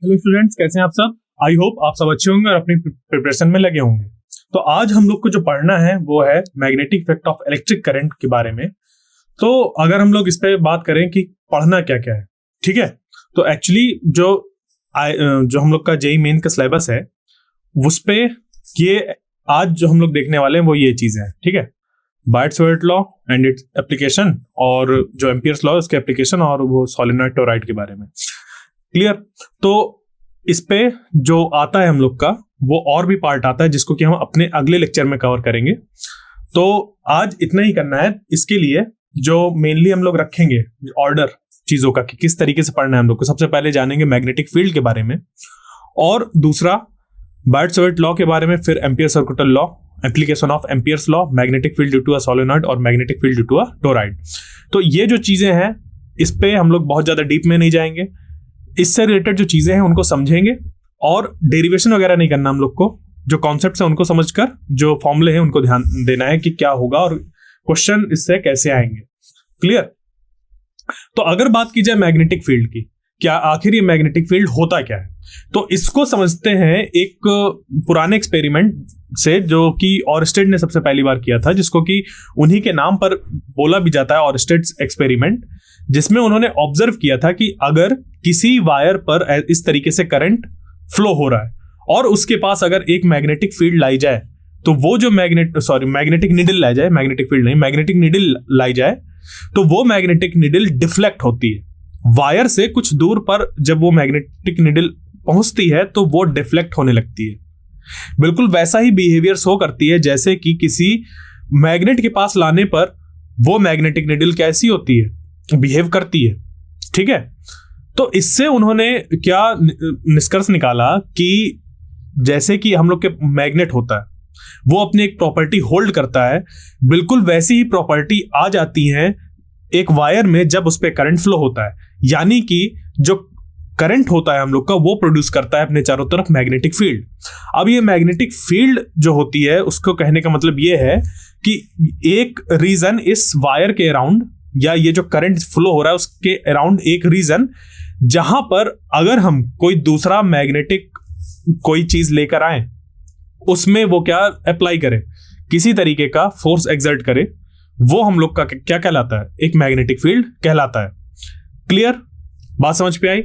Hello students, कैसे हैं आप सब। आई होप आप सब अच्छे होंगे और अपनी प्रिपरेशन में लगे होंगे। तो आज हम लोग को जो पढ़ना है वो है magnetic effect of electric current के बारे में। तो अगर हम लोग इस पे बात करें कि पढ़ना क्या क्या है, ठीक है, तो एक्चुअली जो हम लोग का जेईई मेन का सिलेबस है उस पे ये आज जो हम लोग देखने वाले हैं वो ये चीजें हैं, ठीक है। बायट-सवार्त लॉ एंड इट्स एप्लीकेशन, और जो एम्पियर्स लॉ है उसके एप्लीकेशन, और वो सोलेनॉइड टोरॉइड के बारे में। क्लियर। तो इस पे जो आता है हम लोग का वो और भी पार्ट आता है जिसको कि हम अपने अगले लेक्चर में कवर करेंगे। तो आज इतना ही करना है। इसके लिए जो मेनली हम लोग रखेंगे ऑर्डर चीजों का कि किस तरीके से पढ़ना है हम लोग को, सबसे पहले जानेंगे मैग्नेटिक फील्ड के बारे में, और दूसरा बायट-सवार्त लॉ के बारे में, फिर Ampere circular law, application of Ampere's law, magnetic field due to a solenoid और magnetic field due to a toroid. तो ये जो चीजें हैं इस पे हम लोग बहुत ज्यादा डीप में नहीं जाएंगे। इससे रिलेटेड जो चीजें हैं उनको समझेंगे, और डेरिवेशन वगैरह नहीं करना हम लोग को। जो कॉन्सेप्ट्स हैं उनको समझकर जो फॉर्मूले हैं उनको ध्यान देना है कि क्या होगा और क्वेश्चन इससे कैसे आएंगे। क्लियर। तो अगर बात की जाए मैग्नेटिक फील्ड की, क्या आखिर ये मैग्नेटिक फील्ड होता क्या है, तो इसको समझते हैं एक पुराने एक्सपेरिमेंट से जो कि ऑरस्टेड ने सबसे पहली बार किया था, जिसको कि उन्हीं के नाम पर बोला भी जाता है, ऑरस्टेड एक्सपेरिमेंट, जिसमें उन्होंने ऑब्जर्व किया था कि अगर किसी वायर पर इस तरीके से करंट फ्लो हो रहा है और उसके पास अगर एक मैग्नेटिक फील्ड लाई जाए, तो वो जो मैग्नेटिक निडल लाई जाए, मैग्नेटिक फील्ड नहीं, मैग्नेटिक निडल लाई जाए, तो वो मैग्नेटिक निडल डिफ्लेक्ट होती है वायर से कुछ दूर पर। जब वो मैग्नेटिक निडल पहुंचती है तो वो डिफ्लेक्ट होने लगती है। बिल्कुल वैसा ही बिहेवियर शो करती है जैसे कि किसी मैग्नेट के पास लाने पर वो मैग्नेटिक निडल कैसी होती है, बिहेव करती है, ठीक है। तो इससे उन्होंने क्या निष्कर्ष निकाला कि जैसे कि हम लोग के मैग्नेट होता है वो अपनी एक प्रॉपर्टी होल्ड करता है, बिल्कुल वैसी ही प्रॉपर्टी आ जाती है एक वायर में जब उस पर करंट फ्लो होता है। यानी कि जो करंट होता है हम लोग का वो प्रोड्यूस करता है अपने चारों तरफ मैग्नेटिक फील्ड। अब ये मैग्नेटिक फील्ड जो होती है उसको कहने का मतलब ये है कि एक रीजन इस वायर के अराउंड, या ये जो करंट फ्लो हो रहा है उसके अराउंड एक रीजन, जहां पर अगर हम कोई दूसरा मैग्नेटिक कोई चीज लेकर आए उसमें वो क्या अप्लाई करे, किसी तरीके का फोर्स एक्सर्ट करे, वो हम लोग का क्या कहलाता है, एक मैग्नेटिक फील्ड कहलाता है। क्लियर, बात समझ पे आई।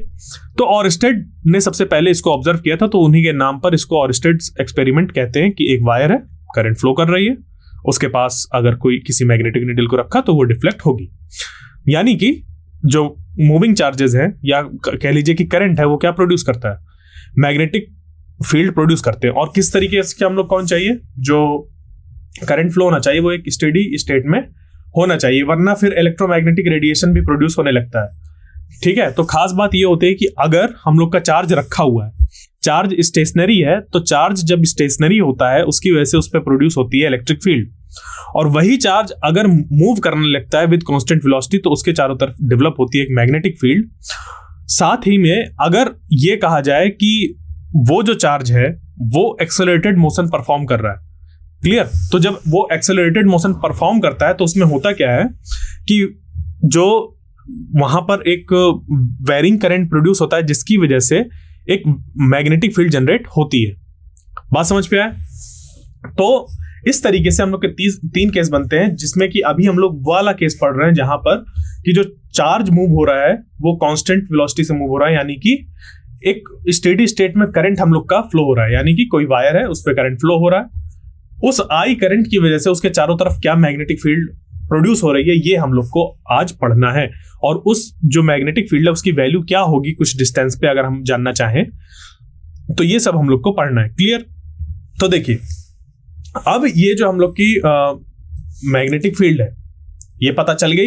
तो ऑरस्टेड ने सबसे पहले इसको ऑब्जर्व किया था, तो उन्हीं के नाम पर इसको ऑरस्टेड एक्सपेरिमेंट कहते हैं कि एक वायर है, करंट फ्लो कर रही है, उसके पास अगर कोई किसी मैग्नेटिक निडल को रखा तो वो डिफ्लेक्ट होगी। यानी कि जो मूविंग चार्जेस हैं या कह लीजिए कि करंट है वो क्या प्रोड्यूस करता है, मैग्नेटिक फील्ड प्रोड्यूस करते हैं। और किस तरीके से हम लोग कौन चाहिए, जो करंट फ्लो होना चाहिए वो एक स्टेडी स्टेट में होना चाहिए, वरना फिर इलेक्ट्रोमैग्नेटिक रेडिएशन भी प्रोड्यूस होने लगता है, ठीक है। तो खास बात ये होती है कि अगर हम लोग का चार्ज रखा हुआ है, चार्ज स्टेशनरी है, तो चार्ज जब स्टेशनरी होता है उसकी वजह से उस पर प्रोड्यूस होती है इलेक्ट्रिक फील्ड, और वही चार्ज अगर मूव करने लगता है विद कांस्टेंट वेलोसिटी तो उसके चारों तरफ डेवलप होती है एक मैग्नेटिक फील्ड। साथ ही में अगर ये कहा जाए कि वो जो चार्ज है वो एक्सेलरेटेड मोशन परफॉर्म कर रहा है, क्लियर, तो जब वो एक्सेलरेटेड मोशन परफॉर्म करता है तो उसमें होता क्या है कि जो वहां पर एक वेरिंग करंट प्रोड्यूस होता है जिसकी वजह से एक मैग्नेटिक फील्ड जनरेट होती है। बात समझ पे आए। तो इस तरीके से हम लोग के तीन केस बनते हैं, जिसमें कि अभी हम लोग वाला केस पढ़ रहे हैं जहां पर कि जो चार्ज मूव हो रहा है वो कांस्टेंट वेलोसिटी से मूव हो रहा है, यानी कि एक स्टेडी स्टेट में करंट हम लोग का फ्लो हो रहा है, यानी कि कोई वायर है उस पर करंट फ्लो हो रहा है, उस आई करंट की वजह से उसके चारों तरफ क्या मैग्नेटिक फील्ड प्रोड्यूस हो रही है ये हम लोग को आज पढ़ना है। और उस जो मैग्नेटिक फील्ड है उसकी वैल्यू क्या होगी कुछ डिस्टेंस पे अगर हम जानना चाहें तो ये सब हम लोग को पढ़ना है। क्लियर। तो देखिए अब ये जो हम लोग की मैग्नेटिक फील्ड है ये पता चल गई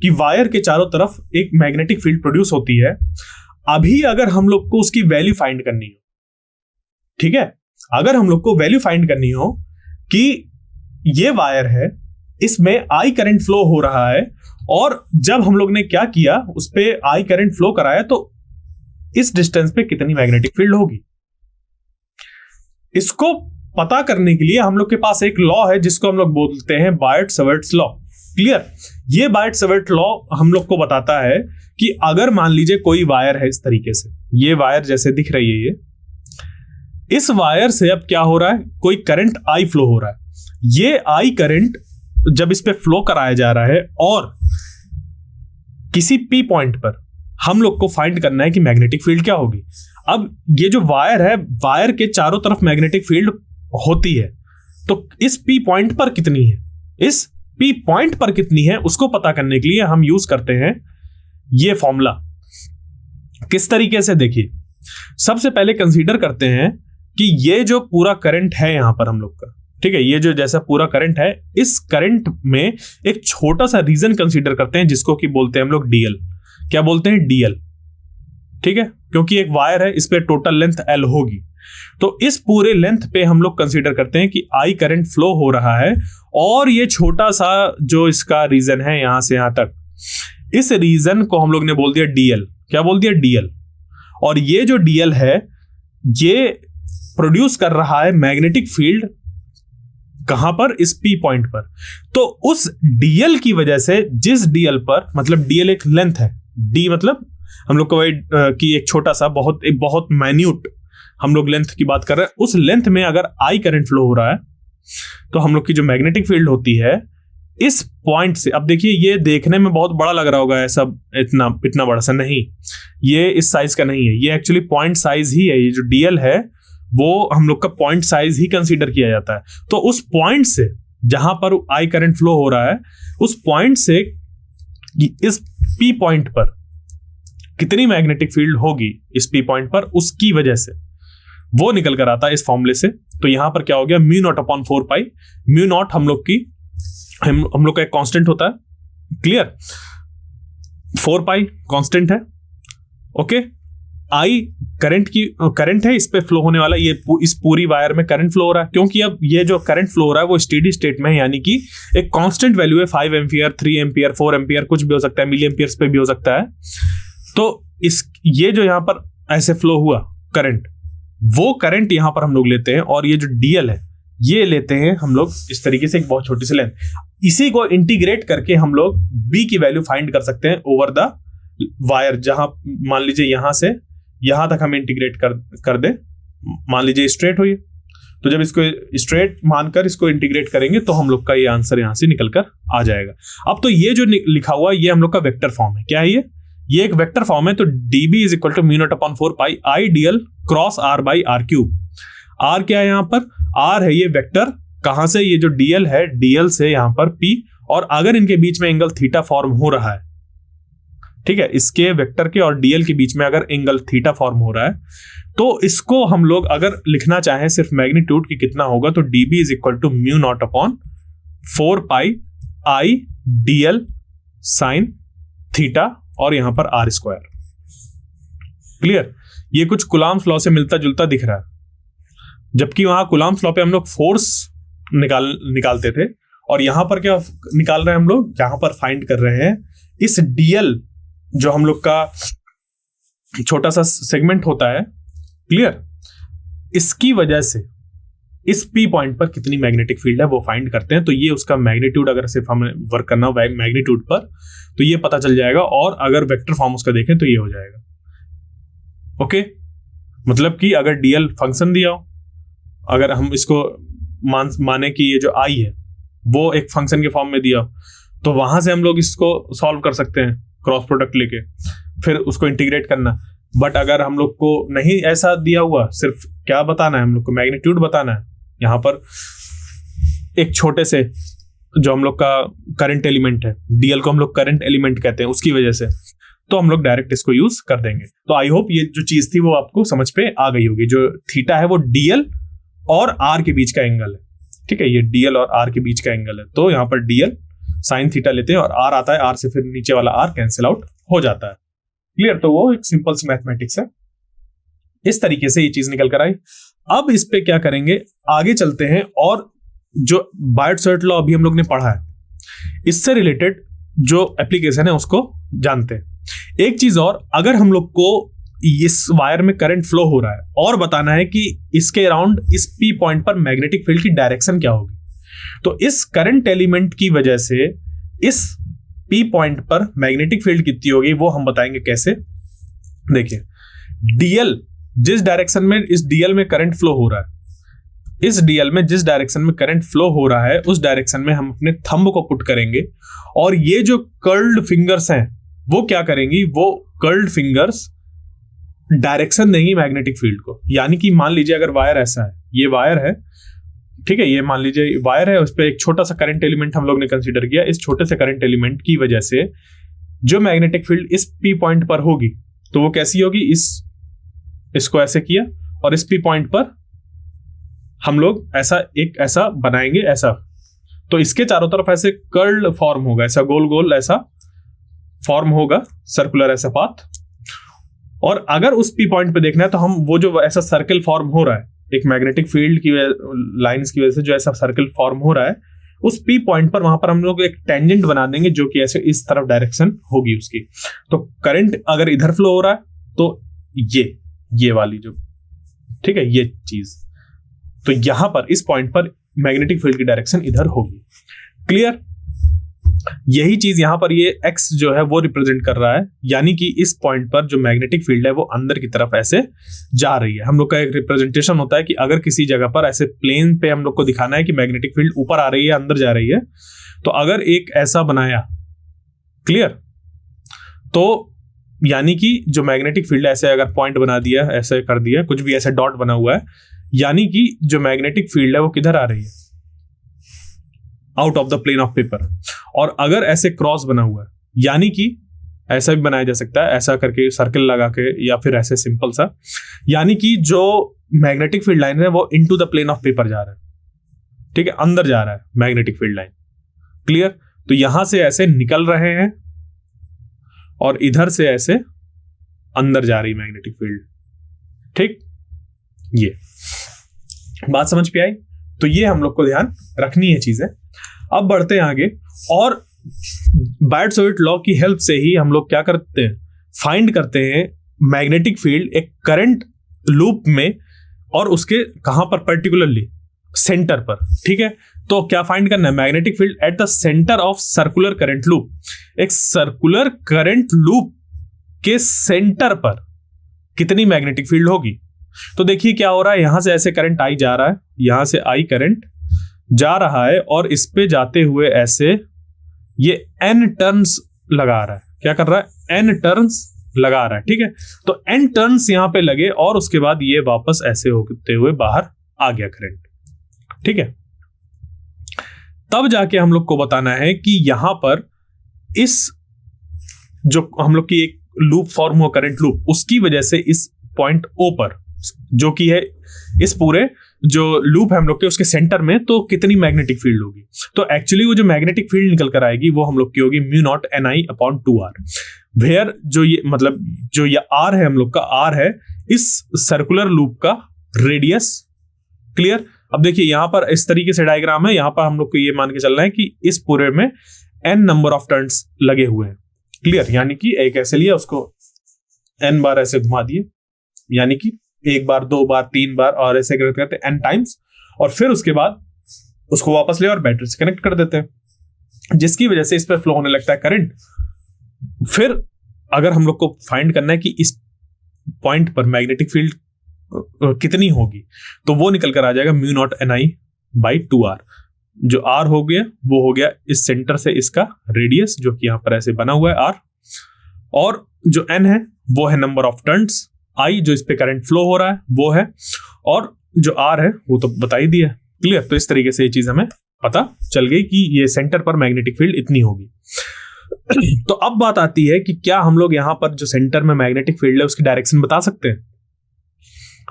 कि वायर के चारों तरफ एक मैग्नेटिक फील्ड प्रोड्यूस होती है। अभी अगर हम लोग को उसकी वैल्यू फाइंड करनी हो, ठीक है, अगर हम लोग को वैल्यू फाइंड करनी हो कि ये वायर है, इसमें आई करंट फ्लो हो रहा है, और जब हम लोग ने क्या किया उस पे आई करंट फ्लो कराया तो इस डिस्टेंस पे कितनी मैग्नेटिक फील्ड होगी, इसको पता करने के लिए हम लोग के पास एक लॉ है जिसको हम लोग बोलते हैं बायट-सवार्त लॉ। क्लियर। ये बायट-सवर्ट लॉ हम लोग को बताता है कि अगर मान लीजिए कोई वायर है इस तरीके से, ये वायर जैसे दिख रही है, ये इस वायर से अब क्या हो रहा है, कोई करंट आई फ्लो हो रहा है। ये आई करंट जब इस पे फ्लो कराया जा रहा है और किसी पी पॉइंट पर हम लोग को फाइंड करना है कि मैग्नेटिक फील्ड क्या होगी। अब ये जो वायर है, वायर के चारों तरफ मैग्नेटिक फील्ड होती है, तो इस पी पॉइंट पर कितनी है, इस पी पॉइंट पर कितनी है, उसको पता करने के लिए हम यूज करते हैं ये फॉर्मूला। किस तरीके से, देखिए सबसे पहले कंसीडर करते हैं कि ये जो पूरा करंट है यहां पर हम लोग का, ठीक है, ये जो जैसा पूरा करंट है, इस करंट में एक छोटा सा रीजन कंसीडर करते हैं जिसको कि बोलते हैं हम लोग डीएल। क्या बोलते हैं, डीएल, ठीक है, क्योंकि एक वायर है, इस पे टोटल लेंथ एल होगी। तो इस पूरे लेंथ पे हम लोग कंसीडर करते हैं कि आई करंट फ्लो हो रहा है और ये छोटा सा जो इसका रीजन है यहां से यहां तक, इस रीजन को हम लोग ने बोल दिया डीएल। क्या बोल दिया, डीएल। और ये जो डीएल है ये प्रोड्यूस कर रहा है मैग्नेटिक फील्ड कहां पर, इस पी पॉइंट पर। तो उस डीएल की वजह से, जिस डीएल पर, मतलब डीएल एक लेंथ है, डी मतलब हम लोग को कि एक छोटा सा बहुत माइन्यूट हम लोग लेंथ की बात कर रहे हैं, उस लेंथ में अगर आई करंट फ्लो हो रहा है तो हम लोग की जो मैग्नेटिक फील्ड होती है इस पॉइंट से, अब देखिए ये देखने में बहुत बड़ा लग रहा होगा, ऐसा इतना बड़ा सा नहीं, ये इस साइज का नहीं है, ये एक्चुअली पॉइंट साइज ही है। ये जो डीएल है वो हम लोग का पॉइंट साइज ही कंसीडर किया जाता है। तो उस पॉइंट से जहां पर आई करंट फ्लो हो रहा है, उस पॉइंट से इस पी पॉइंट पर कितनी मैग्नेटिक फील्ड होगी इस पी पॉइंट पर, उसकी वजह से वो निकल कर आता है इस फॉर्मूले से। तो यहां पर क्या हो गया, म्यू नॉट अपॉन 4 पाई। म्यू नॉट हम लोग का एक कांस्टेंट होता है, क्लियर, 4 पाई कांस्टेंट है, ओके। आई करंट है, इस पे फ्लो होने वाला, ये इस पूरी वायर में करंट फ्लो हो रहा है, क्योंकि अब ये जो करंट फ्लो हो रहा है वो स्टेडी स्टेट में है, यानी कि एक कांस्टेंट वैल्यू है, 5 एम्पियर, 3 एम्पियर, 4 एम्पियर, कुछ भी हो सकता है, मिली एम्पियर्स पे भी हो सकता है। तो ये जो यहां पर ऐसे फ्लो हुआ करंट, वो करंट यहां पर हम लोग लेते हैं, और ये जो डीएल है ये लेते हैं हम लोग इस तरीके से, एक बहुत छोटी सी लेंथ। इसी को इंटीग्रेट करके हम लोग बी की वैल्यू फाइंड कर सकते हैं ओवर द वायर। जहां मान लीजिए यहां से यहां तक हम इंटीग्रेट कर दे, मान लीजिए स्ट्रेट हुई, तो जब इसको स्ट्रेट मानकर इसको इंटीग्रेट करेंगे तो हम लोग का ये आंसर यहां से निकल कर आ जाएगा। अब तो ये जो लिखा हुआ ये हम लोग का वेक्टर फॉर्म है। क्या है ये एक वेक्टर फॉर्म है। तो dB is equal to mu naught upon 4 pi I dl cross r by r cube. R क्या है यहाँ पर, आर है ये वेक्टर, कहां से, ये जो डीएल है, डीएल से यहां पर पी, और अगर इनके बीच में एंगल थीटा फॉर्म हो रहा है, ठीक है, इसके वेक्टर के और डीएल के बीच में अगर एंगल थीटा फॉर्म हो रहा है, तो इसको हम लोग अगर लिखना चाहें सिर्फ मैग्नीट्यूड की कितना होगा, तो dB is equal to mu naught upon 4 pi I dl sine theta और यहां पर आर स्क्वायर। क्लियर। ये कुछ कुलाम्स लॉ से मिलता जुलता दिख रहा है, जबकि वहां कुलाम्स लॉ पे हम लोग फोर्स निकालते थे, और यहां पर क्या निकाल रहे हैं हम लोग, यहां पर फाइंड कर रहे हैं इस डीएल जो हम लोग का छोटा सा सेगमेंट होता है, क्लियर, इसकी वजह से इस पी पॉइंट पर कितनी मैग्नेटिक फील्ड है वो फाइंड करते हैं। तो ये उसका मैग्नीट्यूड, अगर सिर्फ हमें वर्क करना हो मैग्नीट्यूड पर, तो ये पता चल जाएगा, और अगर वेक्टर फॉर्म उसका देखें तो ये हो जाएगा। ओके, मतलब कि अगर डीएल फंक्शन दिया हो, अगर हम इसको माने कि ये जो आई है वो एक फंक्शन के फॉर्म में दिया हो, तो वहां से हम लोग इसको सॉल्व कर सकते हैं क्रॉस प्रोडक्ट लेके, फिर उसको इंटीग्रेट करना। बट अगर हम लोग को नहीं ऐसा दिया हुआ, सिर्फ क्या बताना है हम लोग को, मैग्नीट्यूड बताना है, यहाँ पर एक छोटे से जो हम लोग का करंट एलिमेंट है, डीएल को हम लोग करंट एलिमेंट कहते हैं, उसकी वजह से तो हम लोग डायरेक्ट इसको यूज कर देंगे। तो आई होप ये जो चीज थी वो आपको समझ पे आ गई होगी। जो थीटा है वो डीएल और आर के बीच का एंगल है, ठीक है, ये डीएल और आर के बीच का एंगल है। तो यहाँ पर डीएल साइन थीटा लेते हैं और आर आता है, आर से फिर नीचे वाला आर कैंसिल आउट हो जाता है। क्लियर। तो वो एक सिंपल सी मैथमेटिक्स है। इस तरीके से ये चीज निकल कर आई। अब इस पे क्या करेंगे, आगे चलते हैं, और जो बायट-सवर्ट लॉ अभी हम लोग ने पढ़ा है, इससे रिलेटेड जो एप्लीकेशन है उसको जानते हैं। एक चीज और, अगर हम लोग को इस वायर में करंट फ्लो हो रहा है और बताना है कि इसके अराउंड इस पी पॉइंट पर मैग्नेटिक फील्ड की डायरेक्शन क्या होगी, तो इस करंट एलिमेंट की वजह से इस P पॉइंट पर मैग्नेटिक फील्ड कितनी होगी वो हम बताएंगे कैसे। देखिए DL जिस डायरेक्शन में इस DL में करंट फ्लो हो रहा है, इस DL में जिस डायरेक्शन में करंट फ्लो हो रहा है उस डायरेक्शन में हम अपने थंब को पुट करेंगे और ये जो कर्ल्ड फिंगर्स हैं वो क्या करेंगी, वो कर्ल्ड फिंगर्स डायरेक्शन देंगी मैग्नेटिक फील्ड को। यानी कि मान लीजिए अगर वायर ऐसा है, ये वायर है, ठीक है, ये मान लीजिए वायर है, उस पर एक छोटा सा करंट एलिमेंट हम लोग ने कंसीडर किया। इस छोटे से करंट एलिमेंट की वजह से जो मैग्नेटिक फील्ड इस P पॉइंट पर होगी तो वो कैसी होगी, इसको ऐसे किया और इस P पॉइंट पर हम लोग ऐसा बनाएंगे ऐसा, तो इसके चारों तरफ ऐसे कर्ल फॉर्म होगा, ऐसा गोल गोल ऐसा फॉर्म होगा, सर्कुलर ऐसा पाथ। और अगर उस P पॉइंट पे देखना है तो हम वो जो ऐसा सर्कल फॉर्म हो रहा है एक मैग्नेटिक फील्ड की लाइंस की वजह से जो ऐसा सर्कल फॉर्म हो रहा है उस P पॉइंट पर, वहां पर हम लोग एक टेंजेंट बना देंगे जो कि ऐसे इस तरफ डायरेक्शन होगी उसकी। तो करंट अगर इधर फ्लो हो रहा है तो ये वाली जो, ठीक है, ये चीज, तो यहां पर इस पॉइंट पर मैग्नेटिक फील्ड की डायरेक्शन इधर होगी। क्लियर? यही चीज यहां पर ये x जो है वो रिप्रेजेंट कर रहा है, यानी कि इस पॉइंट पर जो मैग्नेटिक फील्ड है वो अंदर की तरफ ऐसे जा रही है। हम लोग का एक रिप्रेजेंटेशन होता है कि अगर किसी जगह पर ऐसे प्लेन पे हम लोग को दिखाना है कि मैग्नेटिक फील्ड ऊपर आ रही है अंदर जा रही है, तो अगर एक ऐसा बनाया, क्लियर, तो यानी कि जो मैग्नेटिक फील्ड ऐसे अगर पॉइंट बना दिया, ऐसे कर दिया, कुछ भी ऐसे डॉट बना हुआ है, यानी कि जो मैग्नेटिक फील्ड है वो किधर आ रही है, out of the plane of paper. और अगर ऐसे क्रॉस बना हुआ है, यानी कि ऐसा भी बनाया जा सकता है, ऐसा करके सर्कल लगा के, या फिर ऐसे सिंपल सा, यानी कि जो मैग्नेटिक फील्ड लाइन है वो into the plane of paper जा रहा है, ठीक है, अंदर जा रहा है मैग्नेटिक फील्ड लाइन। क्लियर? तो यहां से ऐसे निकल रहे हैं और इधर से ऐसे अंदर जा रही मैग्नेटिक फील्ड, ठीक, ये बात समझ पे आई? तो ये हम लोग को ध्यान रखनी है चीजें। अब बढ़ते हैं आगे, और बायट-सॉवर्त लॉ की हेल्प से ही हम लोग क्या करते हैं, फाइंड करते हैं मैग्नेटिक फील्ड एक करंट लूप में, और उसके कहां पर, पर्टिकुलरली सेंटर पर, ठीक है। तो क्या फाइंड करना है, magnetic field at the centre of circular current loop. एक सर्कुलर करंट लूप के सेंटर पर कितनी मैग्नेटिक फील्ड होगी। तो देखिए क्या हो रहा है, यहां से ऐसे करंट आई जा रहा है, यहां से आई करंट जा रहा है और इस पे जाते हुए ऐसे ये n टर्न्स लगा रहा है। क्या कर रहा है, n टर्न्स लगा रहा है, ठीक है। तो n टर्न्स यहां पे लगे और उसके बाद ये वापस ऐसे होते हुए बाहर आ गया करंट, ठीक है। तब जाके हम लोग को बताना है कि यहां पर इस जो हम लोग की एक लूप फॉर्म हुआ, करंट लूप, उसकी वजह से इस पॉइंट O पर, जो कि है इस पूरे जो लूप है हम लोग के, उसके सेंटर में, तो कितनी मैग्नेटिक फील्ड होगी। तो एक्चुअली वो जो मैग्नेटिक फील्ड निकल कर आएगी वो हम लोग की होगी μ0 Ni/2r, वेयर जो ये मतलब जो ये r है हम लोग का, r है इस सर्कुलर लूप का रेडियस। क्लियर? अब देखिए यहां पर इस तरीके से डायग्राम है, यहां पर हम लोग को ये मान के चलना है कि इस पूरे में n नंबर ऑफ टर्न्स लगे हुए हैं। क्लियर? यानी कि एक ऐसे लिया, उसको n बार ऐसे घुमा दिए, यानी कि एक बार, दो बार, तीन बार, और ऐसे करते करते n टाइम्स, और फिर उसके बाद उसको वापस ले और बैटरी से कनेक्ट कर देते हैं, जिसकी वजह से इस पर फ्लो होने लगता है करंट। फिर अगर हम लोग को फाइंड करना है कि इस पॉइंट पर मैग्नेटिक फील्ड कितनी होगी, तो वो निकल कर आ जाएगा μ0 Ni/2r। जो r हो गया वो हो गया इस सेंटर से इसका रेडियस, जो कि यहां पर ऐसे बना हुआ है r, और जो n है वो है नंबर ऑफ टर्न्स, I जो इस पे करंट फ्लो हो रहा है वो है, और जो R है वो तो बता ही दिया। क्लियर? तो इस तरीके से ये चीज हमें पता चल गई कि ये सेंटर पर मैग्नेटिक फील्ड इतनी होगी। तो अब बात आती है कि क्या हम लोग यहां पर जो सेंटर में मैग्नेटिक फील्ड है उसकी डायरेक्शन बता सकते हैं।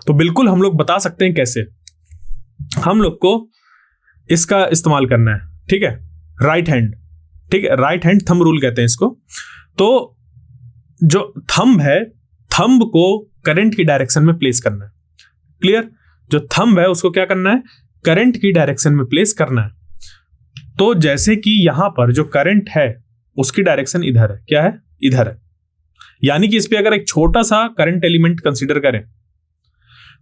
तो बिल्कुल हम लोग बता सकते हैं। कैसे? हम लोग को इसका इस्तेमाल करना है, ठीक है, राइट हैंड, ठीक है, राइट हैंड थंब रूल कहते हैं इसको। तो जो थंब है, थंब को करंट की डायरेक्शन में प्लेस करना है। क्लियर? जो थंब है उसको क्या करना है, करंट की डायरेक्शन में प्लेस करना है। तो जैसे कि यहां पर जो करंट है उसकी डायरेक्शन इधर है, क्या है, इधर है, यानी कि इस पे अगर एक छोटा सा करंट एलिमेंट कंसीडर करें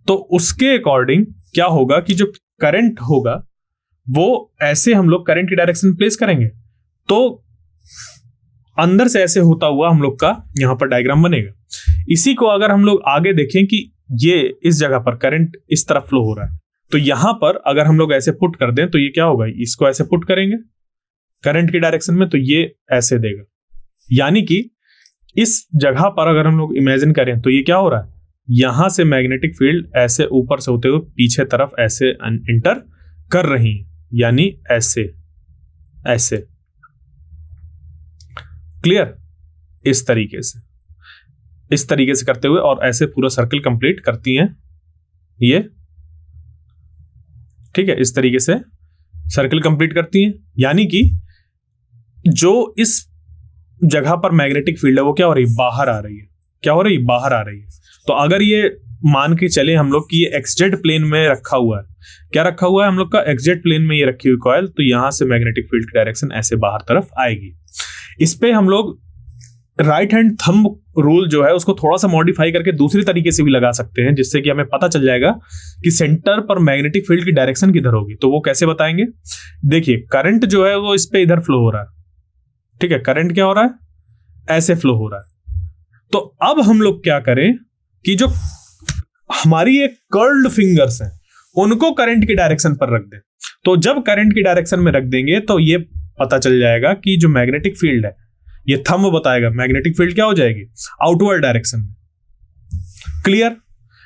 तो उसके अकॉर्डिंग क्या होगा कि जो करंट होगा वो ऐसे हम लोग करंट की डायरेक्शन प्लेस करेंगे, तो अंदर से ऐसे होता हुआ हम लोग का यहाँ पर डायग्राम बनेगा। इसी को अगर हम लोग आगे देखें कि ये इस जगह पर करंट इस तरफ फ्लो हो रहा है, तो यहां पर अगर हम लोग ऐसे पुट कर दें तो ये क्या होगा, इसको ऐसे पुट करेंगे करंट की डायरेक्शन में, तो ये ऐसे देगा। यानी कि इस जगह पर अगर हम लोग इमेजिन करें तो ये क्या हो रहा है, यहां से मैग्नेटिक फील्ड ऐसे ऊपर से होते हुए पीछे तरफ ऐसे इंटर कर रही है, यानी ऐसे ऐसे। क्लियर? इस तरीके से करते हुए और ऐसे पूरा सर्कल कंप्लीट करती हैं ये। ठीक है, इस तरीके से सर्कल कंप्लीट करती हैं, यानी कि जो इस जगह पर मैग्नेटिक फील्ड है वो क्या हो रही है, बाहर आ रही है। क्या हो रही है, बाहर आ रही है। तो अगर ये मान के चले हम लोग कि ये एक्सजेड प्लेन में रखा हुआ है, क्या रखा हुआ है हम लोग का, एक्सजेड प्लेन में ये रखी हुई कॉइल, तो यहां से मैग्नेटिक फील्ड की डायरेक्शन ऐसे बाहर तरफ आएगी। इस पे हम लोग राइट हैंड थंब रूल जो है उसको थोड़ा सा मॉडिफाई करके दूसरी तरीके से भी लगा सकते हैं, जिससे कि हमें पता चल जाएगा कि सेंटर पर मैग्नेटिक फील्ड की डायरेक्शन किधर होगी। तो वो कैसे बताएंगे, देखिए करंट जो है वो इस पे इधर फ्लो हो रहा है। ठीक है, करंट क्या हो रहा है, ऐसे फ्लो हो रहा है। तो अब हम लोग क्या करें कि जो हमारी एक कर्ल्ड फिंगर्स हैं उनको करंट की डायरेक्शन पर रख दें। तो जब करंट की डायरेक्शन में रख देंगे तो ये पता चल जाएगा कि जो मैग्नेटिक फील्ड है, ये थंब बताएगा मैग्नेटिक फील्ड क्या हो जाएगी, आउटवर्ड डायरेक्शन में। क्लियर?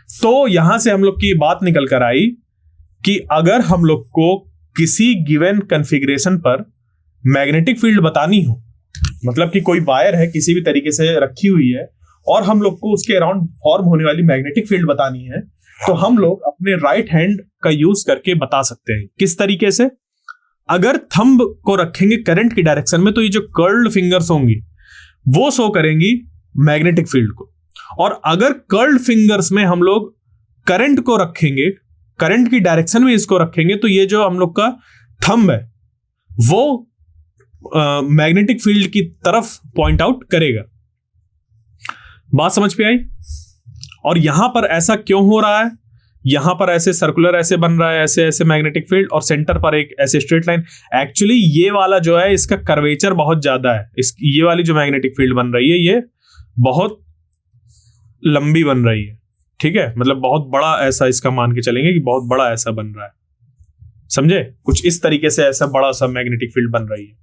तो यहां से हम लोग की बात निकल कर आई कि अगर हम लोग को किसी गिवन कॉन्फ़िगरेशन पर मैग्नेटिक फील्ड बतानी हो, मतलब कि कोई वायर है किसी भी तरीके से रखी हुई है और हम लोग को उसके अराउंड फॉर्म होने वाली मैग्नेटिक फील्ड बतानी है, तो हम लोग अपने राइट हैंड का यूज करके बता सकते हैं। किस तरीके से, अगर थंब को रखेंगे करंट की डायरेक्शन में तो ये जो कर्ल्ड फिंगर्स होंगी वो शो करेंगी मैग्नेटिक फील्ड को, और अगर कर्ल्ड फिंगर्स में हम लोग करंट को रखेंगे, करंट की डायरेक्शन में इसको रखेंगे, तो ये जो हम लोग का थंब है वो मैग्नेटिक फील्ड की तरफ पॉइंट आउट करेगा। बात समझ पे आई? और यहां पर ऐसा क्यों हो रहा है, यहां पर ऐसे सर्कुलर ऐसे बन रहा है, ऐसे ऐसे मैग्नेटिक फील्ड, और सेंटर पर एक ऐसे स्ट्रेट लाइन। एक्चुअली ये वाला जो है इसका कर्वेचर बहुत ज्यादा है, ये वाली जो मैग्नेटिक फील्ड बन रही है ये बहुत लंबी बन रही है। ठीक है, मतलब बहुत बड़ा ऐसा इसका मान के चलेंगे कि बहुत बड़ा ऐसा बन रहा है, समझे? कुछ इस तरीके से ऐसा बड़ा सा मैग्नेटिक फील्ड बन रही है।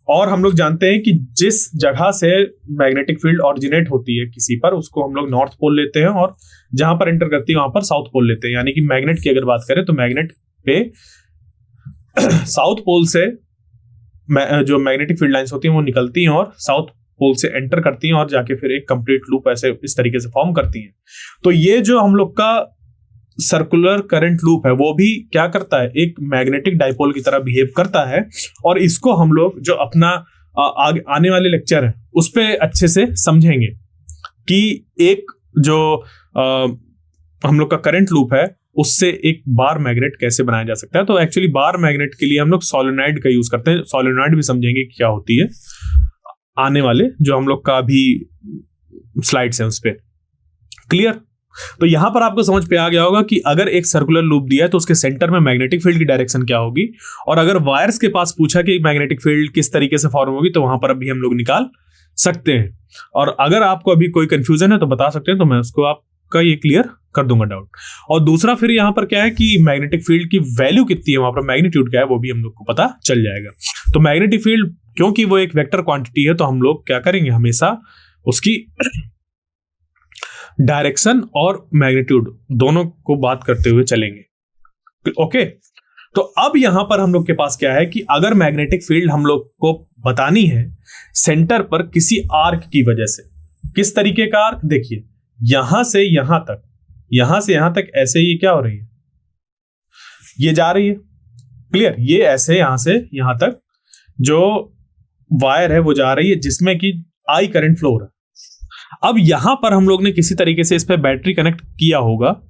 और हम लोग जानते हैं कि जिस जगह से मैग्नेटिक फील्ड ऑरिजिनेट होती है किसी पर, उसको हम लोग नॉर्थ पोल लेते हैं, और जहां पर एंटर करती है वहां पर साउथ पोल लेते हैं। यानी कि मैग्नेट की अगर बात करें तो मैग्नेट पे साउथ पोल से जो मैग्नेटिक फील्ड लाइंस होती हैं वो निकलती हैं और साउथ पोल से एंटर करती हैं और जाके फिर एक कंप्लीट लूप ऐसे इस तरीके से फॉर्म करती हैं। तो ये जो हम लोग का सर्कुलर करंट लूप है वो भी क्या करता है, एक मैग्नेटिक डाइपोल की तरह बिहेव करता है। और इसको हम लोग जो अपना आने वाले लेक्चर है उस पे अच्छे से समझेंगे कि एक जो हम लोग का करंट लूप है उससे एक बार मैग्नेट कैसे बनाया जा सकता है। तो एक्चुअली बार मैग्नेट के लिए हम लोग सोलेनॉइड का यूज करते हैं। सोलेनॉइड भी समझेंगे क्या होती है आने वाले जो हम लोग का अभी स्लाइड्स हैं उस पे। क्लियर? तो यहां पर आपको समझ पे आ गया होगा कि अगर एक सर्कुलर लूप दिया है तो उसके सेंटर में मैग्नेटिक फील्ड की डायरेक्शन क्या होगी, और अगर वायर्स के पास पूछा कि मैग्नेटिक फील्ड किस तरीके से फॉर्म होगी तो वहां पर अभी हम लोग निकाल सकते हैं। और अगर आपको अभी कोई कंफ्यूजन है तो बता सकते हैं, तो मैं उसको आपका ये क्लियर कर दूंगा डाउट। और दूसरा फिर यहाँ पर क्या है कि मैग्नेटिक फील्ड की वैल्यू कितनी है, वहां पर मैग्नीट्यूड क्या है वो भी हम लोग को पता चल जाएगा। तो मैग्नेटिक फील्ड क्योंकि वो एक वेक्टर क्वांटिटी है तो हम लोग क्या करेंगे, हमेशा उसकी डायरेक्शन और मैग्नीट्यूड दोनों को बात करते हुए चलेंगे। ओके, तो अब यहां पर हम लोग के पास क्या है कि अगर मैग्नेटिक फील्ड हम लोग को बतानी है सेंटर पर किसी आर्क की वजह से, किस तरीके का आर्क, देखिए यहां से यहां तक, यहां से यहां तक ऐसे ये क्या हो रही है, ये जा रही है। क्लियर? ये ऐसे यहां से यहां तक जो वायर है वो जा रही है जिसमें कि आई करंट फ्लो हो रहा है। अब यहां पर हम लोग ने किसी तरीके से इस पे बैटरी कनेक्ट किया होगा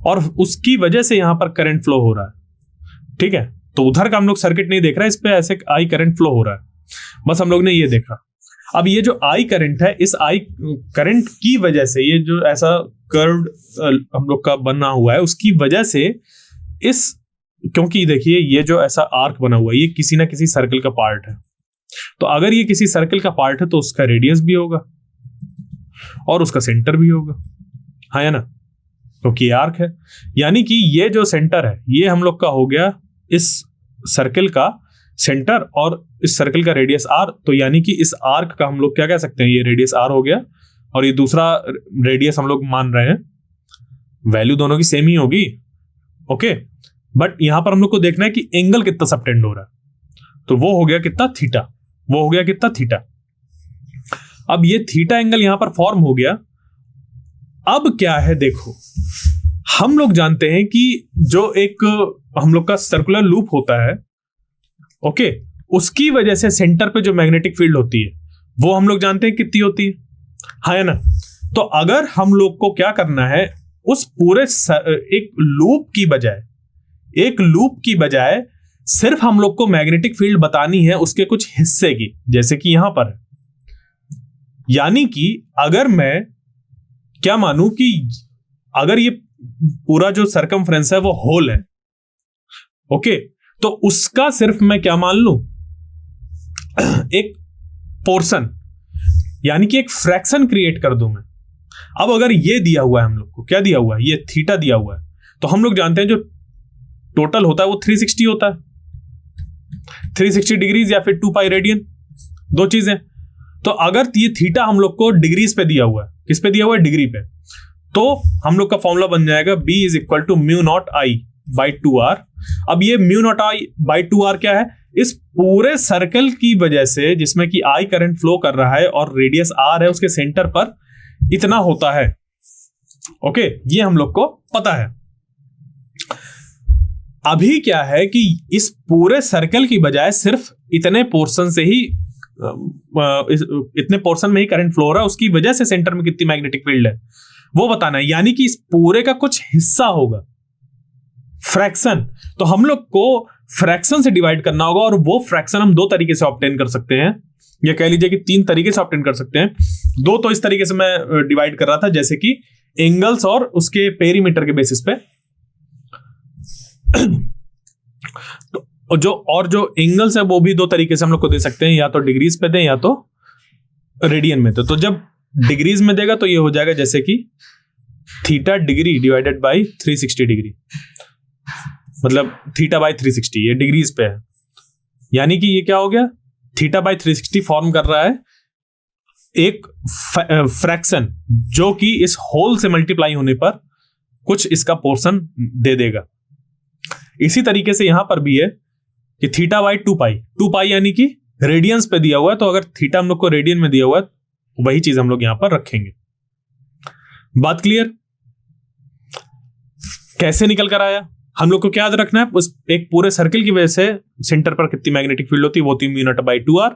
और उसकी वजह से यहां पर करंट फ्लो हो रहा है। ठीक है, तो उधर का हम लोग सर्किट नहीं देख रहा है, इस पे ऐसे आई करंट फ्लो हो रहा है, बस हम लोग ने ये देखा। अब ये जो आई करंट है, इस आई करंट की वजह से ये जो ऐसा कर्व हम लोग का बना हुआ है उसकी वजह से इस, क्योंकि देखिए ये जो ऐसा आर्क बना हुआ है ये किसी ना किसी सर्कल का पार्ट है। तो अगर ये किसी सर्कल का पार्ट है तो उसका रेडियस भी होगा और उसका सेंटर भी होगा, हाँ या ना, क्योंकि ये आर्क है। यानी कि ये जो सेंटर है ये हम लोग का हो गया इस सर्कल का सेंटर और इस सर्कल का रेडियस आर। तो यानी कि इस आर्क का हम लोग क्या कह सकते हैं, ये रेडियस आर हो गया और ये दूसरा रेडियस हम लोग मान रहे हैं, वैल्यू दोनों की सेम ही होगी। ओके, बट यहां पर हम लोग को देखना है कि एंगल कितना सबटेंड हो रहा है, तो वो हो गया कितना, थीटा, वो हो गया कितना, थीटा। अब ये थीटा एंगल यहां पर फॉर्म हो गया। अब क्या है देखो, हम लोग जानते हैं कि जो एक हम लोग का सर्कुलर लूप होता है, ओके, उसकी वजह से सेंटर पे जो मैग्नेटिक फील्ड होती है वो हम लोग जानते हैं कितनी होती है, हाँ ना। तो अगर हम लोग को क्या करना है, उस पूरे एक लूप की बजाय सिर्फ हम लोग को मैग्नेटिक फील्ड बतानी है उसके कुछ हिस्से की, जैसे कि यहां पर। यानी कि अगर मैं क्या मानूं कि अगर ये पूरा जो सरकमफ्रेंस है वो होल है, ओके, तो उसका सिर्फ मैं क्या मान लूं, एक पोर्शन, यानी कि एक फ्रैक्शन क्रिएट कर दूं मैं। अब अगर ये दिया हुआ है हम लोग को, क्या दिया हुआ है, ये थीटा दिया हुआ है, तो हम लोग जानते हैं जो टोटल होता है वो 360 होता है, 360 डिग्रीज या फिर 2 पाई रेडियन, दो चीजें। तो अगर ये थीटा हम लोग को डिग्रीज पे दिया हुआ है, किस पे दिया हुआ है, डिग्री पे, तो हम लोग का फॉर्मूला बन जाएगा B is equal to mu naught I by 2r। अब ये mu naught I by 2r क्या है, इस पूरे सर्कल की वजह से जिसमें कि I करंट फ्लो कर रहा है और रेडियस r है, उसके सेंटर पर इतना होता है। ओके, ये हम लोग को पता है। अभी क्या है कि इस पूरे सर्कल की बजाय सिर्फ इतने पोर्शन से ही इतने पोर्शन में ही करंट फ्लो हो रहा है, उसकी वजह से सेंटर में कितनी मैग्नेटिक फील्ड है वो बताना है। यानी कि इस पूरे का कुछ हिस्सा होगा फ्रैक्शन, तो हम लोग को फ्रैक्शन से डिवाइड करना होगा, और वो फ्रैक्शन हम दो तरीके से ऑब्टेन कर सकते हैं, या कह लीजिए कि 3 तरीके से ऑब्टेन कर सकते हैं। दो तो इस तरीके से मैं डिवाइड कर रहा था, जैसे कि एंगल्स और उसके पेरीमीटर के बेसिस पे। जो एंगल्स है वो भी 2 तरीके से हम लोग को दे सकते हैं, या तो डिग्रीज पे दें या तो रेडियन में। तो जब डिग्रीज में देगा तो ये हो जाएगा जैसे कि theta degree divided by 360 degree, मतलब थीटा बाई 360, ये डिग्रीज पे है। यानी कि ये क्या हो गया, थीटा बाई 360 फॉर्म कर रहा है एक फ्रैक्शन, जो कि इस होल से मल्टीप्लाई होने पर कुछ इसका पोर्शन दे देगा। इसी तरीके से यहां पर भी है कि थीटा बाई 2 पाई यानी कि रेडियंस पे दिया हुआ है, तो अगर थीटा हम लोग को रेडियन में दिया हुआ है वही चीज हम लोग यहां पर रखेंगे। बात क्लियर? कैसे निकल कर आया, हम लोग को क्या याद रखना है, उस एक पूरे सर्कल की वजह से सेंटर पर कितनी मैग्नेटिक फील्ड होती है, वो होती है म्यू नॉट बाई 2r,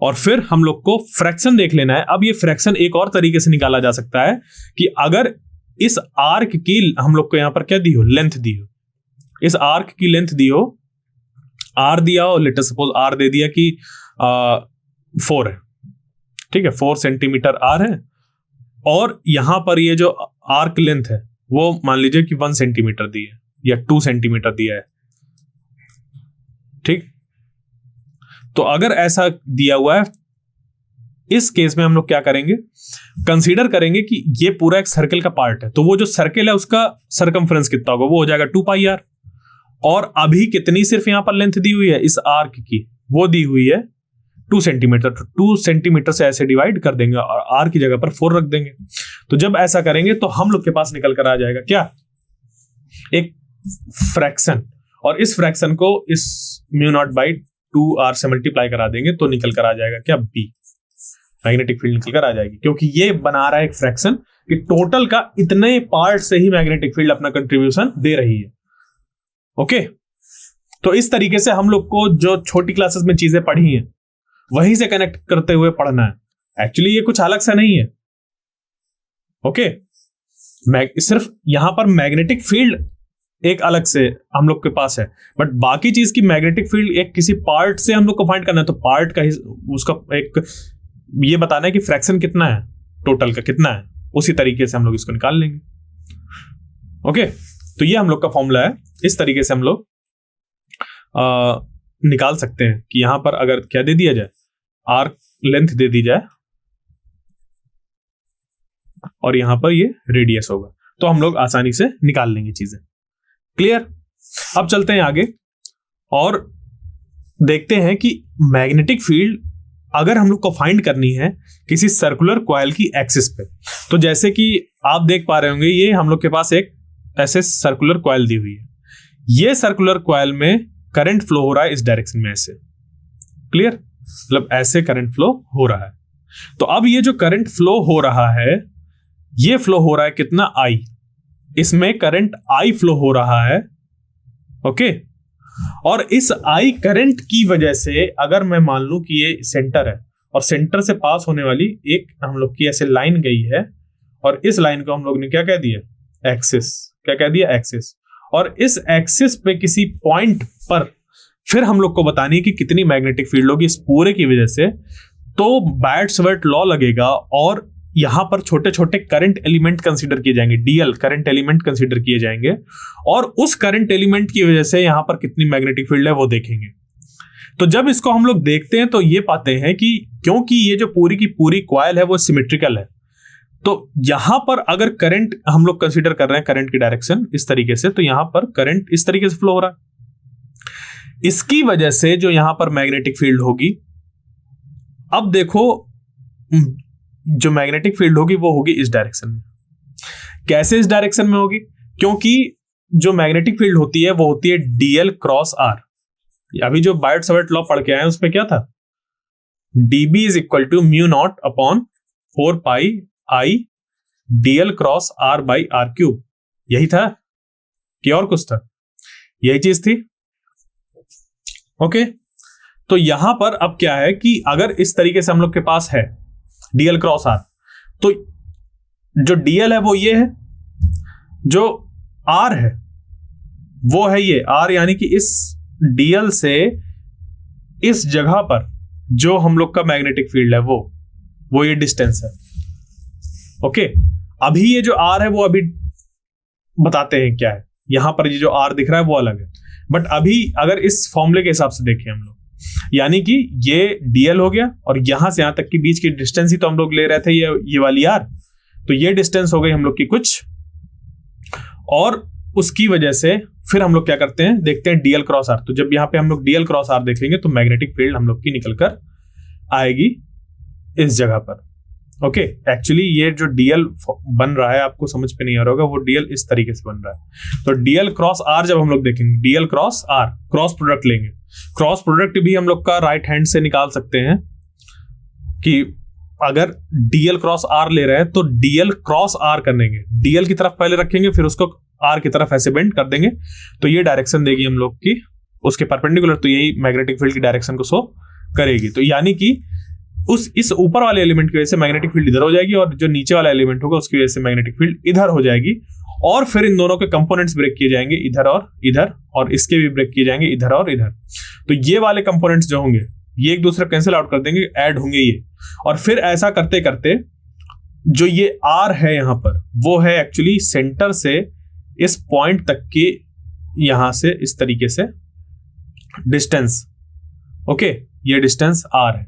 और फिर हम लोग को फ्रैक्शन देख लेना है। अब ये फ्रैक्शन एक और तरीके से निकाला जा सकता है कि अगर इस आर्क की हम लोग को यहां पर क्या दी हो, लेंथ दी हो, इस आर्क की लेंथ दी हो, r दिया हो, लेट अस सपोज r दे दिया कि 4 है, ठीक है, 4 सेंटीमीटर r है, और यहां पर ये जो आर्क लेंथ है वो मान लीजिए कि 1 सेंटीमीटर दी है या 2 सेंटीमीटर दिया है, ठीक। तो अगर ऐसा दिया हुआ है, इस केस में हम लोग क्या करेंगे, कंसीडर करेंगे कि ये पूरा एक सर्कल का पार्ट है, तो वो जो सर्कल है उसका सरकमफ्रेंस कितना होगा, वो हो जाएगा 2 पाई r। और अभी कितनी सिर्फ यहां पर लेंथ दी हुई है इस आर्क की, वो दी हुई है 2 सेंटीमीटर, तो 2 सेंटीमीटर से ऐसे डिवाइड कर देंगे और r की जगह पर 4 रख देंगे। तो जब ऐसा करेंगे तो हम लोग के पास निकल कर आ जाएगा क्या, एक फ्रैक्शन, और इस फ्रैक्शन को इस म्यू नॉट बाई 2r से मल्टीप्लाई करा देंगे तो निकल कर आ जाएगा क्या, b, मैग्नेटिक फील्ड निकल कर आ जाएगी, क्योंकि ये बना रहा है एक फ्रैक्शन कि टोटल का इतने पार्ट से ही मैग्नेटिक फील्ड अपना कंट्रीब्यूशन दे रही है। ओके, तो इस तरीके से हम लोग को जो छोटी क्लासेस में चीजें पढ़ी हैं वहीं से कनेक्ट करते हुए पढ़ना है। एक्चुअली ये कुछ अलग सा नहीं है। ओके, सिर्फ यहां पर मैग्नेटिक फील्ड एक अलग से हम लोग के पास है, बट बाकी चीज की मैग्नेटिक फील्ड एक किसी पार्ट से हम लोग को फाइंड करना है, तो पार्ट का उसका एक ये बताना है कि फ्रैक्शन कितना है, टोटल का कितना है, उसी तरीके से हम लोग इसको निकाल लेंगे। ओके, तो ये हम लोग का फॉर्मूला है। इस तरीके से हम लोग निकाल सकते हैं कि यहां पर अगर क्या दे दिया जाए, आर्क लेंथ दे दी जाए और यहां पर ये रेडियस होगा, तो हम लोग आसानी से निकाल लेंगे चीजें। क्लियर? अब चलते हैं आगे और देखते हैं कि मैग्नेटिक फील्ड अगर हम लोग को फाइंड करनी है किसी सर्कुलर कॉइल की एक्सिस पे, तो जैसे कि आप देख पा रहे होंगे ये हम लोग के पास एक ऐसे सर्कुलर कॉइल दी हुई है। ये सर्कुलर कॉइल में करंट फ्लो हो रहा है इस डायरेक्शन में ऐसे। क्लियर? मतलब ऐसे करंट फ्लो हो रहा है। तो अब ये जो करंट फ्लो हो रहा है, ये फ्लो हो रहा है कितना, आई। इसमें करंट आई फ्लो हो रहा है। ओके, और इस आई करंट की वजह से अगर मैं मान लूं कि ये सेंटर है और सेंटर से पास होने वाली एक हम लोग की ऐसे लाइन गई है, और इस लाइन को हम लोग ने क्या कह दिया, एक्सिस। क्या कह दिया, एक्सिस। और इस एक्सिस पे किसी पॉइंट पर फिर हम लोग को बतानी है कि कितनी मैग्नेटिक फील्ड होगी इस पूरे की वजह से। तो बायट-सवर्ट लॉ लगेगा और यहां पर छोटे छोटे करंट एलिमेंट कंसीडर किए जाएंगे, डीएल करंट एलिमेंट कंसीडर किए जाएंगे, और उस करंट एलिमेंट की वजह से यहां पर कितनी मैग्नेटिक फील्ड है वो देखेंगे। तो जब इसको हम लोग देखते हैं तो ये पाते हैं कि क्योंकि ये जो पूरी की पूरी कॉइल है वो सिमेट्रिकल है, तो यहां पर अगर करंट हम लोग कंसीडर कर रहे हैं, करंट की डायरेक्शन इस तरीके से, तो यहां पर करंट इस तरीके से फ्लो हो रहा है। इसकी वजह से जो यहां पर मैग्नेटिक फील्ड होगी, अब देखो जो मैग्नेटिक फील्ड होगी वो होगी इस डायरेक्शन में। कैसे इस डायरेक्शन में होगी? क्योंकि जो मैग्नेटिक फील्ड होती है वो होती है डीएल क्रॉस आर। अभी जो बायट-सवर्ट लॉ पढ़ के आए उसमें क्या था, dB is equal to mu naught upon 4 pi I dl cross r by r cube. यही था कि और कुछ था? यही चीज थी। ओके, तो यहां पर अब क्या है कि अगर इस तरीके से हम लोग के पास है डीएल क्रॉस आर, तो जो डीएल है वो ये है, जो आर है वो है ये आर, यानी कि इस डीएल से इस जगह पर जो हम लोग का मैग्नेटिक फील्ड है वो ये डिस्टेंस है। ओके, अभी ये जो आर है वो अभी बताते हैं क्या है। यहां पर ये जो आर दिख रहा है वो अलग है, बट अभी अगर इस फॉर्मूले के हिसाब से देखें हम लोग, यानी कि ये डीएल हो गया और यहां से यहां तक की बीच की डिस्टेंस ही तो हम लोग ले रहे थे, ये वाली आर, तो ये डिस्टेंस हो गई हम लोग की कुछ, और उसकी वजह से फिर हम लोग क्या करते हैं, देखते हैं डीएल क्रॉस आर। तो जब यहां पे हम लोग डीएल क्रॉस आर देखेंगे तो मैग्नेटिक फील्ड हम लोग की निकल कर आएगी इस जगह पर। ओके, एक्चुअली ये जो डीएल बन रहा है आपको समझ पे नहीं आ रहा होगा, वो डीएल इस तरीके से बन रहा है। तो डीएल क्रॉस आर जब हम लोग देखेंगे, dl cross r, cross product लेंगे। क्रॉस प्रोडक्ट भी हम लोग का राइट हैंड से निकाल सकते हैं कि अगर डीएल क्रॉस आर ले रहे हैं तो डीएल क्रॉस आर करेंगे, डीएल की तरफ पहले रखेंगे फिर उसको आर की तरफ ऐसे बेंड कर देंगे, तो ये डायरेक्शन देगी हम लोग की उसके परपेंडिकुलर, तो यही मैग्नेटिक फील्ड की डायरेक्शन को शो करेगी। तो यानी कि इस ऊपर वाले एलिमेंट की वजह से मैग्नेटिक फील्ड इधर हो जाएगी और जो नीचे वाला एलिमेंट होगा उसकी वजह से मैग्नेटिक फील्ड इधर हो जाएगी, और फिर इन दोनों के कंपोनेंट्स ब्रेक किए जाएंगे इधर, और इसके भी ब्रेक किए जाएंगे इधर और इधर। तो ये वाले कंपोनेंट्स जो होंगे ये एक दूसरे कैंसिल आउट कर देंगे, ऐड होंगे ये, और फिर ऐसा करते करते जो ये आर है यहां पर वो है एक्चुअली सेंटर से इस पॉइंट तक के यहां से इस तरीके से डिस्टेंस। ओके, ये डिस्टेंस आर है,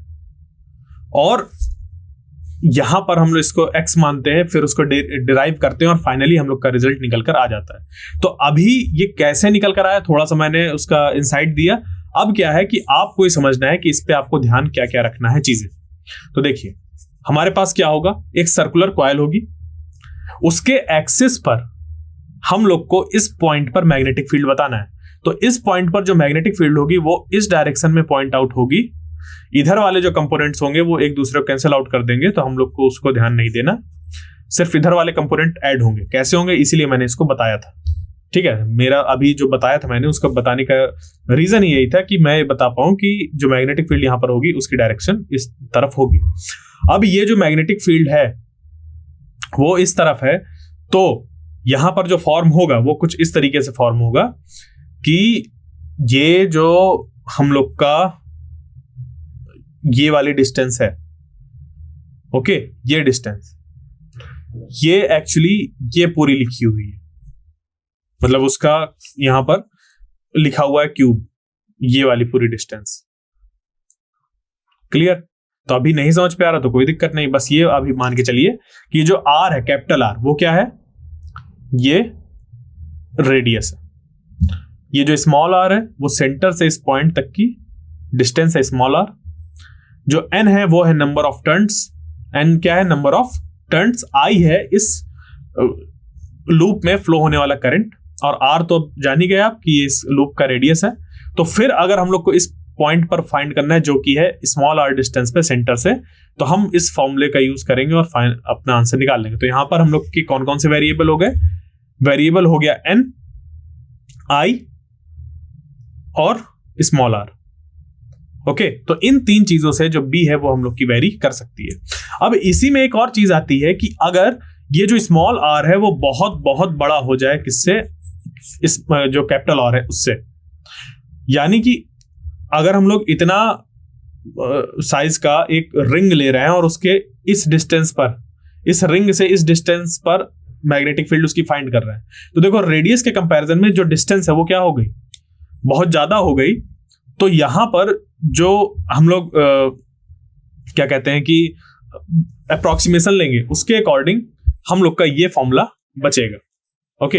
और यहां पर हम लोग इसको x मानते हैं, फिर उसको डिराइव करते हैं और फाइनली हम लोग का रिजल्ट निकल कर आ जाता है। तो अभी ये कैसे निकल कर आया, थोड़ा सा मैंने उसका इंसाइट दिया। अब क्या है कि आपको ये समझना है कि इस पे आपको ध्यान क्या क्या रखना है चीजें। तो देखिए हमारे पास क्या होगा, एक सर्कुलर कॉइल होगी, उसके एक्सिस पर हम लोग को इस पॉइंट पर मैग्नेटिक फील्ड बताना है। तो इस पॉइंट पर जो मैग्नेटिक फील्ड होगी वो इस डायरेक्शन में पॉइंट आउट होगी, इधर वाले जो कंपोनेंट्स होंगे वो एक दूसरे को कैंसिल आउट कर देंगे, तो हम लोग को उसको ध्यान नहीं देना, सिर्फ इधर वाले कंपोनेंट ऐड होंगे। कैसे होंगे, इसीलिए मैंने इसको बताया था। ठीक है, मेरा अभी जो बताया था मैंने उसको बताने का रीजन यही था कि मैं बता पाऊं कि जो मैग्नेटिक फील्ड यहां पर होगी उसकी डायरेक्शन इस तरफ होगी। अब ये जो मैग्नेटिक फील्ड है वो इस तरफ है, तो यहां पर जो फॉर्म होगा वो कुछ इस तरीके से फॉर्म होगा कि ये जो हम लोग का ये वाली डिस्टेंस है, ओके, ये डिस्टेंस, ये एक्चुअली ये पूरी लिखी हुई है, मतलब उसका यहां पर लिखा हुआ है क्यूब, ये वाली पूरी डिस्टेंस। क्लियर? तो अभी नहीं समझ पे आ रहा तो कोई दिक्कत नहीं, बस ये अभी मान के चलिए कि ये जो आर है, कैपिटल आर, वो क्या है? ये रेडियस है। ये जो स्मॉल आर है वो सेंटर से इस पॉइंट तक की डिस्टेंस है, स्मॉल आर। जो एन है वो है नंबर ऑफ टर्न्स। एन क्या है? Number of turns. आई है इस लूप में फ्लो होने वाला करंट, और आर तो जान ही गए आप कि इस लूप का रेडियस है। तो फिर अगर हम लोग को इस पॉइंट पर फाइंड करना है जो कि है स्मॉल आर डिस्टेंस पे सेंटर से, तो हम इस फॉर्मूले का यूज करेंगे और अपना आंसर निकाल लेंगे। तो यहां पर हम लोग के कौन कौन से वेरिएबल हो गए? वेरिएबल हो गया एन, आई और स्मॉल आर। ओके, तो इन तीन चीजों से जो बी है वो हम लोग की वेरी कर सकती है। अब इसी में एक और चीज आती है कि अगर ये जो स्मॉल आर है वो बहुत बहुत बड़ा हो जाए, किससे? इस जो कैपिटल आर है उससे। यानी कि अगर हम लोग इतना साइज का एक रिंग ले रहे हैं और उसके इस डिस्टेंस पर, इस रिंग से इस डिस्टेंस पर मैग्नेटिक फील्ड उसकी फाइंड कर रहे हैं, तो देखो रेडियस के कंपैरिजन में जो डिस्टेंस है वो क्या हो गई? बहुत ज्यादा हो गई। तो यहां पर जो हम लोग क्या कहते हैं कि अप्रोक्सीमेशन लेंगे, उसके अकॉर्डिंग हम लोग का ये फॉर्मूला बचेगा। ओके,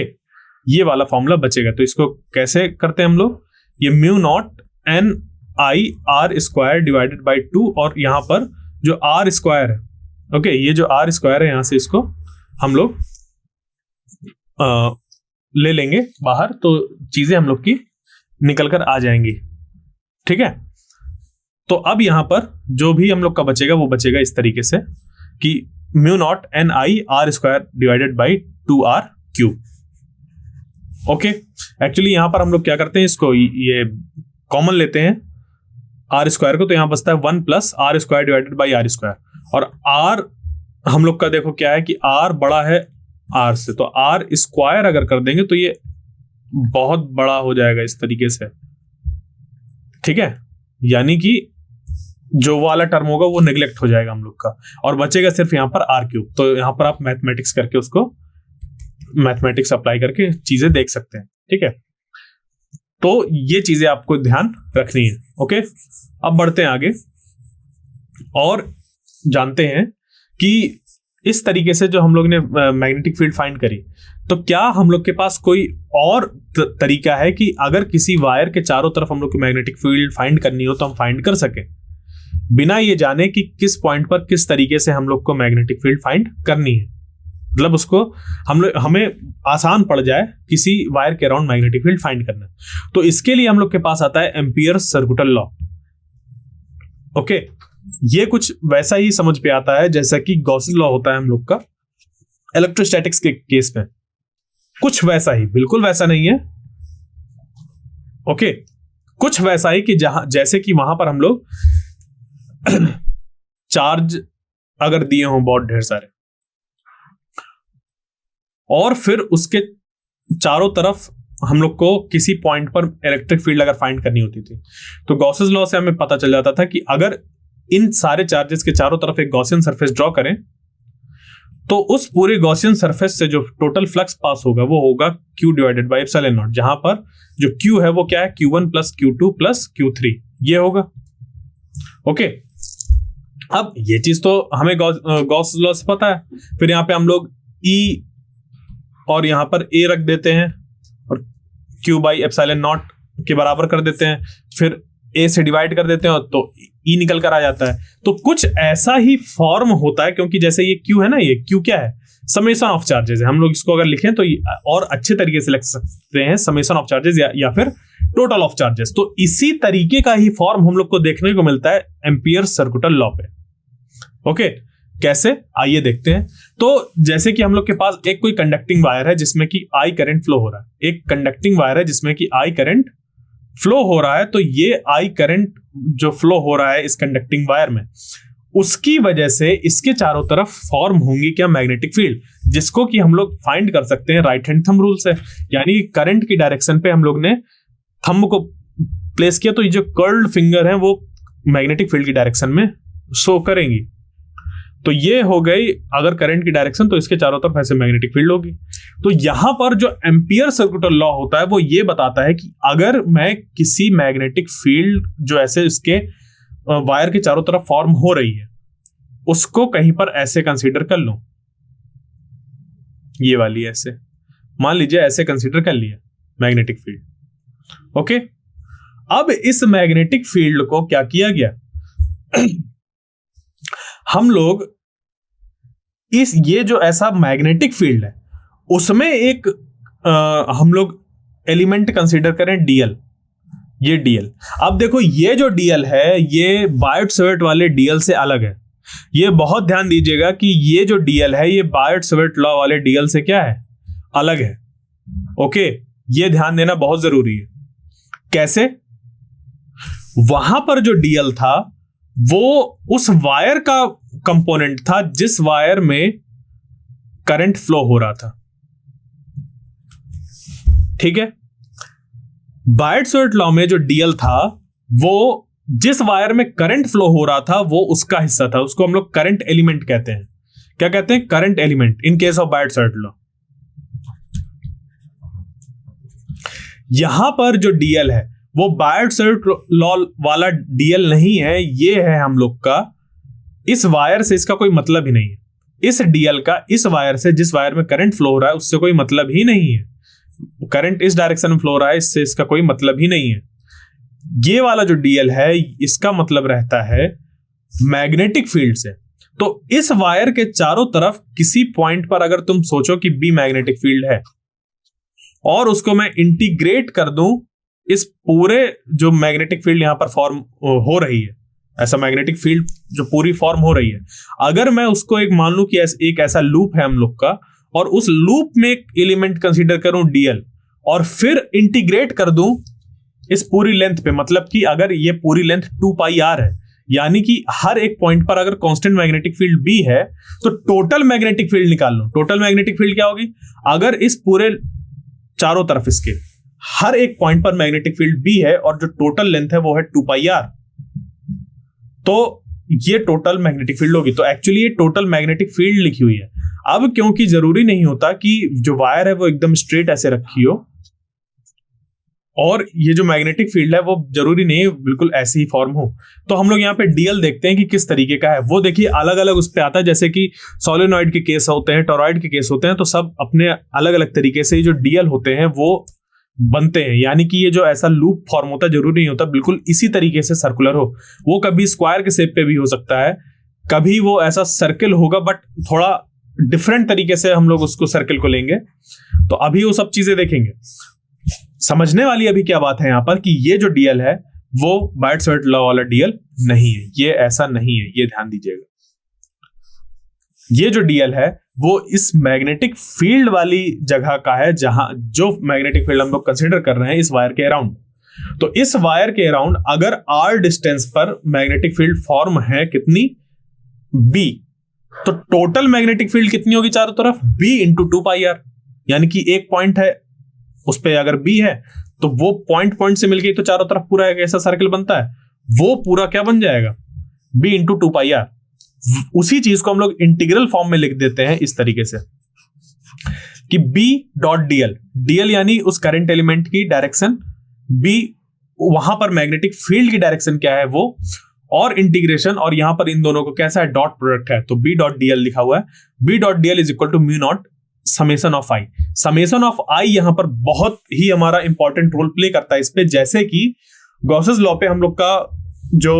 ये वाला फॉर्मूला बचेगा। तो इसको कैसे करते हैं हम लोग? ये mu naught N I r square divided by 2, और यहां पर जो आर स्क्वायर है, ओके, ये जो आर स्क्वायर है यहां से इसको हम लोग ले लेंगे बाहर, तो चीजें हम लोग की निकल कर आ जाएंगी। ठीक है? तो अब यहां पर जो भी हम लोग का बचेगा वो बचेगा इस तरीके से कि mu naught N I r square divided by 2 r cube. Okay, actually यहां पर हम लोग क्या करते हैं, इसको ये कॉमन लेते हैं आर स्क्वायर को, तो यहां बचता है 1 plus r square divided by r square. और आर हम लोग का देखो क्या है कि आर बड़ा है आर से, तो आर स्क्वायर अगर कर देंगे तो ये बहुत बड़ा हो जाएगा इस तरीके से। ठीक है? यानी कि जो वाला टर्म होगा वो नेग्लेक्ट हो जाएगा हम लोग का, और बचेगा सिर्फ यहां पर आर क्यूब। तो यहां पर आप मैथमेटिक्स करके उसको, मैथमेटिक्स अप्लाई करके चीजें देख सकते हैं। ठीक है? तो ये चीजें आपको ध्यान रखनी है। ओके, अब बढ़ते हैं आगे और जानते हैं कि इस तरीके से जो हम लोग ने मैग्नेटिक फील्ड फाइंड करी, तो क्या हम लोग के पास कोई और तरीका है कि अगर किसी वायर के चारों तरफ हम लोग को मैग्नेटिक फील्ड फाइंड करनी हो तो हम फाइंड कर सकें, बिना ये जाने कि किस पॉइंट पर किस तरीके से हम लोग को मैग्नेटिक फील्ड फाइंड करनी है? मतलब उसको हमें आसान पड़ जाए किसी वायर के अराउंड मैग्नेटिक फील्ड फाइंड करना। तो इसके लिए हम लोग के पास आता है एम्पियर्स सर्कुटल लॉ। ओके, ये कुछ वैसा ही समझ पे आता है जैसा कि गॉसेस लॉ होता है हम लोग का इलेक्ट्रोस्टैटिक्स के केस में, कुछ वैसा ही, बिल्कुल वैसा नहीं है। ओके, कुछ वैसा ही कि जैसे कि वहां पर हम लोग चार्ज अगर दिए हों बहुत ढेर सारे, और फिर उसके चारों तरफ हम लोग को किसी पॉइंट पर इलेक्ट्रिक फील्ड अगर फाइंड करनी होती थी, तो गॉसेस लॉ से हमें पता चल जाता था कि अगर इन सारे चार्जेस के चारों तरफ एक गॉसियन सरफेस ड्रॉ करें, तो उस पूरे गॉसियन सरफेस से जो टोटल फ्लक्स पास होगा वो होगा Q divided by epsilon not, जहां पर जो Q है वो क्या है? Q1 plus Q2 plus Q3, ये होगा। ओके, अब ये चीज तो हमें गॉस लॉ से पता है। फिर यहां पे हम लोग E और यहां पर A रख देते हैं और Q बाई एप्सिलॉन नॉट के बराबर कर देते हैं, फिर A से डिवाइड कर देते हैं तो E निकल कर आ जाता है। तो कुछ ऐसा ही फॉर्म होता है, क्योंकि जैसे ये Q है ना, ये Q क्या है? समेशन ऑफ चार्जेस है। हम लोग इसको अगर लिखें तो और अच्छे तरीके से लिख सकते हैं, समेशन ऑफ चार्जेस या फिर टोटल ऑफ चार्जेस। तो इसी तरीके का ही फॉर्म हम लोग को देखने को मिलता है एम्पियर्स सर्कुटल लॉ पे। ओके, कैसे? आइए देखते हैं। तो जैसे कि हम लोग के पास एक कोई कंडक्टिंग वायर है जिसमें कि आई करंट फ्लो हो रहा है, एक कंडक्टिंग वायर है जिसमें कि आई करंट फ्लो हो रहा है, तो ये आई करंट जो फ्लो हो रहा है इस कंडक्टिंग वायर में, उसकी वजह से इसके चारों तरफ फॉर्म होंगी क्या? मैग्नेटिक फील्ड, जिसको कि हम लोग फाइंड कर सकते हैं राइट हैंड थंब रूल से। यानी करंट की डायरेक्शन पे हम लोग ने थंब को प्लेस किया, तो ये जो कर्ल्ड फिंगर है वो मैग्नेटिक फील्ड की डायरेक्शन में शो करेंगी। तो ये हो गई अगर करंट की डायरेक्शन, तो इसके चारों तरफ ऐसे मैग्नेटिक फील्ड होगी। तो यहां पर जो एम्पियर सर्कुलर लॉ होता है वो ये बताता है कि अगर मैं किसी मैग्नेटिक फील्ड जो ऐसे इसके वायर के चारों तरफ फॉर्म हो रही है उसको कहीं पर ऐसे कंसीडर कर लूं, ये वाली ऐसे मान लीजिए ऐसे कंसीडर कर लिया मैग्नेटिक फील्ड, ओके। अब इस मैग्नेटिक फील्ड को क्या किया गया, हम लोग ये जो ऐसा मैग्नेटिक फील्ड है उसमें एक हम लोग एलिमेंट कंसीडर करें डीएल, ये डीएल। अब देखो ये जो डीएल है ये बायट-सैवर्ट वाले डीएल से अलग है। ये बहुत ध्यान दीजिएगा कि ये जो डीएल है ये बायट-सैवर्ट लॉ वाले डीएल से क्या है, अलग है, ओके। ये ध्यान देना बहुत जरूरी है। कैसे, वहां पर जो डीएल था वो उस वायर का कंपोनेंट था जिस वायर में करंट फ्लो हो रहा था, ठीक है। बायट-सैवर्ट लॉ में जो डीएल था वो जिस वायर में करंट फ्लो हो रहा था वो उसका हिस्सा था, उसको हम लोग करंट एलिमेंट कहते हैं। क्या कहते हैं, current element in case of Biot Savart law. यहां पर जो डीएल है वो बायट-सैवर्ट लॉ वाला डीएल नहीं है, ये है हम लोग का इस वायर से इसका कोई मतलब ही नहीं है। इस डीएल का इस वायर से, जिस वायर में करंट फ्लो हो रहा है उससे कोई मतलब ही नहीं है। करंट इस डायरेक्शन में फ्लो हो रहा है, इससे इसका कोई मतलब ही नहीं है। ये वाला जो डीएल है इसका मतलब रहता है मैग्नेटिक फील्ड से। तो इस वायर के चारों तरफ किसी पॉइंट पर अगर तुम सोचो कि बी मैग्नेटिक फील्ड है और उसको मैं इंटीग्रेट कर दूं इस पूरे जो मैग्नेटिक फील्ड यहां पर फॉर्म हो रही है, ऐसा मैग्नेटिक फील्ड जो पूरी फॉर्म हो रही है, अगर मैं उसको एक मान लूं कि एक ऐसा लूप है हम लोग का और उस लूप में एक एलिमेंट कंसीडर करूं डीएल और फिर इंटीग्रेट कर दूं इस पूरी लेंथ पे, मतलब कि अगर ये पूरी लेंथ 2πr है, यानी कि हर एक पॉइंट पर अगर कांस्टेंट मैग्नेटिक फील्ड बी है तो टोटल मैग्नेटिक फील्ड निकाल लो। टोटल मैग्नेटिक फील्ड क्या होगी, अगर इस पूरे चारों तरफ इसके हर एक पॉइंट पर मैग्नेटिक फील्ड बी है और जो टोटल लेंथ है वो है 2πr, तो ये टोटल मैग्नेटिक फील्ड होगी। तो एक्चुअली ये टोटल मैग्नेटिक फील्ड लिखी हुई है। अब क्योंकि जरूरी नहीं होता कि जो वायर है वो एकदम स्ट्रेट ऐसे रखी हो और ये जो मैग्नेटिक फील्ड है वो जरूरी नहीं बिल्कुल ऐसे ही फॉर्म हो, तो हम लोग यहाँ पे डीएल देखते हैं कि किस तरीके का है। वो देखिए अलग अलग उस पे आता है, जैसे कि सोलेनॉइड के केस होते हैं, टोरॉइड के केस होते हैं, तो सब अपने अलग अलग तरीके से जो डीएल होते हैं वो बनते हैं। यानी कि ये जो ऐसा लूप फॉर्म होता है जरूरी नहीं होता बिल्कुल इसी तरीके से सर्कुलर हो, वो कभी स्क्वायर के शेप पे भी हो सकता है, कभी वो ऐसा सर्कल होगा बट थोड़ा डिफरेंट तरीके से हम लोग उसको सर्कल को लेंगे। तो अभी वो सब चीजें देखेंगे। समझने वाली अभी क्या बात है यहां पर कि ये जो डीएल है वो बायट-सैवर्ट लॉ वाला डीएल नहीं है, ये ऐसा नहीं है, ये ध्यान दीजिएगा। ये जो डीएल है वो इस मैग्नेटिक फील्ड वाली जगह का है जहां जो मैग्नेटिक फील्ड हम लोग कंसीडर कर रहे हैं इस वायर के अराउंड। तो इस वायर के अराउंड अगर r डिस्टेंस पर मैग्नेटिक फील्ड फॉर्म है कितनी, b, तो टोटल मैग्नेटिक फील्ड कितनी होगी चारों तरफ, b इंटू 2πr। यानी कि एक पॉइंट है उस पे अगर b है तो वो पॉइंट से मिलके तो चारों तरफ पूरा एक ऐसा सर्कल बनता है, वो पूरा क्या बन जाएगा, b इंटू 2πr। उसी चीज को हम लोग इंटीग्रल फॉर्म में लिख देते हैं इस तरीके से कि b डॉट डीएल, डीएल यानी उस करंट एलिमेंट की डायरेक्शन, b वहां पर मैग्नेटिक फील्ड की डायरेक्शन क्या है वो, और इंटीग्रेशन, और यहां पर इन दोनों को कैसा है, डॉट प्रोडक्ट है, तो b डॉट डीएल लिखा हुआ है। b dot DL is equal to mu naught summation of I. Summation of I यहां पर बहुत ही हमारा इंपॉर्टेंट रोल प्ले करता है इस पे, जैसे कि गॉसेस लॉ पे हम लोग का जो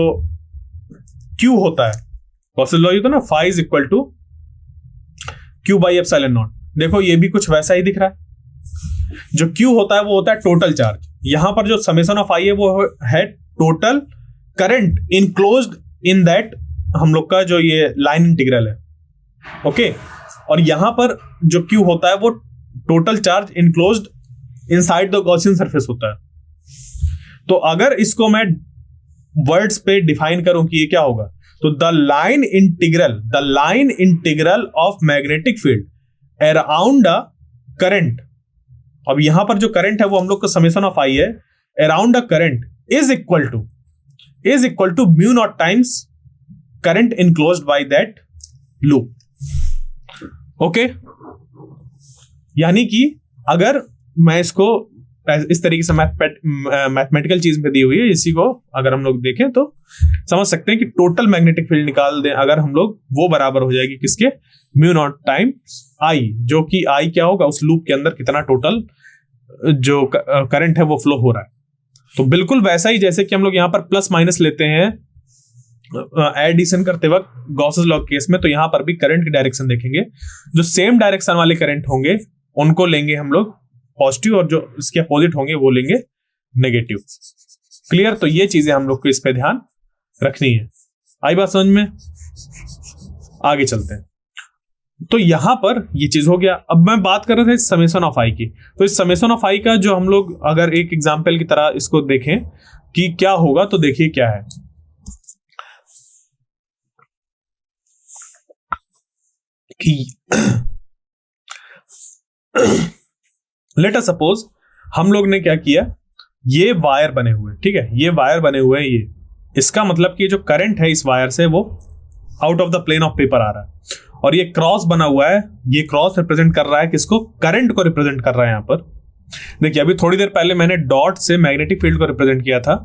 Q होता है, गॉसेस लॉ ये तो ना phi is equal to Q by epsilon naught. देखो ये भी कुछ वैसा ही दिख रहा है। जो Q होता है वो होता है टोटल चार्ज, यहां पर जो समेशन ऑफ आई है वो है total current enclosed in that हम लोग का जो ये लाइन इंटीग्रल है, ओके। और यहां पर जो Q होता है वो total charge enclosed inside the Gaussian surface होता है। तो अगर इसको मैं वर्ड्स पे डिफाइन करूं कि ये क्या होगा, तो the line integral of magnetic field around a current. अब यहां पर जो करंट है वो हम लोग का समेशन ऑफ आई है, around a current is equal to mu naught times current enclosed by that loop. Okay, यानी कि अगर मैं इसको इस तरीके से मैथमेटिकल चीज में दी हुई है, इसी को अगर हम लोग देखें तो समझ सकते हैं कि टोटल मैग्नेटिक फील्ड निकाल दें अगर हम लोग, वो बराबर हो जाएगी किसके, म्यू नॉट टाइम्स आई, जो कि आई क्या होगा, उस लूप के अंदर कितना टोटल जो करंट है वो फ्लो हो रहा है। तो बिल्कुल वैसा ही जैसे कि हम लोग यहाँ पर प्लस माइनस लेते हैं एडिशन करते वक्त गॉसेस लॉ केस में, तो यहां पर भी करंट की डायरेक्शन देखेंगे, जो सेम डायरेक्शन वाले करंट होंगे उनको लेंगे हम लोग पॉजिटिव, और जो इसके अपोजिट होंगे वो लेंगे नेगेटिव। क्लियर? तो ये चीजें हम लोग को इस पे ध्यान रखनी है। आई बात समझ में? आगे चलते हैं। तो यहां पर ये चीज हो गया। अब मैं बात कर रहा था समेशन ऑफ आई की, तो इस समेशन ऑफ आई का जो हम लोग अगर एक एग्जांपल की तरह इसको देखें कि क्या होगा, तो देखिए क्या है कि लेट अस सपोज हम लोग ने क्या किया, ये वायर बने हुए, ठीक है, ये वायर बने हुए हैं, ये इसका मतलब कि जो करंट है इस वायर से वो out of the plane of paper आ रहा है, और ये क्रॉस बना हुआ है, ये क्रॉस रिप्रेजेंट कर रहा है किसको, करंट को रिप्रेजेंट कर रहा है। यहां पर देखिए अभी थोड़ी देर पहले मैंने डॉट से मैग्नेटिक फील्ड को रिप्रेजेंट किया था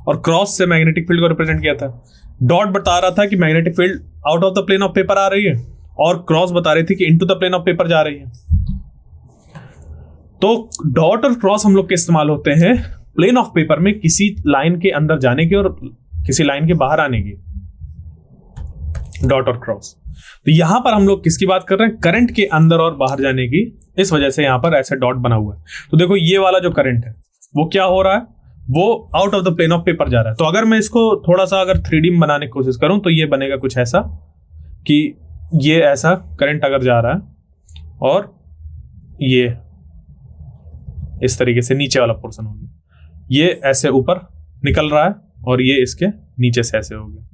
और क्रॉस से मैग्नेटिक फील्ड को रिप्रेजेंट किया था। डॉट बता रहा था कि magnetic field out of the plane of paper आ रही है, और क्रॉस बता रही थी कि into the plane of paper जा रही है। तो डॉट और क्रॉस हम लोग के इस्तेमाल होते हैं प्लेन ऑफ पेपर में किसी लाइन के अंदर जाने के और किसी लाइन के बाहर आने की, डॉट और क्रॉस। तो यहां पर हम लोग किसकी बात कर रहे हैं, करंट के अंदर और बाहर जाने की, इस वजह से यहां पर ऐसे डॉट बना हुआ है। तो देखो ये वाला जो करंट है वो क्या हो रहा है, वो out of the plane of paper जा रहा है। तो अगर मैं इसको थोड़ा सा अगर 3D में बनाने की कोशिश करूं तो ये बनेगा कुछ ऐसा कि ये ऐसा करंट अगर जा रहा है और ये इस तरीके से नीचे वाला पोर्शन हो गया, ये ऐसे ऊपर निकल रहा है और ये इसके नीचे से ऐसे हो गया,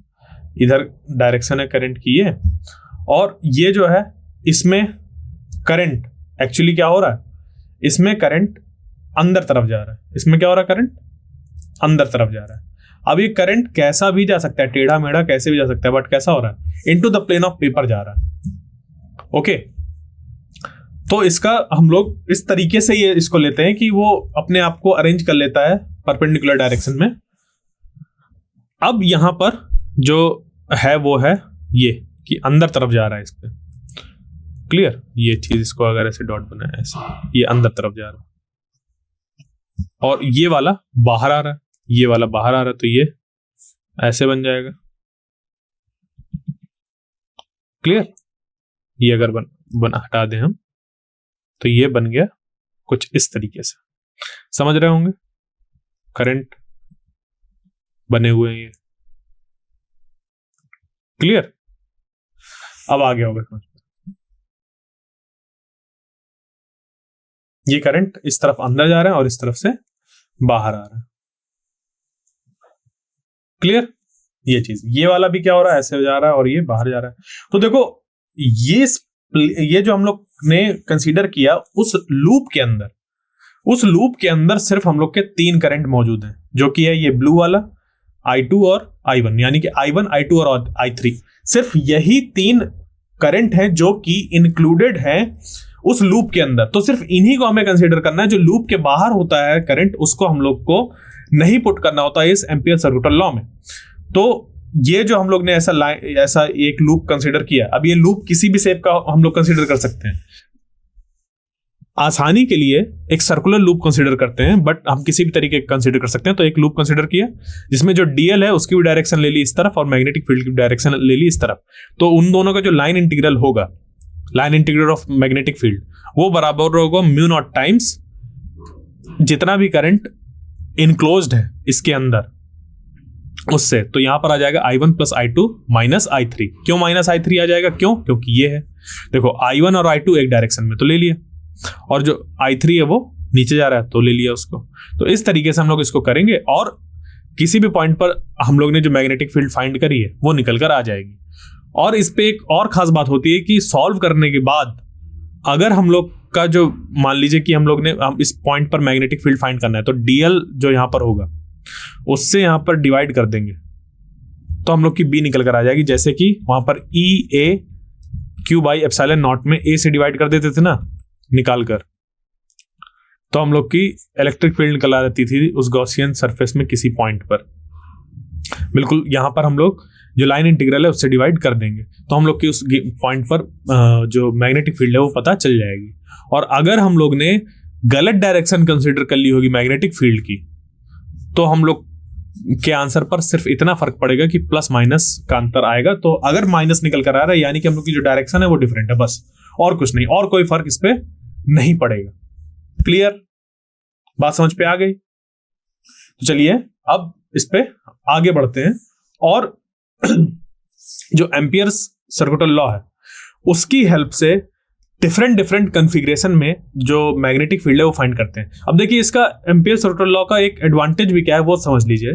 इधर डायरेक्शन है करंट की ये, और ये जो है इसमें करंट एक्चुअली क्या हो रहा है, इसमें करंट अंदर तरफ जा रहा है, इसमें क्या हो रहा है, करंट अंदर तरफ जा रहा है। अब ये करंट कैसा भी जा सकता है, टेढ़ा मेढ़ा कैसे भी जा सकता है, बट कैसा हो रहा है, into the plane of paper जा रहा है। ओके, तो इसका हम लोग इस तरीके से ये इसको लेते हैं कि वो अपने आप को अरेंज कर लेता है परपेंडिकुलर डायरेक्शन में। अब यहां पर जो है वो है ये कि अंदर तरफ जा रहा है इस पे। क्लियर? ये चीज इसको अगर ऐसे डॉट बनाया ऐसे, ये अंदर तरफ जा रहा है और ये वाला बाहर आ रहा है, ये वाला बाहर आ रहा है, तो ये ऐसे बन जाएगा। क्लियर? ये अगर बन हटा दें हम तो ये बन गया कुछ इस तरीके से। समझ रहे होंगे, करंट बने हुए हैं ये। क्लियर? अब आ गया होगा समझ में। ये करंट इस तरफ अंदर जा रहा है और इस तरफ से बाहर आ रहा है। क्लियर? ये चीज, ये वाला भी क्या हो रहा है, ऐसे जा रहा है और ये बाहर जा रहा है। तो देखो ये जो हम लोग ने कंसीडर किया उस लूप के अंदर सिर्फ हम लोग के 3 करंट मौजूद हैं, जो कि है ये ब्लू वाला, I2 और I1, यानी कि I1, I2 और I3। सिर्फ यही 3 करंट हैं जो कि इंक्लूडेड हैं उस लूप के अंदर। तो सिर्फ इन्हीं को हमें कंसीडर करना है। जो लूप के बाहर होता है करंट, उसको हम लोग को नहीं पुट करना होता है इस एम्पियर सर्कुलर लॉ में। तो ये जो हम लोग ने ऐसा एक लूप कंसीडर किया, अब ये लूप किसी भी शेप का हम लोग कंसीडर कर सकते हैं। आसानी के लिए एक सर्कुलर लूप कंसीडर करते हैं, बट हम किसी भी तरीके का कंसीडर कर सकते हैं। तो एक लूप कंसीडर किया जिसमें जो डीएल है उसकी भी डायरेक्शन ले ली इस तरफ और मैग्नेटिक फील्ड की डायरेक्शन ले ली इस तरफ। तो उन दोनों का जो लाइन इंटीग्रल होगा, line integral of magnetic field, वो बराबर होगा म्यू नॉट टाइम्स जितना भी करंट इनक्लोज्ड है इसके अंदर उससे। तो यहां पर आ जाएगा I1 plus I2 minus I3। क्यों माइनस I3 आ जाएगा? क्योंकि ये है, देखो I1 और I2 एक डायरेक्शन में तो ले लिया, और जो I3 है वो नीचे जा रहा है तो ले लिया उसको। तो इस तरीके से हम लोग इसको करेंगे और किसी भी पॉइंट पर हम लोग ने जो मैग्नेटिक फील्ड फाइंड करी है वो निकल कर आ जाएगी। और इस पे एक और खास बात होती है कि सॉल्व करने के बाद अगर हम लोग का जो, मान लीजिए कि हम लोग ने इस पॉइंट पर मैग्नेटिक फील्ड फाइंड करना है, तो डीएल जो यहां पर होगा उससे यहां पर डिवाइड कर देंगे तो हम लोग की बी निकल कर आ जाएगी। जैसे कि वहां पर ई ए Q बाई एप्सिलॉन नॉट में A से डिवाइड कर देते थे ना निकाल कर, तो हम लोग की इलेक्ट्रिक फील्ड निकल आती थी उस गॉसियन सरफेस में किसी पॉइंट पर। बिल्कुल यहां पर हम लोग जो लाइन इंटीग्रल है उससे डिवाइड कर देंगे तो हम लोग की उस पॉइंट पर जो मैग्नेटिक फील्ड है वो पता चल जाएगी। और अगर हम लोग ने गलत डायरेक्शन कंसीडर कर ली होगी मैग्नेटिक फील्ड की, तो हम लोग के आंसर पर सिर्फ इतना फर्क पड़ेगा कि प्लस माइनस का अंतर आएगा। तो अगर माइनस निकल कर आ रहा है यानी कि हम लोग की जो डायरेक्शन है वो डिफरेंट है, बस और कुछ नहीं, और कोई फर्क इस पे नहीं पड़ेगा। क्लियर? बात समझ पे आ गई? तो चलिए अब इस पे आगे बढ़ते हैं और जो एम्पियर्स सर्कुलर लॉ है उसकी हेल्प से डिफरेंट कॉन्फ़िगरेशन में जो मैग्नेटिक फील्ड है वो फाइंड करते हैं। अब देखिए इसका एम्पियर सर्कुलर लॉ का एक एडवांटेज भी क्या है वो समझ लीजिए।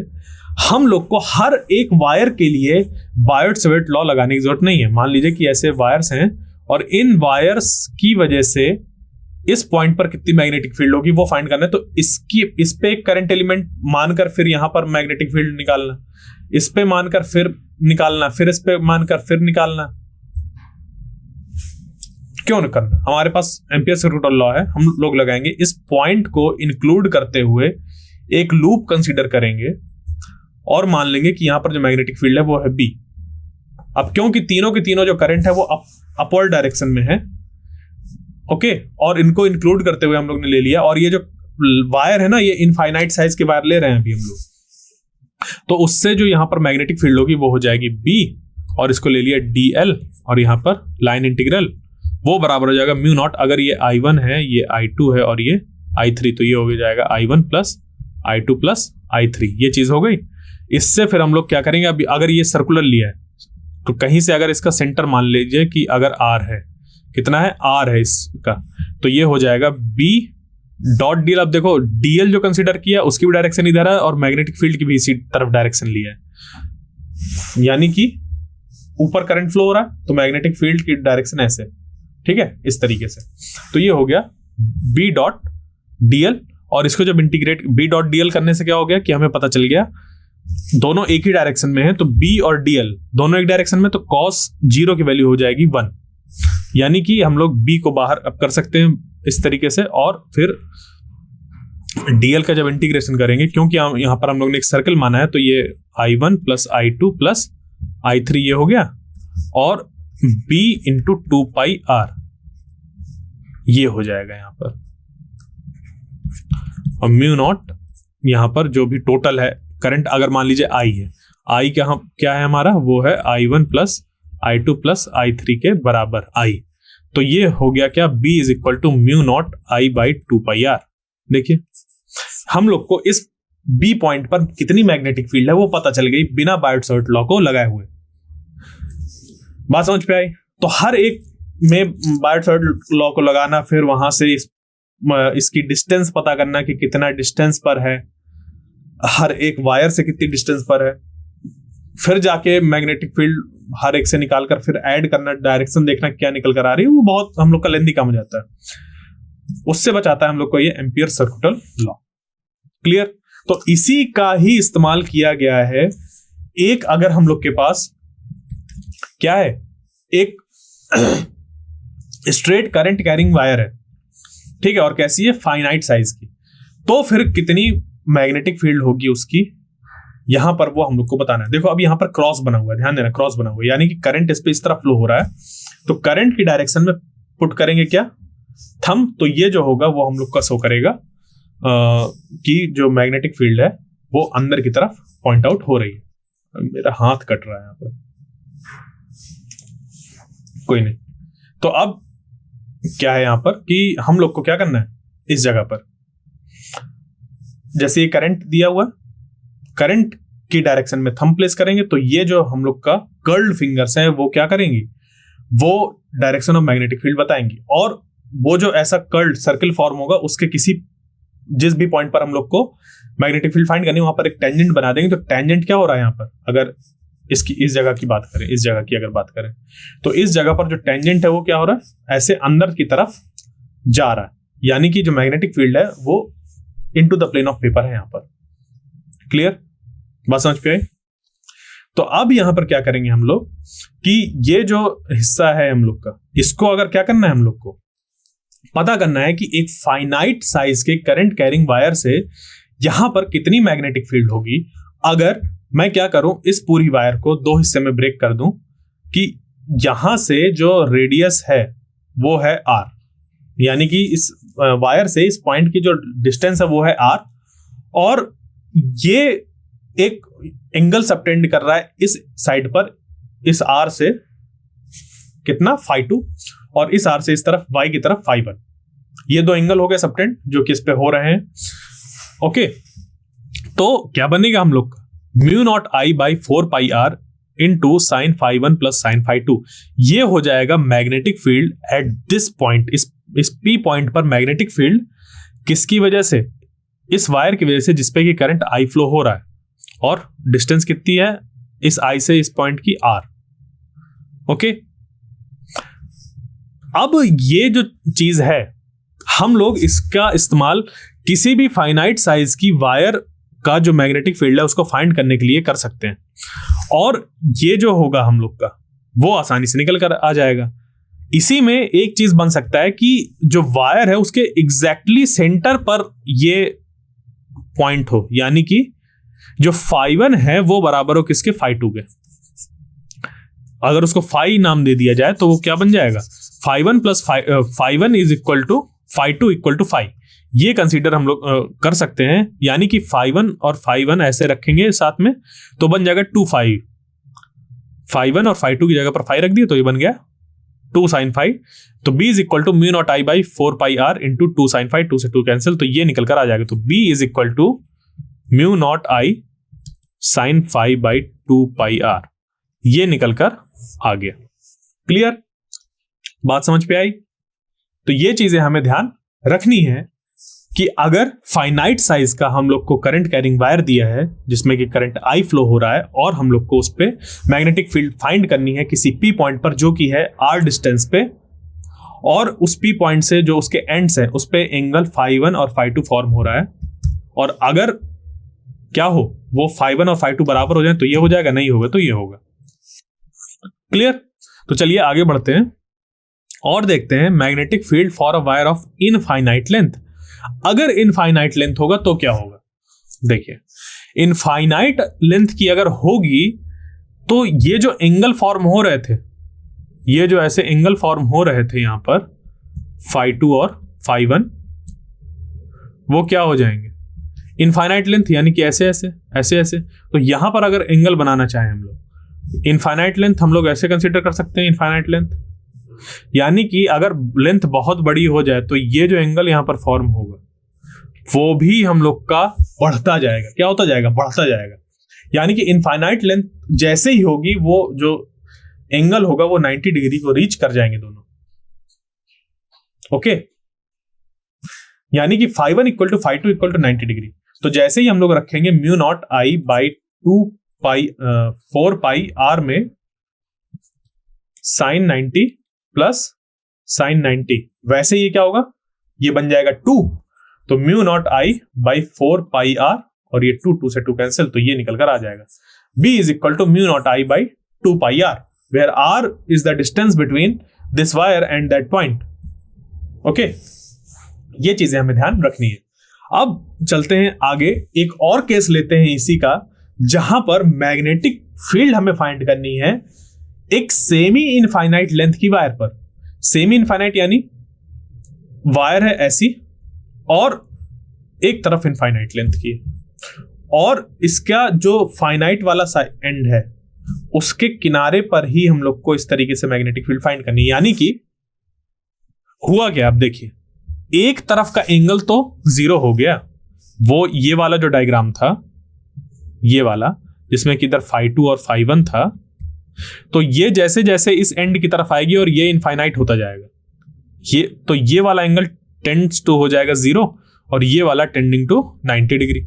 हम लोग को हर एक वायर के लिए बायोट-सवेट लॉ लगाने की जरूरत नहीं है। मान लीजिए कि ऐसे वायर्स हैं और इन वायर्स की वजह से इस पॉइंट पर कितनी मैग्नेटिक फील्ड होगी वो फाइंड करना है। तो इस पे एक करंट एलिमेंट मानकर फिर यहां पर मैग्नेटिक फील्ड निकालना, इस पे मानकर फिर निकालना, फिर इस पे मानकर फिर निकालना। क्यों न करना? हमारे पास एम्पियर सर्कुलर लॉ है, हम लोग लगाएंगे। इस पॉइंट को इंक्लूड करते हुए एक लूप कंसीडर करेंगे और मान लेंगे कि यहां पर जो मैग्नेटिक फील्ड है वो है बी। अब क्योंकि तीनों के तीनों जो करंट है वो अपवर्ड डायरेक्शन में है, ओके, और इनको इंक्लूड करते हुए हम लोग ने ले लिया। और ये जो वायर है ना, ये इनफाइनाइट साइज के वायर ले रहे हैं अभी हम लोग, तो उससे जो यहां पर मैग्नेटिक फील्ड होगी वो हो जाएगी बी, और इसको ले लिया dl, और यहां पर लाइन इंटीग्रल वो बराबर हो जाएगा म्यू नॉट। अगर ये I1 है, ये I2 है और ये I3, तो ये हो जाएगा I1 plus I2 plus I3। ये चीज हो गई। इससे फिर हम लोग क्या करेंगे, अभी अगर ये सर्कुलर लिया है तो कहीं से अगर इसका सेंटर मान लीजिए कि अगर R है, कितना है, R है इसका, तो ये हो जाएगा B डॉट डीएल। अब देखो डीएल जो कंसीडर किया उसकी भी डायरेक्शन इधर है और मैग्नेटिक फील्ड की भी इसी तरफ डायरेक्शन लिया है, यानी कि ऊपर करंट फ्लो हो रहा है तो मैग्नेटिक फील्ड की डायरेक्शन ऐसे, ठीक है, इस तरीके से। तो ये हो गया B डॉट डीएल, और इसको जब इंटीग्रेट B डॉट डीएल करने से क्या हो गया कि हमें पता चल गया दोनों एक ही डायरेक्शन में है, तो B और DL दोनों एक डायरेक्शन में, तो cos 0 की वैल्यू हो जाएगी 1, यानी कि हम लोग B को बाहर अब कर सकते हैं इस तरीके से। और फिर DL का जब इंटीग्रेशन करेंगे, क्योंकि यहां पर हम लोग ने एक सर्कल माना है, तो ये I1 plus I2 plus I3 ये हो गया, और B इंटू 2πr ये हो जाएगा यहां पर, और म्यू नॉट यहां पर जो भी टोटल है करंट, अगर मान लीजिए I है, I क्या है हमारा, वो है I1 plus I2 plus I3 के बराबर I। तो ये हो गया क्या, B is equal to mu naught I by 2πr। देखिए हम लोग को इस B पॉइंट पर कितनी मैग्नेटिक फील्ड है वो पता चल गई बिना बायोट-सवेट लॉ को लगाए हुए। बात समझ पे आई? तो हर एक में बायोट-सवेट लॉ को लगाना, फिर वहां से इसकी डिस्टेंस पता करना कि कितना डिस्टेंस पर है, हर एक वायर से कितनी डिस्टेंस पर है, फिर जाके मैग्नेटिक फील्ड हर एक से निकालकर फिर ऐड करना, डायरेक्शन देखना क्या निकल कर आ रही है, वो बहुत हम लोग का लेंथी काम हो जाता है। उससे बचाता है हम लोग को ये एम्पियर सर्कुलर लॉ। क्लियर? तो इसी का ही इस्तेमाल किया गया है एक, अगर हम लोग के पास क्या है, एक स्ट्रेट करंट कैरिंग वायर है, ठीक है, और कैसी है, फाइनाइट साइज की, तो फिर कितनी मैग्नेटिक फील्ड होगी उसकी, यहां पर वो हम लोग को बताना है। देखो अब यहां पर क्रॉस बना हुआ है, ध्यान देना, क्रॉस बना हुआ है, यानी कि करंट इस पे इस तरफ फ्लो हो रहा है, तो करंट की डायरेक्शन में पुट करेंगे क्या, थंब, तो ये जो होगा वो हम लोग का शो करेगा कि जो मैग्नेटिक फील्ड है वो अंदर की तरफ पॉइंट आउट हो रही है। मेरा हाथ कट रहा है यहां पर, कोई नहीं। तो अब क्या है यहां पर कि हम लोग को क्या करना है, इस जगह पर जैसे ये करंट दिया हुआ, करंट की डायरेक्शन में थंब प्लेस करेंगे, तो ये जो हम लोग का कर्ल्ड फिंगर्स है वो क्या करेंगी, वो डायरेक्शन ऑफ मैग्नेटिक फील्ड बताएंगी। और वो जो ऐसा कर्ल्ड सर्कल फॉर्म होगा उसके जिस भी पॉइंट पर हम लोग को मैग्नेटिक फील्ड फाइंड करनी है वहां पर एक टेंजेंट बना देंगे। तो टेंजेंट क्या हो रहा है यहाँ पर, अगर इसकी इस जगह की बात करें, इस जगह की अगर बात करें, तो इस जगह पर जो टेंजेंट है वो क्या हो रहा है, ऐसे अंदर की तरफ जा रहा है, यानी कि जो मैग्नेटिक फील्ड है वो into the plane of paper है यहां पर। क्लियर? बात समझ पे आई? तो अब यहां पर क्या करेंगे हम लोग कि ये जो हिस्सा है हम लोग का, इसको अगर क्या करना है, हम लोग को पता करना है कि एक फाइनाइट साइज के करंट कैरिंग वायर से यहां पर कितनी मैग्नेटिक फील्ड होगी अगर मैं क्या करूं, इस पूरी वायर को दो हिस्से में ब्रेक कर दूं कि यहां से जो रेडियस है वो है r, यानी कि इस वायर से इस पॉइंट की जो डिस्टेंस है वो है r, और ये एक एंगल सबटेंड कर रहा है इस साइड पर, इस r से कितना φ2 और इस r से इस तरफ y की तरफ φ1। ये दो एंगल हो गए सबटेंड जो कि इस पे हो रहे हैं। ओके, तो क्या बनेगा हम लोग का, mu naught I by 4πr into sine φ1 plus sine φ2। ये हो जाएगा magnetic field at this point, इस P पॉइंट पर मैग्नेटिक फील्ड किसकी वजह से, इस वायर की वजह से जिसपे कि करंट I फ्लो हो रहा है, और डिस्टेंस कितनी है इस I से इस पॉइंट की R। ओके, अब ये जो चीज है हम लोग इसका इस्तेमाल किसी भी फाइनाइट साइज की वायर का जो मैग्नेटिक फील्ड है उसको फाइंड करने के लिए कर सकते हैं, और ये जो होगा हम लोग का वो आसानी से निकल कर आ जाएगा। इसी में एक चीज बन सकता है कि जो वायर है उसके एग्जैक्टली सेंटर पर ये पॉइंट हो, यानी कि जो φ1 है वो बराबर हो किसके, φ2 के। अगर उसको φ नाम दे दिया जाए तो वो क्या बन जाएगा, φ1 plus φ1 is equal to φ2 equal to φ। ये कंसीडर हम लोग कर सकते हैं, यानी कि φ1 और φ1 ऐसे रखेंगे साथ में तो बन जाएगा 2φ। φ1 और φ2 की जगह पर φ रख दिए तो ये बन गया 2 sin φ। तो b is equal to mu naught I by 4πr into 2 sin φ, 2 से 2 कैंसिल, तो ये निकल कर आ जाएगा। तो b is equal to mu naught I sin φ by 2πr, ये निकल कर आ गया। क्लियर, बात समझ पे आई? तो ये चीजें हमें ध्यान रखनी है कि अगर फाइनाइट साइज का हम लोग को करंट कैरिंग वायर दिया है जिसमें कि करंट I फ्लो हो रहा है, और हम लोग को उस पे मैग्नेटिक फील्ड फाइंड करनी है किसी P पॉइंट पर जो कि है R डिस्टेंस पे, और उस P पॉइंट से जो उसके एंड्स है उस पे एंगल φ1 और φ2 फॉर्म हो रहा है, और अगर क्या हो वो φ1 और φ2 बराबर हो जाए तो ये हो जाएगा, नहीं होगा तो ये होगा। क्लियर? तो चलिए आगे बढ़ते हैं और देखते हैं magnetic field for a wire of infinite length. अगर इनफाइनाइट लेंथ होगा तो क्या होगा, देखिए इनफाइनाइट लेंथ की अगर होगी तो ये जो एंगल फॉर्म हो रहे थे, ये जो ऐसे एंगल फॉर्म हो रहे थे यहां पर φ2 और φ1, वो क्या हो जाएंगे, इनफाइनाइट लेंथ, यानी कि ऐसे ऐसे ऐसे ऐसे। तो यहां पर अगर एंगल बनाना चाहें हम लोग इनफाइनाइट लेंथ, हम लोग ऐसे कंसीडर कर सकते हैं इनफाइनाइट लेंथ, यानी कि अगर लेंथ बहुत बड़ी हो जाए तो ये जो एंगल यहां पर फॉर्म होगा वो भी हम लोग का बढ़ता जाएगा। क्या होता जाएगा, बढ़ता जाएगा। यानी कि इनफाइनाइट लेंथ जैसे ही होगी वो जो एंगल होगा वो 90 डिग्री को रीच कर जाएंगे दोनों। ओके, यानी कि φ1 equal to φ2 equal to 90 degree. तो जैसे ही हम लोग रखेंगे mu naught I by 4πr में साइन 90 प्लस साइन 90, वैसे ये क्या होगा, ये बन जाएगा 2। तो mu naught I by 4πr और ये 2 से 2 कैंसिल, तो ये निकल कर आ जाएगा b is equal to mu naught I by 2πr, where r is the distance between this wire and that point. Okay, ये चीजें हमें ध्यान रखनी है। अब चलते हैं आगे, एक और केस लेते हैं इसी का, जहां पर मैग्नेटिक फील्ड हमें फाइंड करनी है एक सेमी इनफाइनाइट लेंथ की वायर पर। सेमी इनफाइनाइट यानी वायर है ऐसी और एक तरफ इनफाइनाइट लेंथ की, और इसका जो फाइनाइट वाला एंड है उसके किनारे पर ही हम लोग को इस तरीके से मैग्नेटिक फील्ड फाइंड करनी है। यानी कि हुआ क्या, आप देखिए एक तरफ का एंगल तो 0 हो गया, वो ये वाला जो डायग्राम था, ये वाला जिसमें कि इधर φ2 और φ1 था, तो ये जैसे जैसे इस एंड की तरफ आएगी और ये इनफाइनाइट होता जाएगा, ये वाला एंगल टेंड्स टू हो जाएगा 0 और ये वाला टेंडिंग टू 90 डिग्री।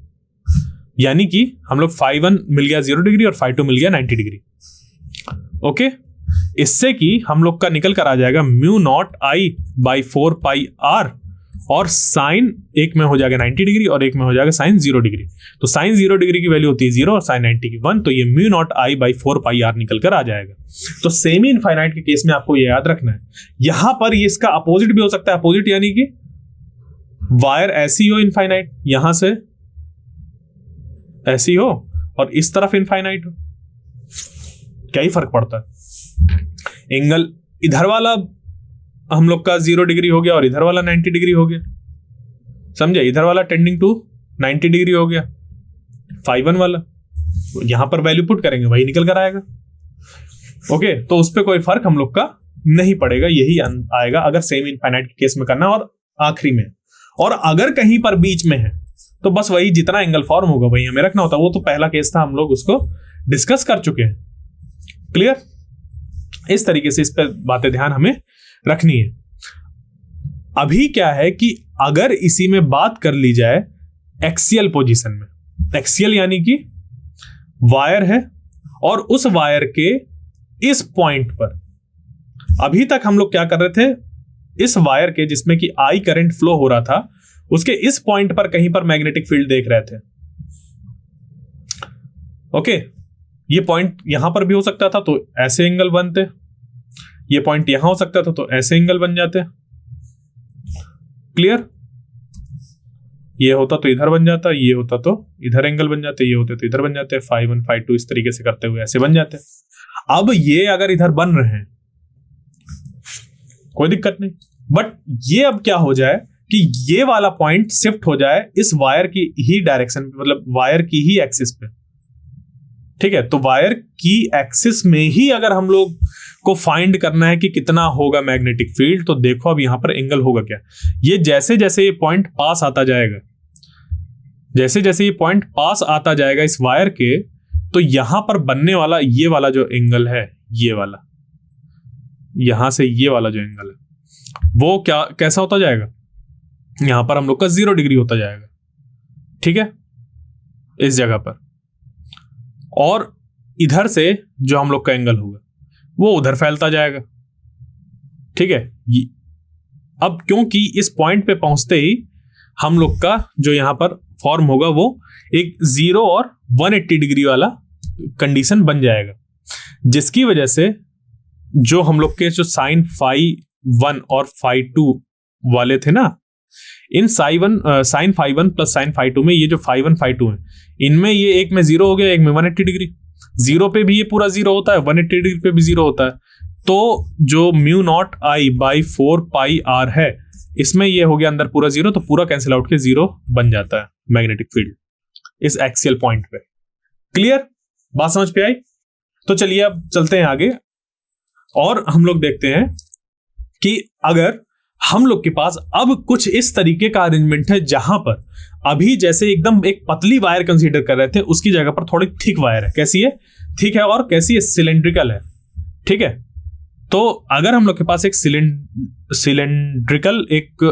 यानी कि हम लोग φ1 मिल गया 0 डिग्री और φ2 मिल गया 90 डिग्री। ओके, इससे कि हम लोग का निकल कर आ जाएगा mu naught I by 4πr और साइन एक में हो जाएगा 90 डिग्री और एक में हो जाएगा साइन 0 डिग्री। तो साइन 0 डिग्री की वैल्यू होती है 0 और साइन 90 की 1, तो ये mu naught I by 4 pi r निकल कर आ जाएगा। तो सेमी इनफाइनाइट के केस में आपको ये याद रखना है। यहां पर ये इसका अपोजिट भी हो सकता है, अपोजिट यानी कि वायर ऐसी हो इनफाइनाइट, यहां से ऐसी हो और इस तरफ इनफाइनाइट हो, क्या ही फर्क पड़ता है। एंगल इधर वाला हम लोग का 0 डिग्री हो गया और इधर वाला 90 डिग्री हो गया, समझे, इधर वाला टेंडिंग टू 90 डिग्री हो गया, φ1 वाला यहां पर वैल्यू पुट करेंगे वही निकल कर आएगा। ओके, तो उस पर कोई फर्क हम लोग का नहीं पड़ेगा, यही आएगा अगर सेम इनफाइनाइट के केस में करना और आखिरी में। और अगर कहीं पर बीच में है तो बस वही जितना एंगल फॉर्म होगा वही हमें रखना होता है। वो तो पहला केस था, हम लोग उसको डिस्कस कर चुके हैं। क्लियर? इस तरीके से इस पर बातें ध्यान हमें रखनी है। अभी क्या है कि अगर इसी में बात कर ली जाए एक्सियल पोजीशन में, एक्सियल यानी कि वायर है और उस वायर के इस पॉइंट पर, अभी तक हम लोग क्या कर रहे थे, इस वायर के जिसमें कि आई करंट फ्लो हो रहा था उसके इस पॉइंट पर कहीं पर मैग्नेटिक फील्ड देख रहे थे। ओके, ये पॉइंट यहां पर भी हो सकता था तो ऐसे एंगल बनते, ये पॉइंट यहां हो सकता था तो ऐसे एंगल बन जाते। क्लियर? ये होता तो इधर बन जाता, ये होता तो इधर एंगल बन जाते, ये होते तो इधर बन जाते, φ1 φ2 इस तरीके से करते हुए ऐसे बन जाते। अब ये अगर इधर बन रहे हैं कोई दिक्कत नहीं, बट ये अब क्या हो जाए कि ये वाला पॉइंट शिफ्ट हो जाए इस वायर की ही डायरेक्शन पे, मतलब वायर की ही एक्सिस पे। ठीक है, तो वायर की एक्सिस में ही अगर हम लोग को फाइंड करना है कि कितना होगा मैग्नेटिक फील्ड, तो देखो अब यहां पर एंगल होगा क्या। ये जैसे जैसे ये पॉइंट पास आता जाएगा, जैसे जैसे ये पॉइंट पास आता जाएगा इस वायर के, तो यहां पर बनने वाला ये वाला जो एंगल है, ये वाला यहां से ये वाला जो एंगल है वो क्या कैसा होता जाएगा, यहां पर हम लोग का 0 डिग्री होता जाएगा। ठीक है, इस जगह पर, और इधर से जो हम लोग का एंगल होगा वो उधर फैलता जाएगा। ठीक है, अब क्योंकि इस पॉइंट पे पहुंचते ही हम लोग का जो यहां पर फॉर्म होगा वो एक 0 और 180 डिग्री वाला कंडीशन बन जाएगा, जिसकी वजह से जो हम लोग के जो साइन φ1 और φ2 वाले थे ना, इन साइन φ1 प्लस साइन φ2 में ये जो φ1 φ2 है, इनमें ये एक में 0 हो गया, एक में 180 डिग्री। 0 पे भी ये पूरा 0 होता है, 180 डिग्री पे भी 0 होता है। तो जो mu naught I by 4 pi r है, इसमें ये हो गया अंदर पूरा 0, तो पूरा कैंसिल आउट के 0 बन जाता है मैग्नेटिक फील्ड इस एक्सियल पॉइंट पे। क्लियर? बात समझ पे आई? तो चलिए अब चलते हैं आगे और हम लोग देखते हैं कि अगर हम लोग के पास अब कुछ इस तरीके का अरेंजमेंट है जहां पर अभी जैसे एकदम एक पतली वायर कंसीडर कर रहे थे, उसकी जगह पर थोड़ी थिक वायर है। कैसी है? थिक है, और कैसी है? सिलेंड्रिकल है। ठीक है, तो अगर हम लोग के पास एक सिलेंड्रिकल एक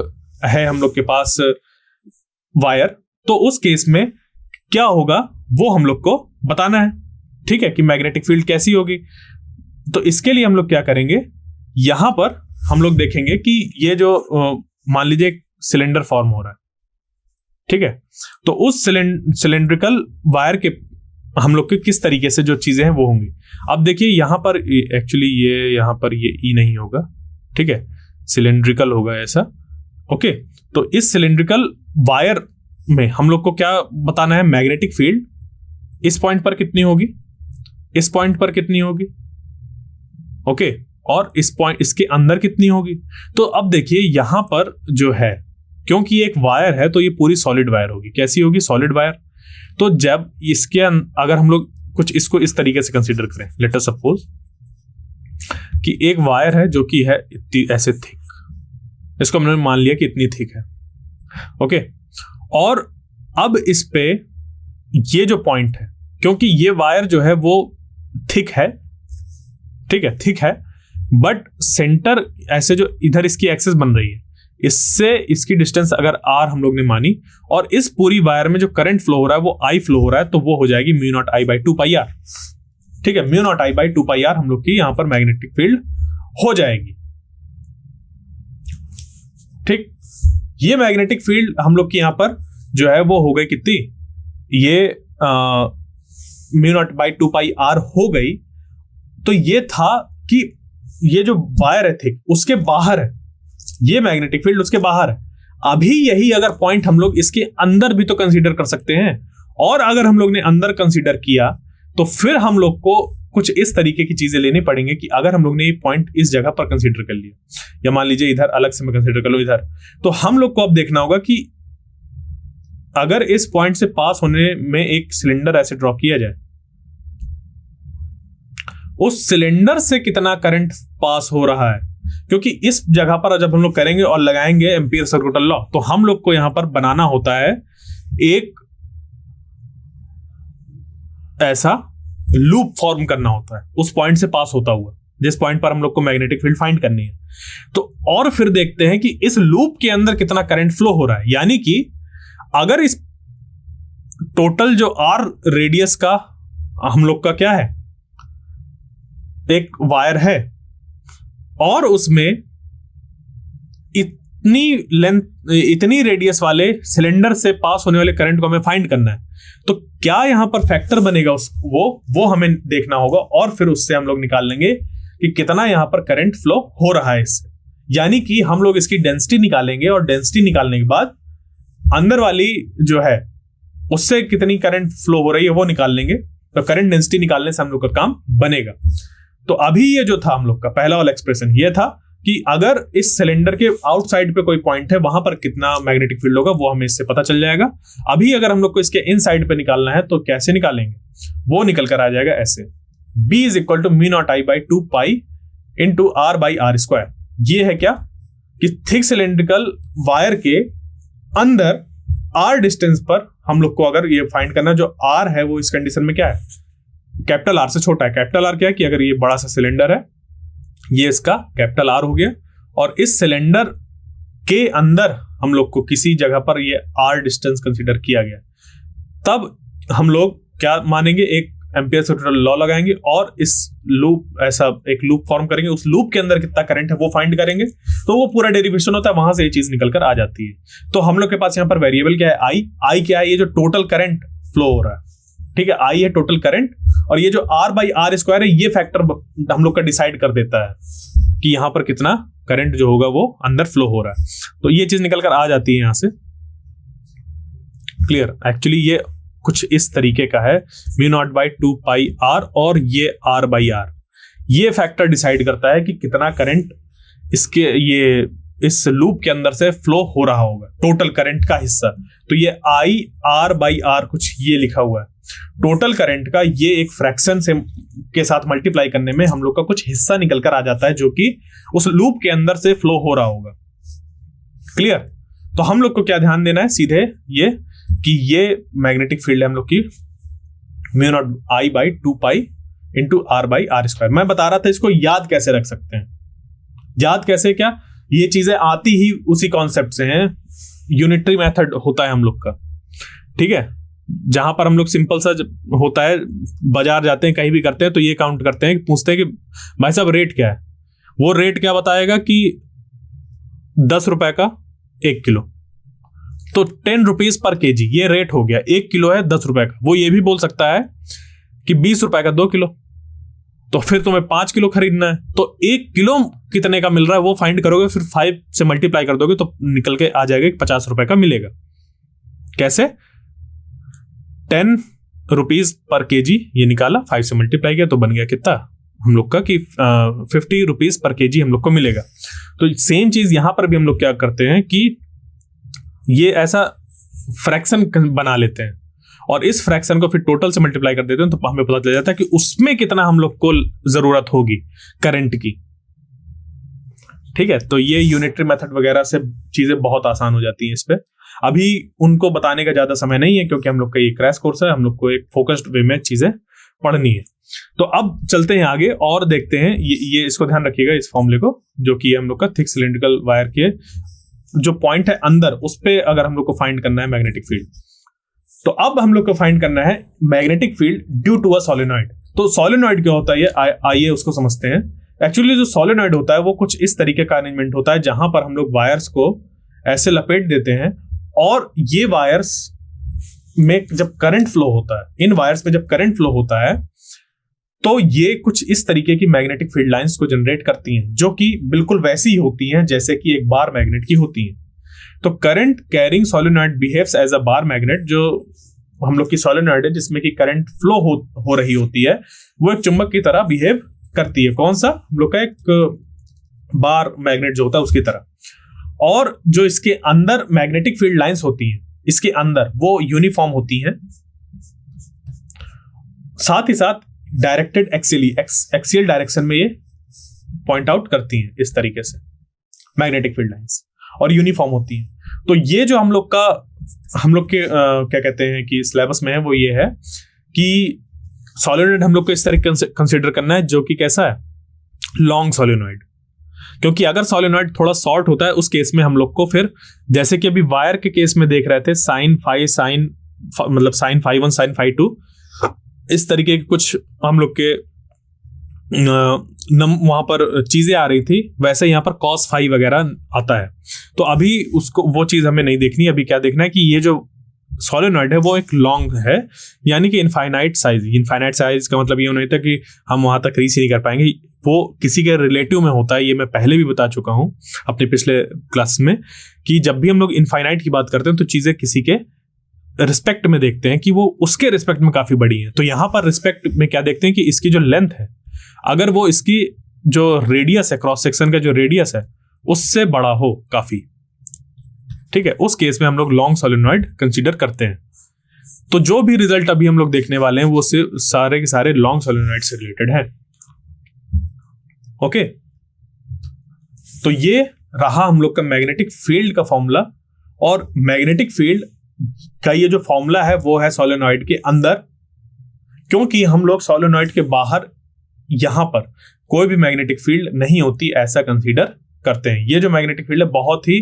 है हम लोग के पास वायर, तो उस केस में क्या होगा वो हम लोग को बताना है। ठीक है, कि मैग्नेटिक फील्ड कैसी होगी। तो इसके लिए हम लोग क्या करेंगे, यहां पर हम लोग देखेंगे कि ये जो मान लीजिए एक सिलेंडर फॉर्म हो रहा है। ठीक है, तो उस सिलेंड्रिकल वायर के हम लोग के किस तरीके से जो चीजें हैं वो होंगी। अब देखिए यहां पर एक्चुअली ये यहां पर ये ई नहीं होगा। ठीक है, सिलेंड्रिकल होगा ऐसा। ओके, तो इस सिलेंड्रिकल वायर में हम लोग को क्या बताना है, मैग्नेटिक फील्ड इस पॉइंट पर कितनी होगी, इस पॉइंट पर कितनी होगी, ओके, और इस पॉइंट इसके अंदर कितनी होगी। तो अब देखिए यहां पर जो है, क्योंकि एक वायर है तो ये पूरी सॉलिड वायर होगी। कैसी होगी? Solid wire. तो जब इसके अगर हम लोग कुछ इसको इस तरीके से कंसीडर करें, लेट अस सपोज कि एक वायर है जो कि है इतनी ऐसे थिक, इसको हमने मान लिया कि इतनी थिक है। ओके, और अब इस पे ये जो पॉइंट है, क्योंकि ये वायर जो है वो थिक है, ठीक है, थिक है, बट सेंटर ऐसे जो इधर इसकी एक्सिस बन रही है, इससे इसकी डिस्टेंस अगर आर हम लोग ने मानी, और इस पूरी वायर में जो करंट फ्लो हो रहा है वो आई फ्लो हो रहा है, तो वो हो जाएगी mu naught I by 2 pi r. ठीक है, mu naught I by 2 pi r हम लोग की यहां पर मैग्नेटिक फील्ड हो जाएगी। ठीक, ये मैग्नेटिक फील्ड हम लोग की यहाँ पर जो है वो हो गई कितनी, ये mu naught by 2 pi r हो गई। तो ये था कि ये जो वायर है थिक उसके बाहर है, ये मैग्नेटिक फील्ड उसके बाहर है। अभी यही अगर पॉइंट हम लोग इसके अंदर भी तो कंसीडर कर सकते हैं, और अगर हम लोग ने अंदर कंसीडर किया तो फिर हम लोग को कुछ इस तरीके की चीजें लेनी पड़ेंगे कि अगर हम लोग ने ये पॉइंट इस जगह पर कंसीडर कर लिया, या मान लीजिए इधर अलग से मैं कंसीडर कर लूं इधर, तो हम लोग को अब देखना होगा कि अगर इस पॉइंट से पास होने में एक सिलेंडर ऐसे ड्रॉ किया जाए, उस सिलेंडर से कितना करंट पास हो रहा है, क्योंकि इस जगह पर जब हम लोग करेंगे और लगाएंगे एम्पीयर सर्किट लॉ, तो हम लोग को यहां पर बनाना होता है एक ऐसा लूप फॉर्म करना होता है उस पॉइंट से पास होता हुआ, जिस पॉइंट पर हम लोग को मैग्नेटिक फील्ड फाइंड करनी है। तो और फिर देखते हैं कि इस लूप के अंदर कितना करंट फ्लो हो रहा है, यानी कि अगर इस टोटल जो आर रेडियस का हम लोग का क्या है, एक वायर है और उसमें इतनी रेडियस वाले सिलेंडर से पास होने वाले करंट को हमें फाइंड करना है, तो क्या यहां पर फैक्टर बनेगा वो हमें देखना होगा, और फिर उससे हम लोग निकाल लेंगे कि कितना यहां पर करंट फ्लो हो रहा है इससे। यानी कि हम लोग इसकी डेंसिटी निकालेंगे और डेंसिटी निकालने के बाद अंदर वाली जो है उससे कितनी करंट फ्लो हो रही है वो निकाल लेंगे, तो करंट डेंसिटी निकालने से हम लोग का काम बनेगा। तो अभी ये जो था हम लोग का पहला वाला एक्सप्रेशन ये था कि अगर इस सिलेंडर के आउटसाइड पे कोई पॉइंट है वहां पर कितना मैग्नेटिक फील्ड होगा वो हमें इससे पता चल जाएगा। अभी अगर हम लोग को इसके इन साइड पे निकालना है तो कैसे निकालेंगे, वो निकल कर आ जाएगा ऐसे, B is equal to mu naught I by 2 pi into r by r square. ये है क्या कि थिक सिलेंड्रिकल वायर के अंदर आर डिस्टेंस पर हम लोग को अगर ये फाइंड करना, जो आर है वो इस कंडीशन में क्या है, कैपिटल आर से छोटा है। कैपिटल आर क्या है कि अगर ये बड़ा सा सिलेंडर है, ये इसका कैपिटल आर हो गया, और इस सिलेंडर के अंदर हम लोग को किसी जगह पर ये आर डिस्टेंस कंसीडर किया गया, तब हम लोग क्या मानेंगे, एक एम्पीयर सर्किट लॉ लगाएंगे और इस लूप ऐसा एक लूप फॉर्म करेंगे, उस लूप के अंदर कितना करंट है वो फाइंड करेंगे, तो वो पूरा डेरिवेशन होता है, वहां से ये चीज निकल कर आ जाती है। तो हम लोग के पास यहाँ पर वेरिएबल क्या है, आई क्या है, ये जो टोटल करंट फ्लो हो रहा है, ठीक है, आई है टोटल करंट, और ये जो आर बाई आर स्क्वायर है ये फैक्टर हम लोग का डिसाइड कर देता है कि यहां पर कितना करंट जो होगा वो अंदर फ्लो हो रहा है। तो ये चीज निकल कर आ जाती है यहां से। क्लियर? एक्चुअली ये कुछ इस तरीके का है, mu naught by 2 pi are, और ये आर बाई आर, ये फैक्टर डिसाइड करता है कि कितना करंट इसके ये इस लूप के अंदर से फ्लो हो रहा होगा, टोटल करंट का हिस्सा। तो ये आई आर बाई आर कुछ ये लिखा हुआ है, टोटल करंट का ये एक फ्रैक्शन से के साथ मल्टीप्लाई करने में हम लोग का कुछ हिस्सा निकल कर आ जाता है जो कि उस लूप के अंदर से फ्लो हो रहा होगा। क्लियर? तो हम लोग को क्या ध्यान देना है, सीधे ये कि ये मैग्नेटिक फील्ड है हम लोग की mu naught I by 2 pi into r by r square. मैं बता रहा था इसको याद कैसे रख सकते हैं, याद कैसे, क्या ये चीजें आती ही उसी कॉन्सेप्ट से हैं, यूनिटरी मेथड होता है हम लोग का, ठीक है, जहां पर हम लोग सिंपल सा होता है, बाजार जाते हैं कहीं भी करते हैं तो ये काउंट करते हैं, पूछते हैं कि भाई साहब रेट क्या है, वो रेट क्या बताएगा कि 10 रुपए का 1 किलो, तो 10 रुपीज पर केजी ये रेट हो गया, 1 किलो है 10 रुपए का। वो ये भी बोल सकता है कि 20 रुपए का 2 किलो, तो फिर तुम्हें 5 किलो खरीदना है, तो 1 किलो कितने का मिल रहा है वो फाइंड करोगे, फिर 5 से मल्टीप्लाई कर दोगे तो निकल के आ जाएगा कि 50 रुपए का मिलेगा। कैसे? 10 रुपीज पर केजी ये निकाला, 5 से मल्टीप्लाई किया तो बन गया कितना हम लोग का कि 50 रुपीज पर केजी हम लोग को मिलेगा। तो सेम चीज यहां पर भी हम लोग क्या करते हैं कि ये ऐसा फ्रैक्शन बना लेते हैं और इस फ्रैक्शन को फिर टोटल से मल्टीप्लाई कर देते हैं, तो हमें पता चल जाता है कि उसमें कितना हम लोग को जरूरत होगी करंट की। ठीक है, तो ये यूनिटरी मेथड वगैरह से चीजें बहुत आसान हो जाती हैं इस पे। अभी उनको बताने का ज्यादा समय नहीं है क्योंकि हम लोग का ये क्रैश कोर्स है, हम लोग को एक फोकस्ड वे में चीजें पढ़नी है। तो अब चलते हैं आगे और देखते हैं, ये इसको ध्यान रखिएगा इस फॉर्मूले को, जो कि हम लोग का थिक सिलिंड्रिकल वायर के जो पॉइंट है अंदर, उस पे अगर हम लोग को फाइंड करना है मैग्नेटिक फील्ड। तो अब हम लोग को फाइंड करना है magnetic field due to a solenoid. तो सोलेनॉइड क्या होता है ये आइए उसको समझते हैं। एक्चुअली जो सोलेनॉइड होता है वो कुछ इस तरीके का अरेंजमेंट होता है जहां पर हम लोग वायर्स को ऐसे लपेट देते हैं, और ये वायर्स में जब करंट फ्लो होता है, इन वायर्स में जब करंट फ्लो होता है, तो ये कुछ इस तरीके की मैग्नेटिक फील्ड लाइंस को जनरेट करती हैं, जो कि बिल्कुल वैसी ही होती हैं जैसे कि एक बार मैग्नेट की होती हैं। तो current carrying solenoid behaves as a bar magnet. जो हम लोग की सोलेनॉइड है जिसमें कि करंट फ्लो हो रही होती है, वो एक चुंबक की तरह बिहेव करती है। कौन सा? हम लोग का एक बार मैग्नेट जो होता है उसकी तरह। और जो इसके अंदर मैग्नेटिक फील्ड लाइंस होती हैं, इसके अंदर वो यूनिफॉर्म होती हैं, साथ ही साथ डायरेक्टेड एक्सियल डायरेक्शन में ये पॉइंट आउट करती हैं इस तरीके से मैग्नेटिक फील्ड लाइंस, और यूनिफॉर्म होती हैं। तो ये जो हम लोग के क्या कहते हैं कि सिलेबस में है, वो ये है कि सोलेनॉइड हम लोग को इस तरह कंसिडर करना है जो कि कैसा है, लॉन्ग सोलेनॉइड। क्योंकि अगर सोलेनॉइड थोड़ा शॉर्ट होता है उस केस में हम लोग को फिर, जैसे कि अभी वायर के केस में देख रहे थे, साइन फाई 1 साइन फाई 2, इस तरीके के कुछ हम लोग के वहां पर चीजें आ रही थी, वैसे यहाँ पर कॉस फाई वगैरह आता है। तो अभी उसको वो चीज हमें नहीं देखनी। अभी क्या देखना है कि ये जो सोलेनॉइड है वो एक लॉन्ग है, यानी कि इनफाइनाइट साइज का मतलब ये नहीं था कि हम वहां तक रीच नहीं कर पाएंगे। वो किसी के रिलेटिव में होता है, ये मैं पहले भी बता चुका हूं अपने पिछले क्लास में, कि जब भी हम लोग इनफाइनाइट की बात करते हैं तो चीजें किसी के रिस्पेक्ट में देखते हैं कि वो उसके रिस्पेक्ट में काफी बड़ी है। तो यहां पर रिस्पेक्ट में क्या देखते हैं कि इसकी जो लेंथ है, अगर वो इसकी जो रेडियस है, क्रॉस सेक्शन का जो रेडियस है, उससे बड़ा हो काफी, ठीक है, उस केस में हम लोग लॉन्ग सोलेनॉइड कंसीडर करते हैं। तो जो भी रिजल्ट अभी हम लोग देखने वाले हैं वो सारे के सारे लॉन्ग सोलेनॉइड से रिलेटेड है। ओके, तो ये रहा हम लोग का मैग्नेटिक फील्ड का फॉर्मूला। और मैग्नेटिक फील्ड का ये जो फॉर्मूला है वो है सोलेनॉइड के अंदर, क्योंकि हम लोग सोलेनॉइड के बाहर यहां पर कोई भी मैग्नेटिक फील्ड नहीं होती ऐसा कंसीडर करते हैं। ये जो मैग्नेटिक फील्ड है बहुत ही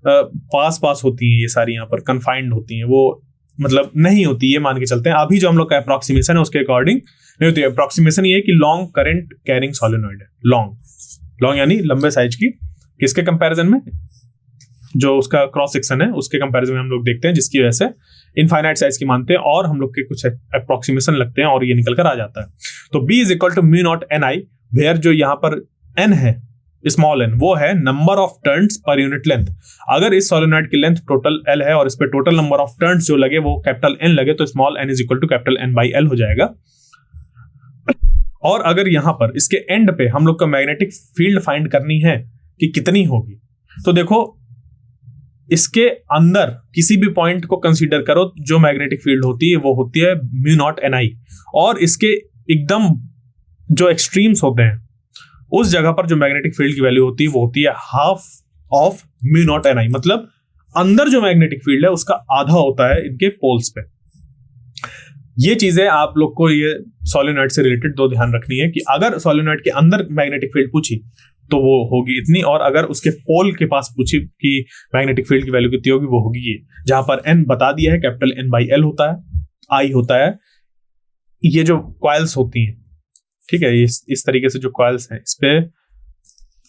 पास होती है, ये सारी यहाँ पर कन्फाइंड होती हैं, वो मतलब नहीं होती, ये मान के चलते हैं। अभी जो हम लोग का अप्रोक्सीमेशन है उसके अकॉर्डिंग नहीं होती है। अप्रोक्सीमेशन ये है कि लॉन्ग करंट कैरिंग सोलेनॉइड है, लॉन्ग यानी लंबे साइज की, किसके कंपैरिजन में, जो उसका क्रॉस सेक्शन है उसके कंपैरिजन में हम लोग देखते हैं, जिसकी वजह से इनफाइनाइट साइज की मानते हैं और हम लोग के कुछ अप्रोक्सीमेशन लगते हैं और ये निकल कर आ जाता है। तो B is equal to mu naught NI, where जो यहाँ पर n है, स्मॉल n, वो है number of turns per unit length. अगर इस सोलेनॉइड की लेंथ टोटल L है और इस पे टोटल नंबर ऑफ टर्न्स जो लगे वो कैपिटल N लगे, तो small n is equal to capital N by L हो जाएगा। और अगर यहां पर इसके एंड पे हम लोग को मैग्नेटिक फील्ड फाइंड करनी है कि कितनी होगी, तो देखो इसके अंदर किसी भी पॉइंट को कंसीडर करो, जो मैग्नेटिक फील्ड होती है वो होती है म्यू नॉट NI, और इसके एकदम जो एक्सट्रीम्स होते हैं उस जगह पर जो मैग्नेटिक फील्ड की वैल्यू होती है वो होती है half of mu naught NI। मतलब अंदर जो मैग्नेटिक फील्ड है उसका आधा होता है इनके पोल्स पे। ये चीजें आप लोग को ये सोलेनॉइड से रिलेटेड दो ध्यान रखनी है कि अगर सोलेनॉइड के अंदर मैग्नेटिक फील्ड पूछी तो वो होगी इतनी, और अगर उसके पोल के पास पूछी कि मैग्नेटिक फील्ड की वैल्यू कितनी होगी, वो होगी ये, जहां पर n बता दिया है कैपिटल N बाई L होता है, I होता है ये जो कॉइल्स होती हैं, ठीक है, इस तरीके से जो कॉइल्स हैं इस पे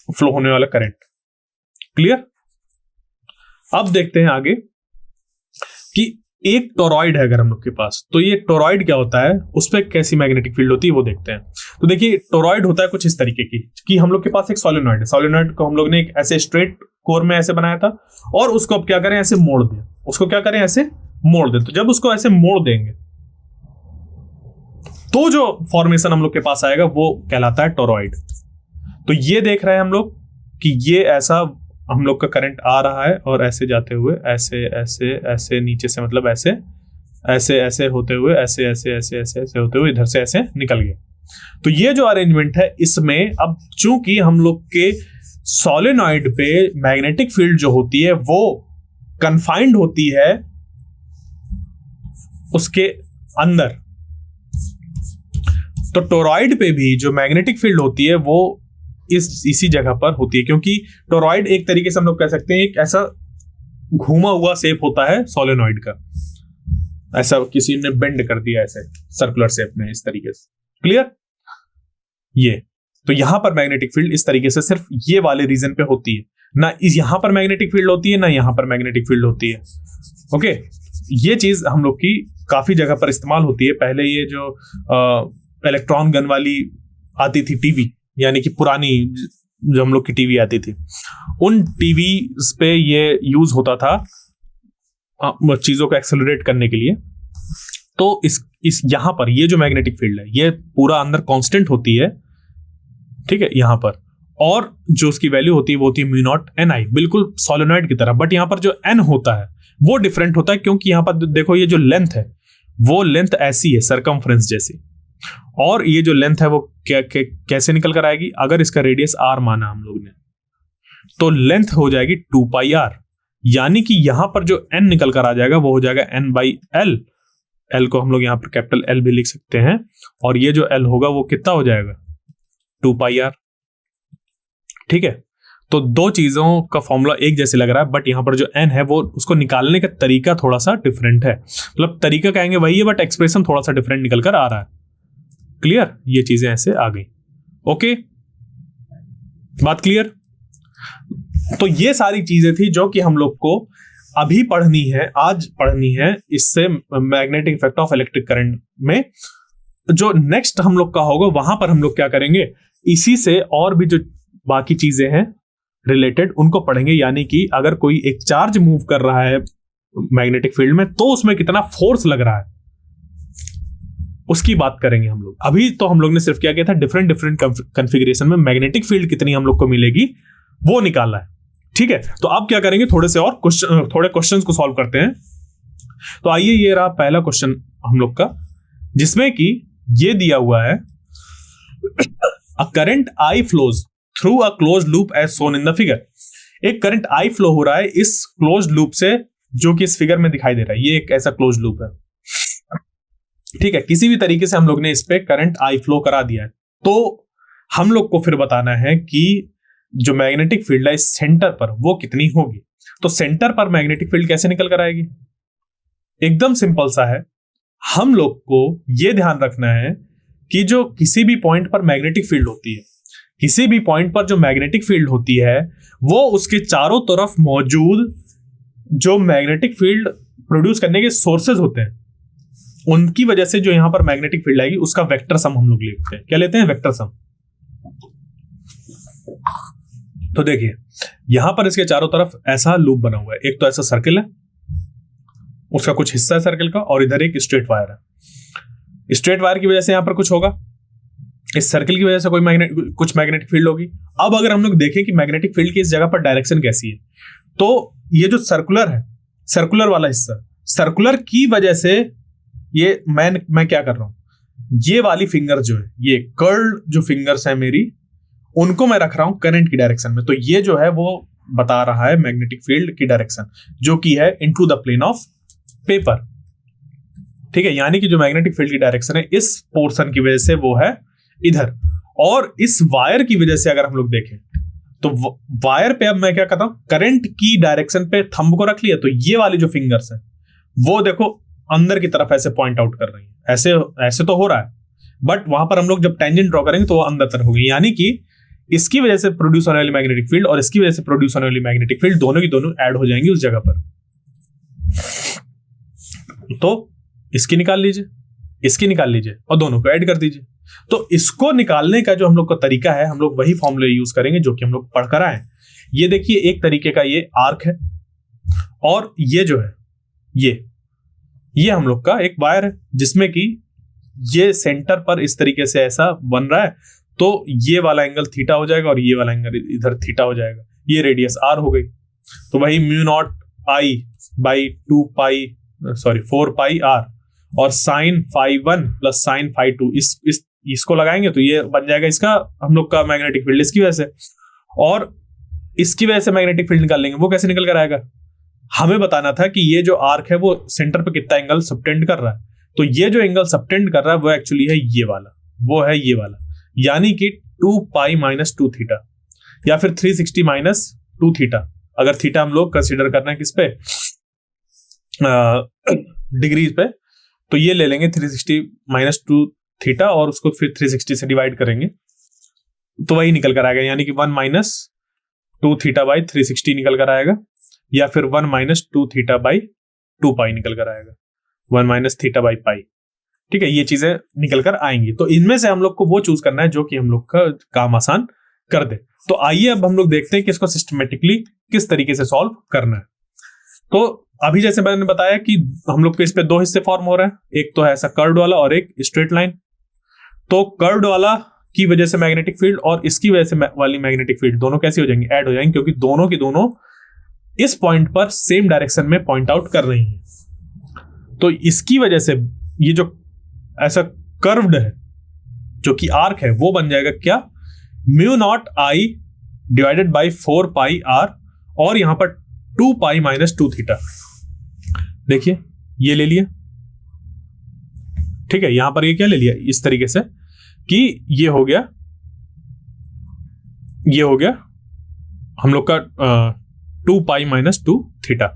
फ्लो होने वाला करंट। क्लियर? अब देखते हैं आगे कि एक टोरॉइड है अगर हम लोग के पास, तो ये टोरॉइड क्या होता है, उस पर कैसी मैग्नेटिक फील्ड होती है वो देखते हैं। तो देखिए टोरॉइड होता है कुछ इस तरीके की कि हम लोग के पास एक सोलेनॉइड है, सोलेनॉइड को हम लोग ने एक ऐसे स्ट्रेट कोर में ऐसे बनाया था, और उसको अब क्या करें, ऐसे मोड़ दें, उसको क्या करें, ऐसे मोड़ दें। तो जब उसको ऐसे मोड़ देंगे तो जो फॉर्मेशन हम लोग के पास आएगा वो कहलाता है टोरॉइड। तो ये देख रहे हैं हम लोग कि ये ऐसा हम लोग का करंट आ रहा है और ऐसे जाते हुए ऐसे ऐसे ऐसे नीचे से, मतलब ऐसे ऐसे ऐसे होते हुए ऐसे ऐसे ऐसे ऐसे ऐसे होते हुए इधर से ऐसे निकल गए। तो ये जो अरेंजमेंट है इसमें, अब चूंकि हम लोग के सोलेनॉइड पे मैग्नेटिक फील्ड जो होती है वो कन्फाइंड होती है उसके अंदर, तो टोरॉइड पे भी जो मैग्नेटिक फील्ड होती है वो इसी जगह पर होती है, क्योंकि टोरॉइड एक तरीके से हम लोग कह सकते हैं एक ऐसा घूमा हुआ शेप होता है सोलेनॉइड का, ऐसा किसी ने बेंड कर दिया ऐसे सर्कुलर शेप में इस तरीके से। क्लियर? ये तो यहां पर मैग्नेटिक फील्ड इस तरीके से सिर्फ ये वाले रीजन पे होती है, ना इस यहां पर मैग्नेटिक फील्ड होती है, ना यहां पर मैग्नेटिक फील्ड होती है। ओके, ये चीज हम लोग की काफी जगह पर इस्तेमाल होती है। पहले ये जो इलेक्ट्रॉन गन वाली आती थी टीवी, यानी कि पुरानी जो हम लोग की टीवी आती थी, उन टीवी पे ये यूज होता था चीजों को एक्सेलरेट करने के लिए। तो इस यहां पर ये जो मैग्नेटिक फील्ड है ये पूरा अंदर कांस्टेंट होती है, ठीक है, यहां पर, और जो उसकी वैल्यू होती है वो होती है म्यू नॉट एन आई, बिल्कुल सोलेनॉइड की तरह। बट यहां पर जो एन होता है वो डिफरेंट होता है, क्योंकि यहां पर देखो ये जो लेंथ है वो लेंथ ऐसी है सरकमफ्रेंस जैसी, और ये जो लेंथ है वो कैसे निकल कर आएगी, अगर इसका रेडियस आर माना हम लोग ने तो लेंथ हो जाएगी 2 पाई आर, यानी कि यहां पर जो एन निकल कर आ जाएगा वो हो जाएगा एन बाई एल। एल को हम लोग यहां पर कैपिटल एल भी लिख सकते हैं, और ये जो एल होगा वो कितना हो जाएगा 2 पाई आर। ठीक है, तो दो चीजों का फॉर्मूला एक जैसे लग रहा है, बट यहां पर जो एन है वो उसको निकालने का तरीका थोड़ा सा डिफरेंट है, मतलब तरीका कहेंगे वही है बट एक्सप्रेशन थोड़ा सा डिफरेंट निकल कर आ रहा है। क्लियर, ये चीजें ऐसे आ गई। ओके, बात क्लियर। तो ये सारी चीजें थी जो कि हम लोग को अभी पढ़नी है, आज पढ़नी है, इससे magnetic effect of electric current में जो नेक्स्ट हम लोग का होगा वहां पर हम लोग क्या करेंगे, इसी से और भी जो बाकी चीजें हैं रिलेटेड उनको पढ़ेंगे। यानी कि अगर कोई एक चार्ज मूव कर रहा है मैग्नेटिक फील्ड में तो उसमें कितना फोर्स लग रहा है उसकी बात करेंगे हम लोग। अभी तो हम लोग ने सिर्फ क्या किया था, डिफरेंट कॉन्फ़िगरेशन में मैग्नेटिक फील्ड कितनी हम लोग को मिलेगी वो निकाला है। ठीक है, तो अब क्या करेंगे, थोड़े क्वेश्चंस को सॉल्व करते हैं। तो आइए, ये रहा पहला क्वेश्चन हम लोग का, जिसमें कि ये दिया हुआ है, a current I flows through a closed loop as shown in the figure. एक करंट आई फ्लो हो रहा है इस क्लोज्ड लूप से, जो कि इस फिगर में दिखाई दे रहा है। ये एक ऐसा क्लोज्ड लूप है, ठीक है, किसी भी तरीके से हम लोग ने इस पे करंट आई फ्लो करा दिया है। तो हम लोग को फिर बताना है कि जो मैग्नेटिक फील्ड है इस सेंटर पर वो कितनी होगी। तो सेंटर पर मैग्नेटिक फील्ड कैसे निकल कर आएगी, एकदम सिंपल सा है। हम लोग को यह ध्यान रखना है कि जो किसी भी पॉइंट पर मैग्नेटिक फील्ड होती है, किसी भी पॉइंट पर जो मैग्नेटिक फील्ड होती है वो उसके चारों तरफ मौजूद जो मैग्नेटिक फील्ड प्रोड्यूस करने के सोर्सेज होते हैं उनकी वजह से जो यहां पर मैग्नेटिक फील्ड आएगी उसका वेक्टर सम हम लोग लेते हैं। क्या लेते हैं, वेक्टर सम। तो देखिए यहां पर इसके चारों तरफ ऐसा लूप बना हुआ है, एक तो ऐसा सर्किल है, उसका कुछ हिस्सा है सर्किल का, और इधर एक स्ट्रेट वायर है। स्ट्रेट वायर की वजह से यहां पर कुछ होगा, इस सर्किल की वजह से कुछ मैग्नेटिक फील्ड होगी। अब अगर हम लोग देखें कि मैग्नेटिक फील्ड की इस जगह पर डायरेक्शन कैसी है, तो ये जो सर्कुलर है, सर्कुलर वाला हिस्सा, सर्कुलर की वजह से ये मैं क्या कर रहा हूं, ये वाली फिंगर जो है, ये कर्ल्ड जो फिंगर्स है मेरी, उनको मैं रख रहा हूं करंट की डायरेक्शन में। तो ये जो है वो बता रहा है मैग्नेटिक फील्ड की डायरेक्शन, जो कि है into the plane of paper. ठीक है, यानी कि जो मैग्नेटिक फील्ड की डायरेक्शन है इस पोर्शन की वजह से वो है इधर, और इस वायर की वजह से अगर हम लोग देखें तो वायर पे अब मैं क्या करता हूं, करंट की डायरेक्शन पे थंब को रख लिया, तो ये वाली जो फिंगर्स है वो देखो अंदर की तरफ ऐसे पॉइंट आउट कर रही है। ऐसे तो हो रहा है, बट वहां पर हम लोग जब टेंजेंट ड्रॉ करेंगे तो वो अंदर तरफ होगी, यानी कि इसकी वजह से प्रोड्यूस होने वाली मैग्नेटिक फील्ड और इसकी वजह से प्रोड्यूस होने वाली मैग्नेटिक फील्ड दोनों की दोनों ऐड हो जाएंगी उस जगह पर। तो इसकी निकाल लीजिए, इसकी निकाल लीजिए और दोनों को ऐड कर दीजिए। तो इसको निकालने का जो हम लोग का तरीका है, हम लोग वही फॉर्मूले यूज करेंगे जो कि हम लोग पढ़ कर आए। ये देखिए एक तरीके का ये आर्क है, और ये जो है ये हम लोग का एक वायर है, जिसमें कि ये सेंटर पर इस तरीके से ऐसा बन रहा है, तो ये वाला एंगल थीटा हो जाएगा और ये वाला एंगल इधर थीटा हो जाएगा। ये रेडियस आर हो गई, तो वही mu naught I by 4 pi are, और sine phi 1 plus sine phi 2 इसको लगाएंगे तो ये बन जाएगा इसका हम लोग का मैग्नेटिक फील्ड इसकी वजह से। और इसकी वजह से मैग्नेटिक फील्ड निकाल लेंगे, वो कैसे निकल कर आएगा, हमें बताना था कि ये जो आर्क है वो सेंटर पे कितना एंगल सबटेंड कर रहा है। तो ये जो एंगल सबटेंड कर रहा है वो एक्चुअली है ये वाला, वो है ये वाला, यानी कि 2 पाई माइनस 2 थीटा, या फिर 360 माइनस 2 थीटा। अगर थीटा हम लोग कंसिडर करना है किस पे, डिग्रीज पे, तो ये ले लेंगे 360 माइनस 2 थीटा और उसको फिर 360 से डिवाइड करेंगे तो वही निकल कर आएगा, यानी कि 1 माइनस 2 थीटा बाई 360 निकल कर आएगा, या फिर 1 माइनस 2 थीटा बाई 2 पाई निकल कर आएगा, 1 माइनस थीटा बाई पाई। ठीक है, ये चीजें निकल कर आएंगी। तो इनमें से हम लोग को वो चूज करना है जो कि हम लोग का काम आसान कर दे। तो आइए अब हम लोग देखते हैं कि इसको सिस्टमेटिकली किस तरीके से सॉल्व करना है। तो अभी जैसे मैंने बताया कि हम लोग को इस पे दो हिस्से फॉर्म हो रहे हैं, एक तो है ऐसा कर्व्ड वाला और एक स्ट्रेट लाइन। तो कर्व्ड वाला की वजह से मैग्नेटिक फील्ड और इसकी वजह से वाली मैग्नेटिक फील्ड दोनों कैसी हो जाएंगी, ऐड हो जाएंगी, क्योंकि दोनों की दोनों इस पॉइंट पर सेम डायरेक्शन में पॉइंट आउट कर रही हैं। तो इसकी वजह से ये जो ऐसा कर्व्ड है जो कि आर्क है वो बन जाएगा क्या, mu naught I divided by 4 pi are, और यहां पर 2 पाई माइनस 2 थीटा। देखिए ये ले लिया, ठीक है, यहां पर ये क्या ले लिया इस तरीके से कि ये हो गया हम लोग का 2 पाई माइनस 2 थीटा।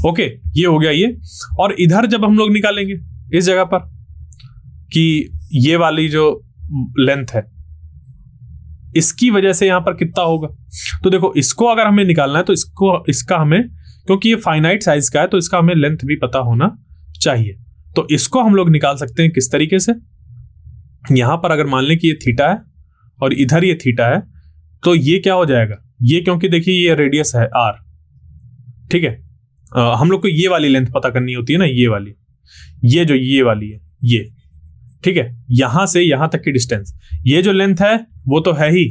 ओके, ये हो गया ये। और इधर जब हम लोग निकालेंगे इस जगह पर कि ये वाली जो लेंथ है इसकी वजह से यहां पर कितना होगा, तो देखो इसको अगर हमें निकालना है तो इसका हमें, क्योंकि ये फाइनाइट साइज का है तो इसका हमें लेंथ भी पता होना चाहिए। तो इसको हम लोग निकाल सकते हैं किस तरीके से, यहां पर अगर मान लें कि ये थीटा है और इधर ये थीटा है, तो ये क्या हो जाएगा, ये क्योंकि देखिए ये रेडियस है आर, ठीक है, हम लोग को ये वाली लेंथ पता करनी होती है ना, ये वाली, ये जो ये वाली है ये, ठीक है, यहां से यहां तक की डिस्टेंस, ये जो लेंथ है वो तो है ही,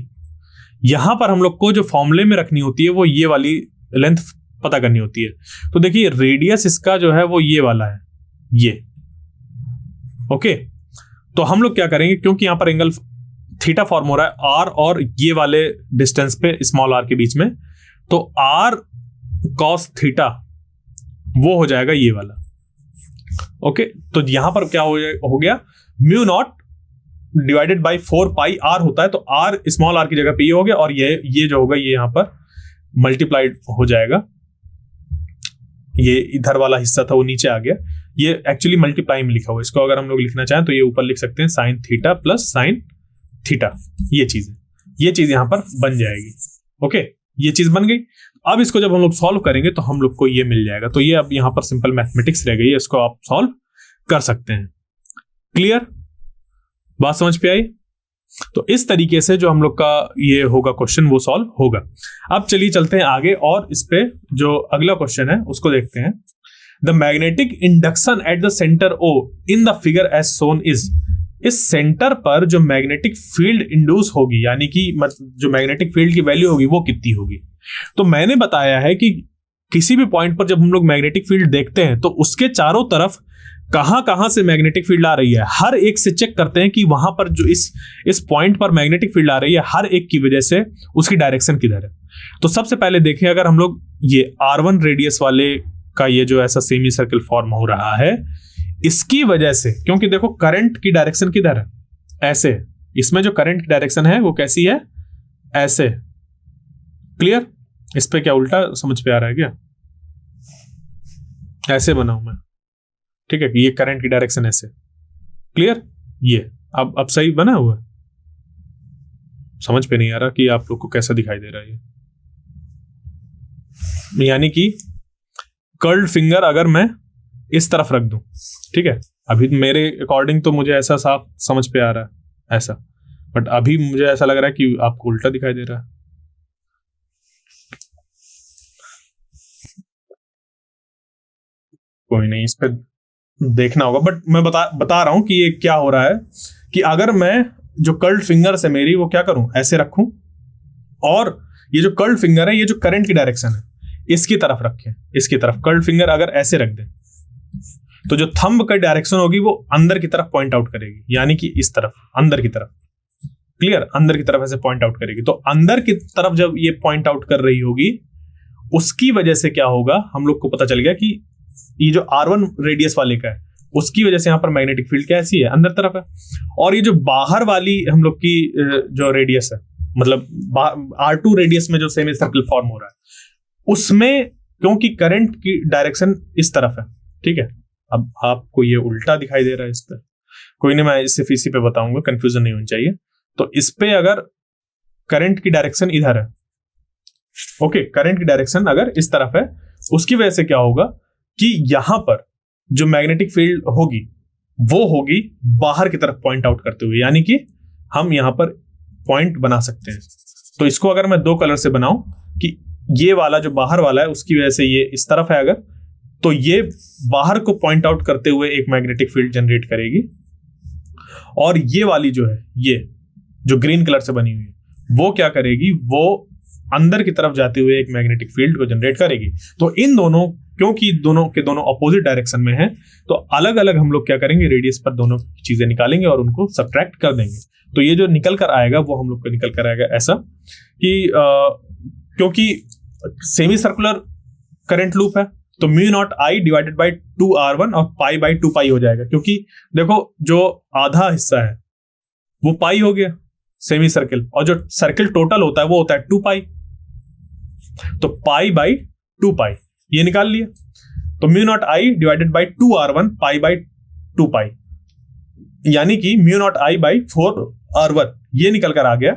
यहां पर हम लोग को जो फॉर्मूले में रखनी होती है वो ये वाली लेंथ पता करनी होती है। तो देखिए रेडियस इसका जो है वो ये वाला है, ये। ओके, तो हम लोग क्या करेंगे, क्योंकि यहां पर एंगल थीटा फॉर्म हो रहा है आर और ये वाले डिस्टेंस पे स्मॉल आर के बीच में, तो आर कॉस थीटा वो हो जाएगा ये वाला। ओके, तो यहां पर क्या हो गया, mu naught divided by 4 pi r होता है, तो आर स्मॉल आर की जगह पे ये हो गया, और ये जो होगा ये यहां पर मल्टीप्लाइड हो जाएगा, ये इधर वाला हिस्सा था वो नीचे आ गया, ये एक्चुअली मल्टीप्लाई में लिखा हुआ है। इसको अगर हम लोग लिखना चाहें तो ये ऊपर लिख सकते हैं sine theta plus sine theta, ये चीज यहां पर बन जाएगी। ओके, ये चीज बन गई। अब इसको जब हम लोग सॉल्व करेंगे तो हम लोग को ये मिल जाएगा। तो ये अब यहां पर सिंपल मैथमेटिक्स रह गई है, इसको आप सॉल्व कर सकते हैं। क्लियर, बात समझ पे आई? तो इस तरीके से जो हम लोग का ये होगा क्वेश्चन वो सॉल्व होगा। अब चलिए चलते हैं आगे और इस पे जो अगला क्वेश्चन है उसको देखते हैं। The magnetic induction at the centre O in the figure as shown is, इस सेंटर पर जो मैग्नेटिक फील्ड इंड्यूस होगी, यानी कि जो मैग्नेटिक फील्ड की वैल्यू होगी वो कितनी होगी। तो मैंने बताया है कि किसी भी पॉइंट पर जब हम लोग मैग्नेटिक फील्ड देखते हैं तो उसके चारों तरफ कहां से मैग्नेटिक फील्ड आ रही है, हर एक से चेक करते हैं कि वहां पर जो इस पॉइंट पर मैग्नेटिक फील्ड आ रही है, हर एक की वजह से उसकी डायरेक्शन किधर है। तो सबसे पहले देखें, अगर हम लोग ये R1 रेडियस वाले का ये जो ऐसा सेमी सर्कल फॉर्म हो रहा है, इसकी वजह से, क्योंकि देखो करंट की डायरेक्शन किधर है, ऐसे, इसमें जो करंट की डायरेक्शन है वो कैसी है, ऐसे। क्लियर, इस पे क्या उल्टा समझ पे आ रहा है क्या, ऐसे बनाऊं मैं, ठीक है, ये करंट की डायरेक्शन ऐसे। क्लियर, ये अब सही बना हुआ है, समझ पे नहीं आ रहा कि आप लोग को कैसा दिखाई दे रहा है ये, यानी कि कर्ल्ड फिंगर अगर मैं इस तरफ रख दूं, ठीक है, अभी मेरे अकॉर्डिंग तो मुझे ऐसा साफ समझ पे आ रहा है ऐसा, बट अभी मुझे ऐसा लग रहा है कि आपको उल्टा दिखाई दे रहा है। कोई नहीं, इस पे देखना होगा, बट मैं बता रहा हूं कि ये क्या हो रहा है कि अगर मैं जो कर्ल्ड फिंगर है मेरी वो क्या करूं, ऐसे रखूं, और ये जो कर्ल्ड फिंगर है ये जो करंट की डायरेक्शन है इसकी तरफ रखें, इसकी तरफ कर्ल्ड फिंगर अगर ऐसे रख दें तो जो थंब का डायरेक्शन होगी वो अंदर की तरफ पॉइंट आउट करेगी, यानी कि इस तरफ, अंदर की तरफ। क्लियर, अंदर की तरफ ऐसे पॉइंट आउट करेगी। तो अंदर की तरफ जब ये पॉइंट आउट कर रही होगी उसकी वजह से क्या होगा, हम लोग को पता चल गया कि ये जो R1 रेडियस वाले का है उसकी वजह से यहां पर मैग्नेटिक फील्ड कैसी है, अंदर तरफ है। और ये जो बाहर वाली हम लोग की जो रेडियस है, मतलब R2 रेडियस में जो सेमी सर्कल फॉर्म हो रहा है उसमें, क्योंकि करंट की डायरेक्शन इस तरफ है, ठीक है, अब आपको ये उल्टा दिखाई दे रहा है इस पर, कोई नहीं, मैं सिर्फ इसी पे बताऊंगा, कंफ्यूजन नहीं होनी चाहिए। तो इस पे अगर करंट की डायरेक्शन इधर है, ओके, करंट की डायरेक्शन अगर इस तरफ है, उसकी वजह से क्या होगा कि यहां पर जो मैग्नेटिक फील्ड होगी वो होगी बाहर की तरफ पॉइंट आउट करते हुए, यानी कि हम यहां पर पॉइंट बना सकते हैं। तो इसको अगर मैं दो कलर से बनाऊं कि ये वाला जो बाहर वाला है उसकी वजह से ये इस तरफ है अगर, तो ये बाहर को पॉइंट आउट करते हुए एक मैग्नेटिक फील्ड जनरेट करेगी, और ये वाली जो है, ये जो ग्रीन कलर से बनी हुई है, वो क्या करेगी, वो अंदर की तरफ जाते हुए एक मैग्नेटिक फील्ड को जनरेट करेगी। तो इन दोनों, क्योंकि दोनों के दोनों अपोजिट डायरेक्शन में हैं, तो अलग अलग हम लोग क्या करेंगे, रेडियस पर दोनों चीजें निकालेंगे और उनको सब्ट्रैक्ट कर देंगे। तो ये जो निकल कर आएगा वो हम लोग को निकल कर आएगा ऐसा कि क्योंकि सेमी सर्कुलर करंट लूप है, तो mu naught I divided by 2r1 और पाई बाई 2 पाई हो जाएगा, क्योंकि देखो जो आधा हिस्सा है वो पाई हो गया सेमी सर्किल, और जो सर्किल टोटल होता है वो होता है 2 पाई, तो पाई बाई 2 पाई ये निकाल लिया। तो mu naught I divided by 2r1 pi by 2 पाई, यानी कि mu naught I by 4r1 ये निकल कर आ गया।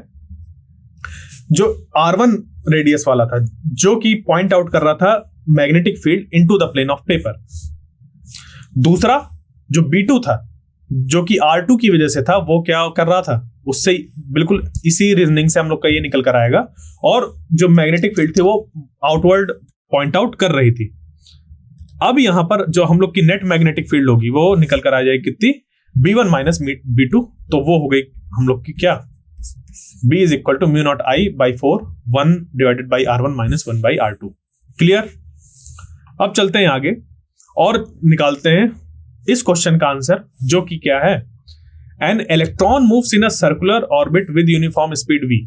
जो r1 रेडियस वाला था, जो कि पॉइंट आउट कर रहा था magnetic field into the plane of paper. दूसरा जो b2 था, जो कि r2 की वजह से था, वो क्या कर रहा था, उससे बिल्कुल इसी रीजनिंग से हम लोग का ये निकल कर आएगा, और जो मैग्नेटिक फील्ड थी वो आउटवर्ड पॉइंट आउट कर रही थी। अब यहां पर जो हम लोग की नेट मैग्नेटिक फील्ड होगी वो निकल कर आ जाएगी कितनी, b1 माइनस b2, तो वो हो गई हम लोग की क्या, b is equal to mu naught I by 4 1 divided by r1 minus 1 by r2। Clear. अब चलते हैं आगे और निकालते हैं इस क्वेश्चन का आंसर, जो कि क्या है, an electron moves in a circular orbit with uniform speed v,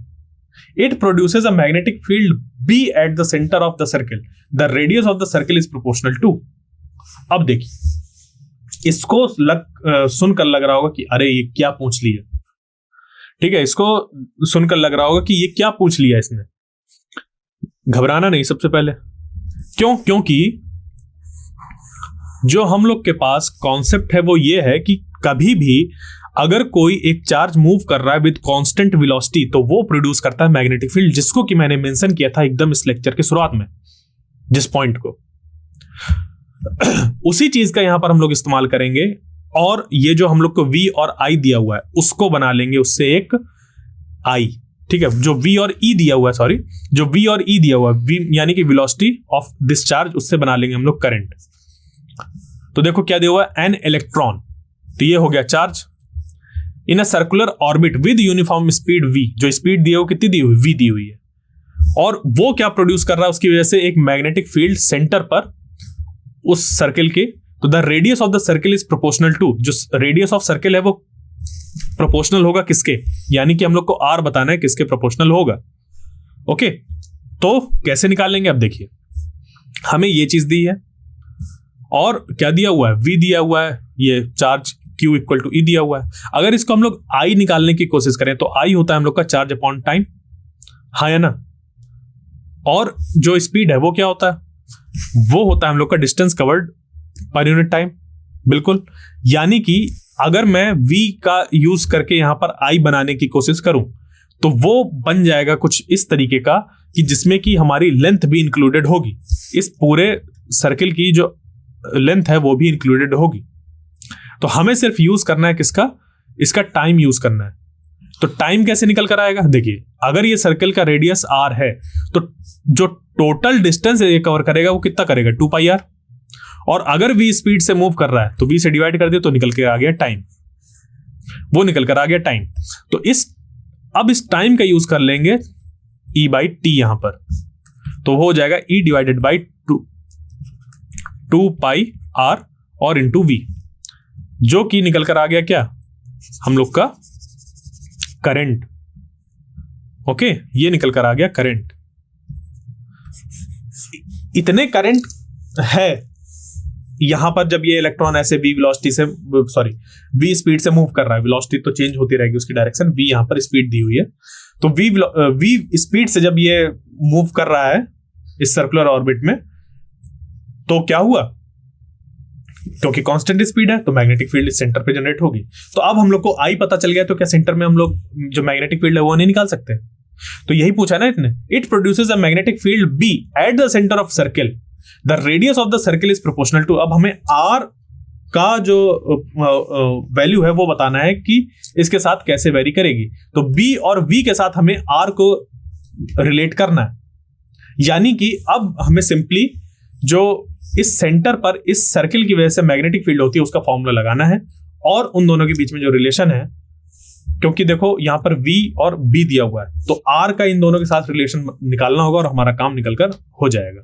it produces a magnetic field b at the center of the circle, the radius of the circle is proportional to। अब देखिए, इसको सुनकर लग रहा होगा कि अरे ये क्या पूछ लिया, ठीक है, इसको सुनकर लग रहा होगा कि ये क्या पूछ लिया इसने। घबराना नहीं सबसे पहले, क्योंकि जो हम लोग के पास कॉन्सेप्ट है वो ये है कि कभी भी अगर कोई एक चार्ज मूव कर रहा है विद कांस्टेंट वेलोसिटी, तो वो प्रोड्यूस करता है मैग्नेटिक फील्ड, जिसको कि मैंने मेंशन किया था एकदम इस लेक्चर के शुरुआत में, जिस पॉइंट को उसी चीज का यहां पर हम लोग इस्तेमाल करेंगे, और ये जो हम लोग को V और I दिया हुआ है उसको बना लेंगे उससे एक I, ठीक है, जो V और E दिया हुआ है, सॉरी, जो V और E दिया हुआ है, V यानी कि वेलोसिटी ऑफ दिस चार्ज, उससे बना लेंगे हम लोग करंट। तो देखो क्या दिया हुआ है, एन इलेक्ट्रॉन, तो ये हो गया charge in a circular orbit with uniform speed v, जो स्पीड दी है वो कितनी दी हुई, v दी हुई है, और वो क्या प्रोड्यूस कर रहा है, उसकी वजह से एक मैग्नेटिक फील्ड सेंटर पर उस सर्किल के, तो the radius of the circle is proportional to, जो रेडियस ऑफ सर्किल है वो प्रोपोर्शनल होगा किसके, यानी कि हम लोग को r बताना है किसके प्रोपोर्शनल होगा। ओके, तो कैसे निकालेंगे, अब देखिए हमें ये चीज दी है और क्या दिया हुआ है, v दिया हुआ है, ये charge Q equal to E दिया हुआ है। अगर इसको हम लोग I निकालने की कोशिश करें तो I होता है हम लोग का चार्ज अपॉन टाइम, हाँ है ना, और जो स्पीड है वो क्या होता है, वो होता है हम लोग का distance covered per unit time, बिल्कुल। यानी कि अगर मैं V का यूज करके यहां पर I बनाने की कोशिश करूं तो वो बन जाएगा कुछ इस तरीके का कि जिसमें कि हमारी लेंथ भी इंक्लूडेड होगी, इस पूरे सर्किल की जो लेंथ है वो भी इंक्लूडेड होगी। तो हमें सिर्फ यूज करना है किसका, इसका टाइम यूज करना है। तो टाइम कैसे निकल कर आएगा, देखिए अगर ये सर्कल का रेडियस r है तो जो टोटल डिस्टेंस ये कवर करेगा वो कितना करेगा, 2 पाई r, और अगर v स्पीड से मूव कर रहा है तो v से डिवाइड कर दे तो निकल के आ गया टाइम, वो निकल कर आ गया टाइम। तो अब इस टाइम का यूज कर लेंगे e बाई टी यहां पर, तो हो जाएगा e divided by 2 pi r और इंटू v, जो कि निकल कर आ गया क्या, हम लोग का करंट। ओके, ये निकल कर आ गया करंट। इतने करंट है यहां पर जब ये इलेक्ट्रॉन ऐसे v वेलोसिटी से, सॉरी v स्पीड से मूव कर रहा है, वेलोसिटी तो चेंज होती रहेगी उसकी डायरेक्शन, v यहां पर स्पीड दी हुई है, तो v स्पीड से जब ये मूव कर रहा है इस सर्कुलर ऑर्बिट में, तो क्या हुआ, क्योंकि कांस्टेंट स्पीड है तो मैग्नेटिक फील्ड सेंटर पे जनरेट होगी। तो अब हम लोग को I पता चल गया, तो क्या सेंटर में हम लोग जो मैग्नेटिक फील्ड है वो नहीं निकाल सकते, तो यही पूछा ना इतने, it produces a magnetic field B at the centre of circle, the radius of the circle is proportional to. अब हमें आर का जो वैल्यू है वो बताना है कि इसके साथ कैसे वेरी करेगी। तो बी और वी के साथ हमें आर को रिलेट करना है, यानी कि अब हमें सिंपली जो इस सेंटर पर इस सर्किल की वजह से मैग्नेटिक फील्ड होती है उसका फॉर्मूला लगाना है, और उन दोनों के बीच में जो रिलेशन है, क्योंकि देखो यहां पर V और B दिया हुआ है, तो R का इन दोनों के साथ रिलेशन निकालना होगा और हमारा काम निकलकर हो जाएगा।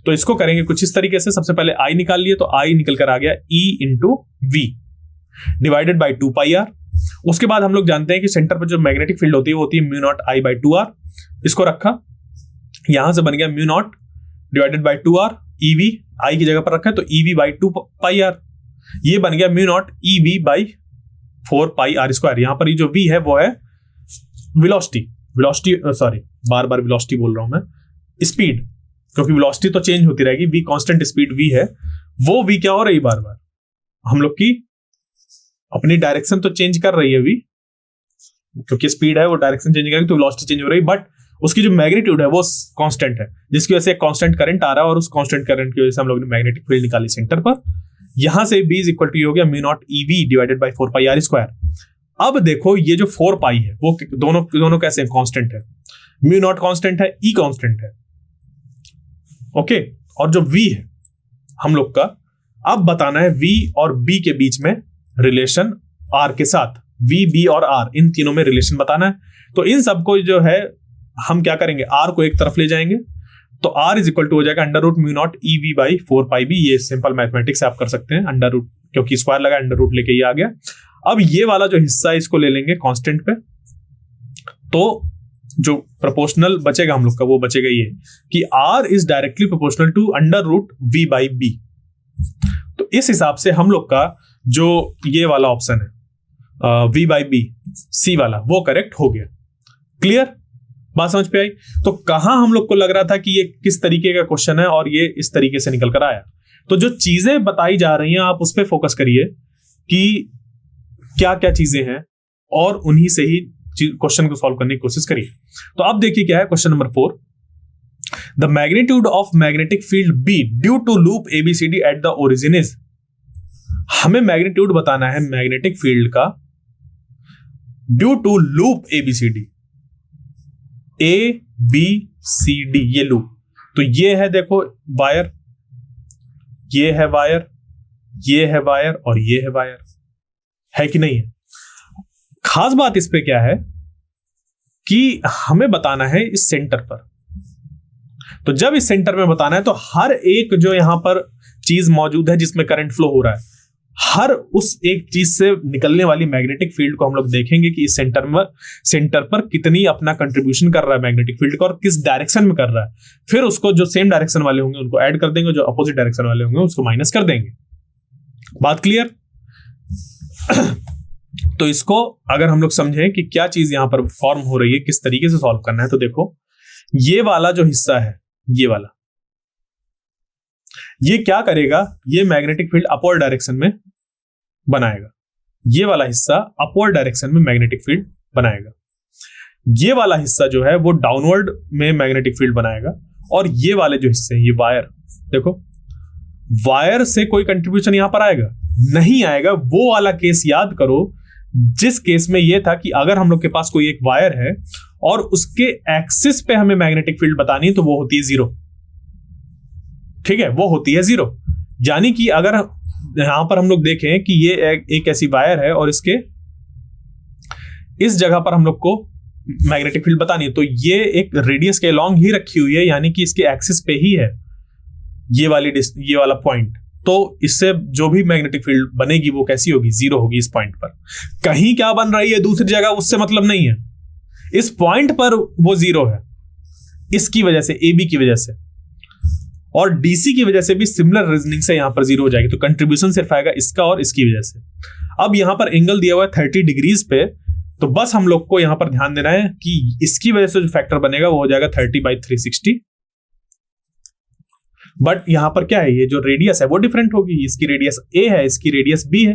तो इसको करेंगे कुछ इस तरीके से, सबसे पहले I निकाल लिए, तो I निकल कर आ गया E into V divided by 2 pi R। उसके बाद हम लोग जानते हैं कि सेंटर पर जो मैग्नेटिक फील्ड होती है वो होती है mu naught I by 2R। इसको रखा, यहां से बन गया mu naught divided by 2R, EV I की जगह पर रखा है तो EV बाई 2 पाई R। ये बन गया mu naught EV by 4 pi R square. यहां पर ये जो V है वो है वेलोसिटी, सॉरी बार बार वेलोसिटी बोल रहा हूं मैं, स्पीड, क्योंकि वेलोसिटी तो चेंज होती रहेगी, V कांस्टेंट स्पीड V है, वो V क्या हो रही है बार बार, हम लोग की अपनी डायरेक्शन तो चेंज कर रही है V, क्योंकि स्पीड है वो डायरेक्शन चेंज करेगी तो वेलोसिटी चेंज हो रही है, बट उसकी जो मैग्नीट्यूड है वो कांस्टेंट है, जिसकी वजह से कांस्टेंट करंट आ रहा है और उस कांस्टेंट करंट की वजह से हम लोग ने मैग्नेटिक फील्ड निकाली सेंटर पर। यहां से B इज इक्वल टू हो गया mu naught EV divided by 4 pi R square. अब देखो ये जो 4 पाई है वो दोनों कैसे कांस्टेंट है, म्यू नॉट कांस्टेंट है, E कांस्टेंट है, ओके। और जो V है हम लोग का, अब बताना है V और B के बीच में रिलेशन R के साथ, V, B और R इन तीनों में रिलेशन बताना है। तो इन सबको जो है हम क्या करेंगे, R को एक तरफ ले जाएंगे, तो R इज इक्वल टू हो जाएगा under root mu naught EV by 4 pi B। ये सिंपल मैथमेटिक्स आप कर सकते हैं, अंडर रूट क्योंकि स्क्वायर लगा अंडर रूट लेके ये आ गया। अब ये वाला जो हिस्सा है इसको ले लेंगे कांस्टेंट पे, तो जो प्रोपोर्शनल बचेगा हम लोग का वो बचेगा ये कि R is directly proportional to under root V by B। तो इस हिसाब से हम लोग का जो ये वाला ऑप्शन है V बाई B C वाला वो करेक्ट हो गया। क्लियर, बात समझ पे आई। तो कहां हम लोग को लग रहा था कि ये किस तरीके का क्वेश्चन है और ये इस तरीके से निकल कर आया, तो जो चीजें बताई जा रही हैं आप उस पर फोकस करिए कि क्या क्या चीजें हैं और उन्हीं से ही क्वेश्चन को सॉल्व करने की कोशिश करिए। तो अब देखिए क्या है question number 4, the magnitude of magnetic field B due to loop ABCD at the origin is. हमें मैग्नीट्यूड बताना है मैग्नेटिक फील्ड का due to loop ABCD, ABCD ये लूप, तो ये है देखो वायर, ये है वायर, ये है वायर और ये है वायर, है कि नहीं है। खास बात इस पे क्या है कि हमें बताना है इस सेंटर पर, तो जब इस सेंटर में बताना है तो हर एक जो यहां पर चीज मौजूद है जिसमें करंट फ्लो हो रहा है, हर उस एक चीज से निकलने वाली मैग्नेटिक फील्ड को हम लोग देखेंगे कि इस सेंटर पर कितनी अपना कंट्रीब्यूशन कर रहा है मैग्नेटिक फील्ड का और किस डायरेक्शन में कर रहा है। फिर उसको जो सेम डायरेक्शन वाले होंगे उनको ऐड कर देंगे, जो अपोजिट डायरेक्शन वाले होंगे उसको माइनस कर देंगे। बात क्लियर। तो इसको अगर हम लोग समझें कि क्या चीज यहां पर फॉर्म हो रही है, किस तरीके से सॉल्व करना है, तो देखो ये वाला जो हिस्सा है, ये वाला, ये क्या करेगा, ये मैग्नेटिक फील्ड अपवर्ड डायरेक्शन में बनाएगा, ये वाला हिस्सा अपवर्ड डायरेक्शन में मैग्नेटिक फील्ड बनाएगा, ये वाला हिस्सा जो है वो डाउनवर्ड में मैग्नेटिक फील्ड बनाएगा, और ये वाले जो हिस्से हैं, ये वायर, देखो वायर से कोई कंट्रीब्यूशन यहां पर आएगा नहीं आएगा। वो वाला केस याद करो जिस केस में ये था कि अगर हम लोग के पास कोई एक वायर है और उसके एक्सिस पे हमें मैग्नेटिक फील्ड बतानी है तो वो होती है 0, ठीक है, वो होती है 0। यानी कि अगर यहां पर हम लोग देखें कि ये एक ऐसी वायर है और इसके इस जगह पर हम लोग को मैग्नेटिक फील्ड बतानी है, तो ये एक रेडियस के अलोंग ही रखी हुई है, यानी कि इसके एक्सिस पे ही है ये वाला पॉइंट। तो इससे जो भी मैग्नेटिक फील्ड बनेगी वो कैसी होगी, 0 होगी इस पॉइंट पर। कहीं क्या बन रही है दूसरी जगह उससे मतलब नहीं है, इस पॉइंट पर वो 0 है, इसकी वजह से, AB की वजह से, और DC की वजह से भी सिमिलर रीजनिंग से यहां पर 0 हो जाएगी। तो कंट्रीब्यूशन सिर्फ आएगा इसका और इसकी वजह से। अब यहां पर एंगल दिया हुआ है 30 डिग्रीज पे, तो बस हम लोग को यहां पर ध्यान देना है कि इसकी वजह से जो फैक्टर बनेगा वो हो जाएगा 30/360। बट यहां पर क्या है, ये जो रेडियस है वो डिफरेंट होगी, इसकी रेडियस A है, इसकी रेडियस B है।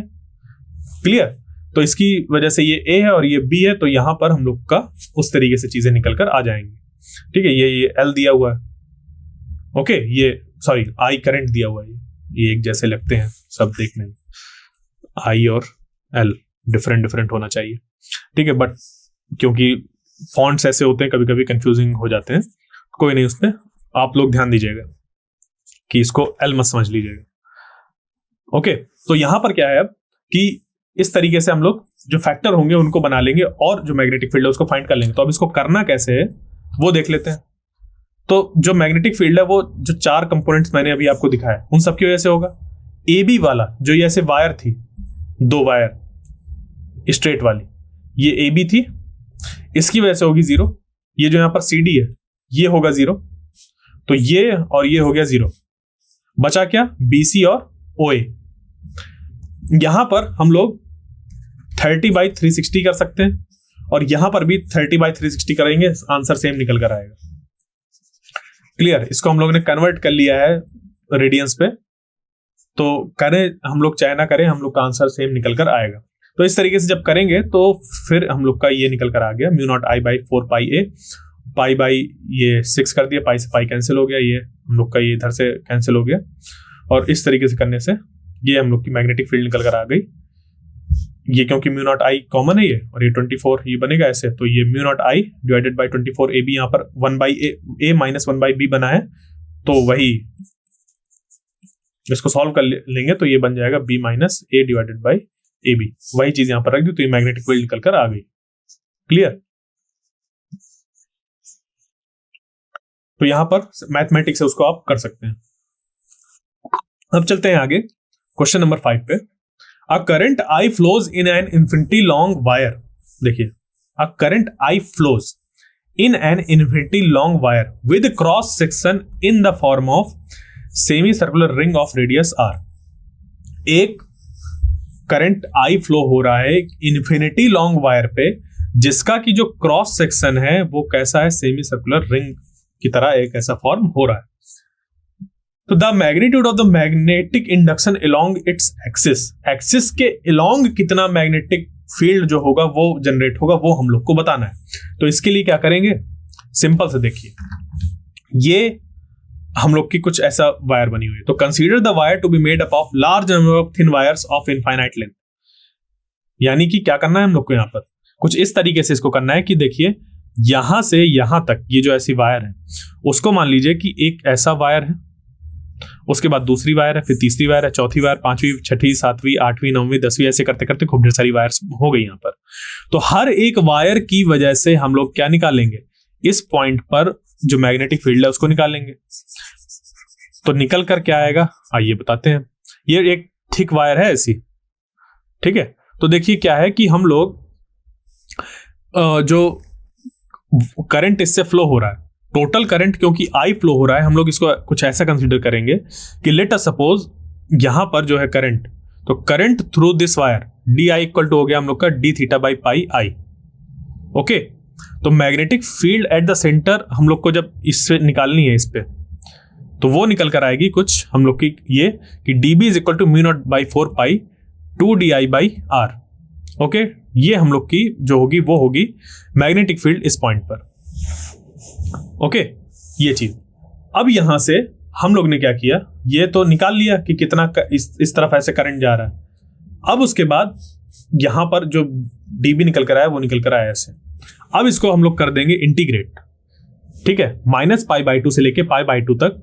क्लियर। तो इसकी वजह से ये ए है और ये बी है, तो यहां पर हम लोग का उस तरीके से चीजें निकल कर आ जाएंगी। ठीक है, ये एल दिया हुआ है, ओके, ये सॉरी आई करंट दिया हुआ है, ये एक जैसे लगते हैं सब देखने में, आई और एल डिफरेंट डिफरेंट होना चाहिए। ठीक है, बट क्योंकि फॉन्ट्स ऐसे होते हैं कभी कभी कंफ्यूजिंग हो जाते हैं, कोई नहीं, उसमें आप लोग ध्यान दीजिएगा कि इसको एल मत समझ लीजिएगा। ओके, तो यहां पर क्या है अब कि इस तरीके से हम लोग जो फैक्टर होंगे उनको बना लेंगे और जो मैग्नेटिक फील्ड है उसको फाइंड कर लेंगे। तो अब इसको करना कैसे है वो देख लेते हैं। तो जो मैग्नेटिक फील्ड है वो जो 4 कंपोनेंट्स मैंने अभी आपको दिखाया उन सबकी वजह से होगा। ए बी वाला जो ये ऐसे वायर थी, 2 वायर स्ट्रेट वाली, ये ए बी थी, इसकी वजह से होगी 0। ये जो यहां पर सी डी है ये होगा 0, तो ये और ये हो गया 0। बचा क्या, बी सी और ओ ए। यहां पर हम लोग 30/360 कर सकते हैं और यहां पर भी 30/360 करेंगे, आंसर सेम निकल कर आएगा। क्लियर, इसको हम लोग ने कन्वर्ट कर लिया है रेडियंस पे, तो करें हम लोग चाहे ना करें, हम लोग का आंसर सेम निकल कर आएगा। तो इस तरीके से जब करेंगे तो फिर हम लोग का ये निकल कर आ गया μ0I/4πa, पाई बाई ये 6 कर दिया, पाई से पाई कैंसिल हो गया, ये हम लोग का ये इधर से कैंसिल हो गया, और इस तरीके से करने से ये हम लोग की मैग्नेटिक फील्ड निकल कर आ गई। ये क्योंकि μ0I कॉमन है ये, और ये 24 ये बनेगा ऐसे, तो ये μ0I डिवाइडेड बाई 24ab, यहाँ पर 1/a माइनस 1/b बना है, तो वही इसको सॉल्व कर लेंगे तो ये बन जाएगा b minus a divided by ab, वही चीज यहाँ पर रख दी, तो ये मैग्नेटिक फील्ड निकल कर आ गई। क्लियर, तो यहां पर मैथमेटिक्स है उसको आप कर सकते हैं। अब चलते हैं आगे क्वेश्चन नंबर 5 पे। A current I flows in an infinity long wire. देखिए, a current I flows in an infinity long wire with cross section in the form of semicircular ring of radius r. एक current I flow हो रहा है infinity long wire पे, जिसका की जो cross section है वो कैसा है, सेमी सर्कुलर रिंग की तरह एक ऐसा फॉर्म हो रहा है। तो the magnitude of the magnetic induction along its axis, axis के अलोंग कितना मैग्नेटिक फील्ड जो होगा वो जनरेट होगा, वो हम लोग को बताना है। तो इसके लिए क्या करेंगे, सिंपल से देखिए, ये हम लोग की कुछ ऐसा वायर बनी हुई है। तो consider the wire to be made up of large number of thin wires of infinite length. यानी कि क्या करना है हम लोग को, यहाँ पर कुछ इस तरीके से इसको करना है कि देखिए यहां से यहां तक ये जो ऐसी वायर है उसको मान लीजिए कि एक ऐसा वायर है, उसके बाद दूसरी वायर है, फिर तीसरी वायर है, चौथी वायर, 5वीं, 6वीं, 7वीं, 8वीं, 9वीं, 10वीं, ऐसे करते करते खूब ढेर सारी वायर्स हो गई यहाँ पर। तो हर एक वायर की वजह से हम लोग क्या निकालेंगे, इस पॉइंट पर जो मैग्नेटिक फील्ड है उसको निकालेंगे। तो निकल कर क्या आएगा आइए बताते हैं। ये एक थिक वायर है ऐसी, ठीक है। तो देखिए क्या है कि हम लोग जो करंट इससे फ्लो हो रहा है, टोटल करंट क्योंकि आई फ्लो हो रहा है, हम लोग इसको कुछ ऐसा कंसीडर करेंगे कि लेट अस सपोज यहां पर जो है करंट, तो current through this wire D I equal to हो गया हम लोग का D theta by pi I. Okay, तो magnetic field at the centre हम लोग को जब इससे निकालनी है इस पे, तो वो निकल कर आएगी कुछ हम लोग की ये कि D B is equal to μ0/4 pi 2di/r। Okay, ये हम लोग की जो होगी वो होगी मैग्नेटिक फील्ड इस पॉइंट पर। ओके, ये चीज। अब यहां से हम लोग ने क्या किया, ये तो निकाल लिया कि कितना इस तरफ ऐसे करंट जा रहा है। अब उसके बाद यहां पर जो dB निकल कर आया वो निकल कर आया ऐसे। अब इसको हम लोग कर देंगे इंटीग्रेट, ठीक है, -π/2 से लेके π/2 तक।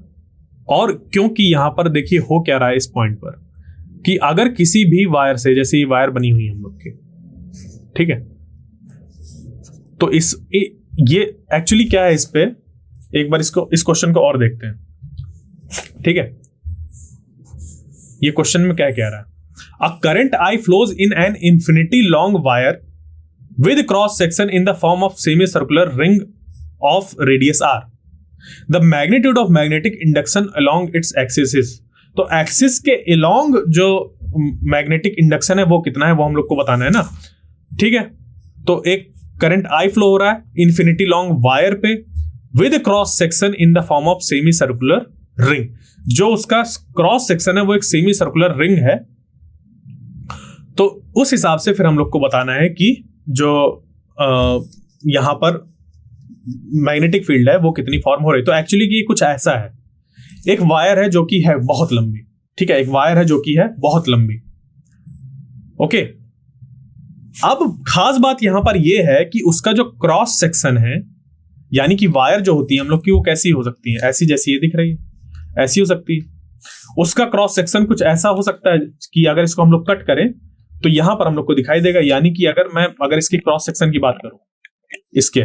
और क्योंकि यहां पर देखिए हो क्या रहा है इस पॉइंट पर कि अगर किसी भी वायर से, जैसे ये वायर बनी हुई है हम लोग की, ठीक है, तो ये एक्चुअली क्या है, इस पे एक बार इस क्वेश्चन को और देखते हैं, ठीक है। ये क्वेश्चन में क्या कह रहा है, a current I flows in an infinity long wire with cross section in the form of semi circular ring of radius r, the magnitude of magnetic induction along its axis is. तो axis के along जो magnetic induction है वो कितना है वो हम लोग को बताना है ना, ठीक है। तो एक करंट आई फ्लो हो रहा है इंफिनिटी लॉन्ग वायर पे with cross section in the form of semi circular ring, जो उसका क्रॉस सेक्शन है वो एक सेमी सर्कुलर रिंग है। तो उस हिसाब से फिर हम लोग को बताना है कि जो यहां पर मैग्नेटिक फील्ड है वो कितनी फॉर्म हो रही है। तो एक्चुअली ये कुछ ऐसा है, एक वायर है जो कि है बहुत लंबी, ठीक है, एक वायर है जो कि है बहुत लंबी। ओके, अब खास बात यहां पर यह है कि उसका जो क्रॉस सेक्शन है, यानी कि वायर जो होती है हम लोग की वो कैसी हो सकती है, ऐसी जैसी ये दिख रही है ऐसी हो सकती है। उसका क्रॉस सेक्शन कुछ ऐसा हो सकता है कि अगर इसको हम लोग कट करें तो यहां पर हम लोग को दिखाई देगा। यानी कि अगर इसकी क्रॉस सेक्शन की बात करूं, इसके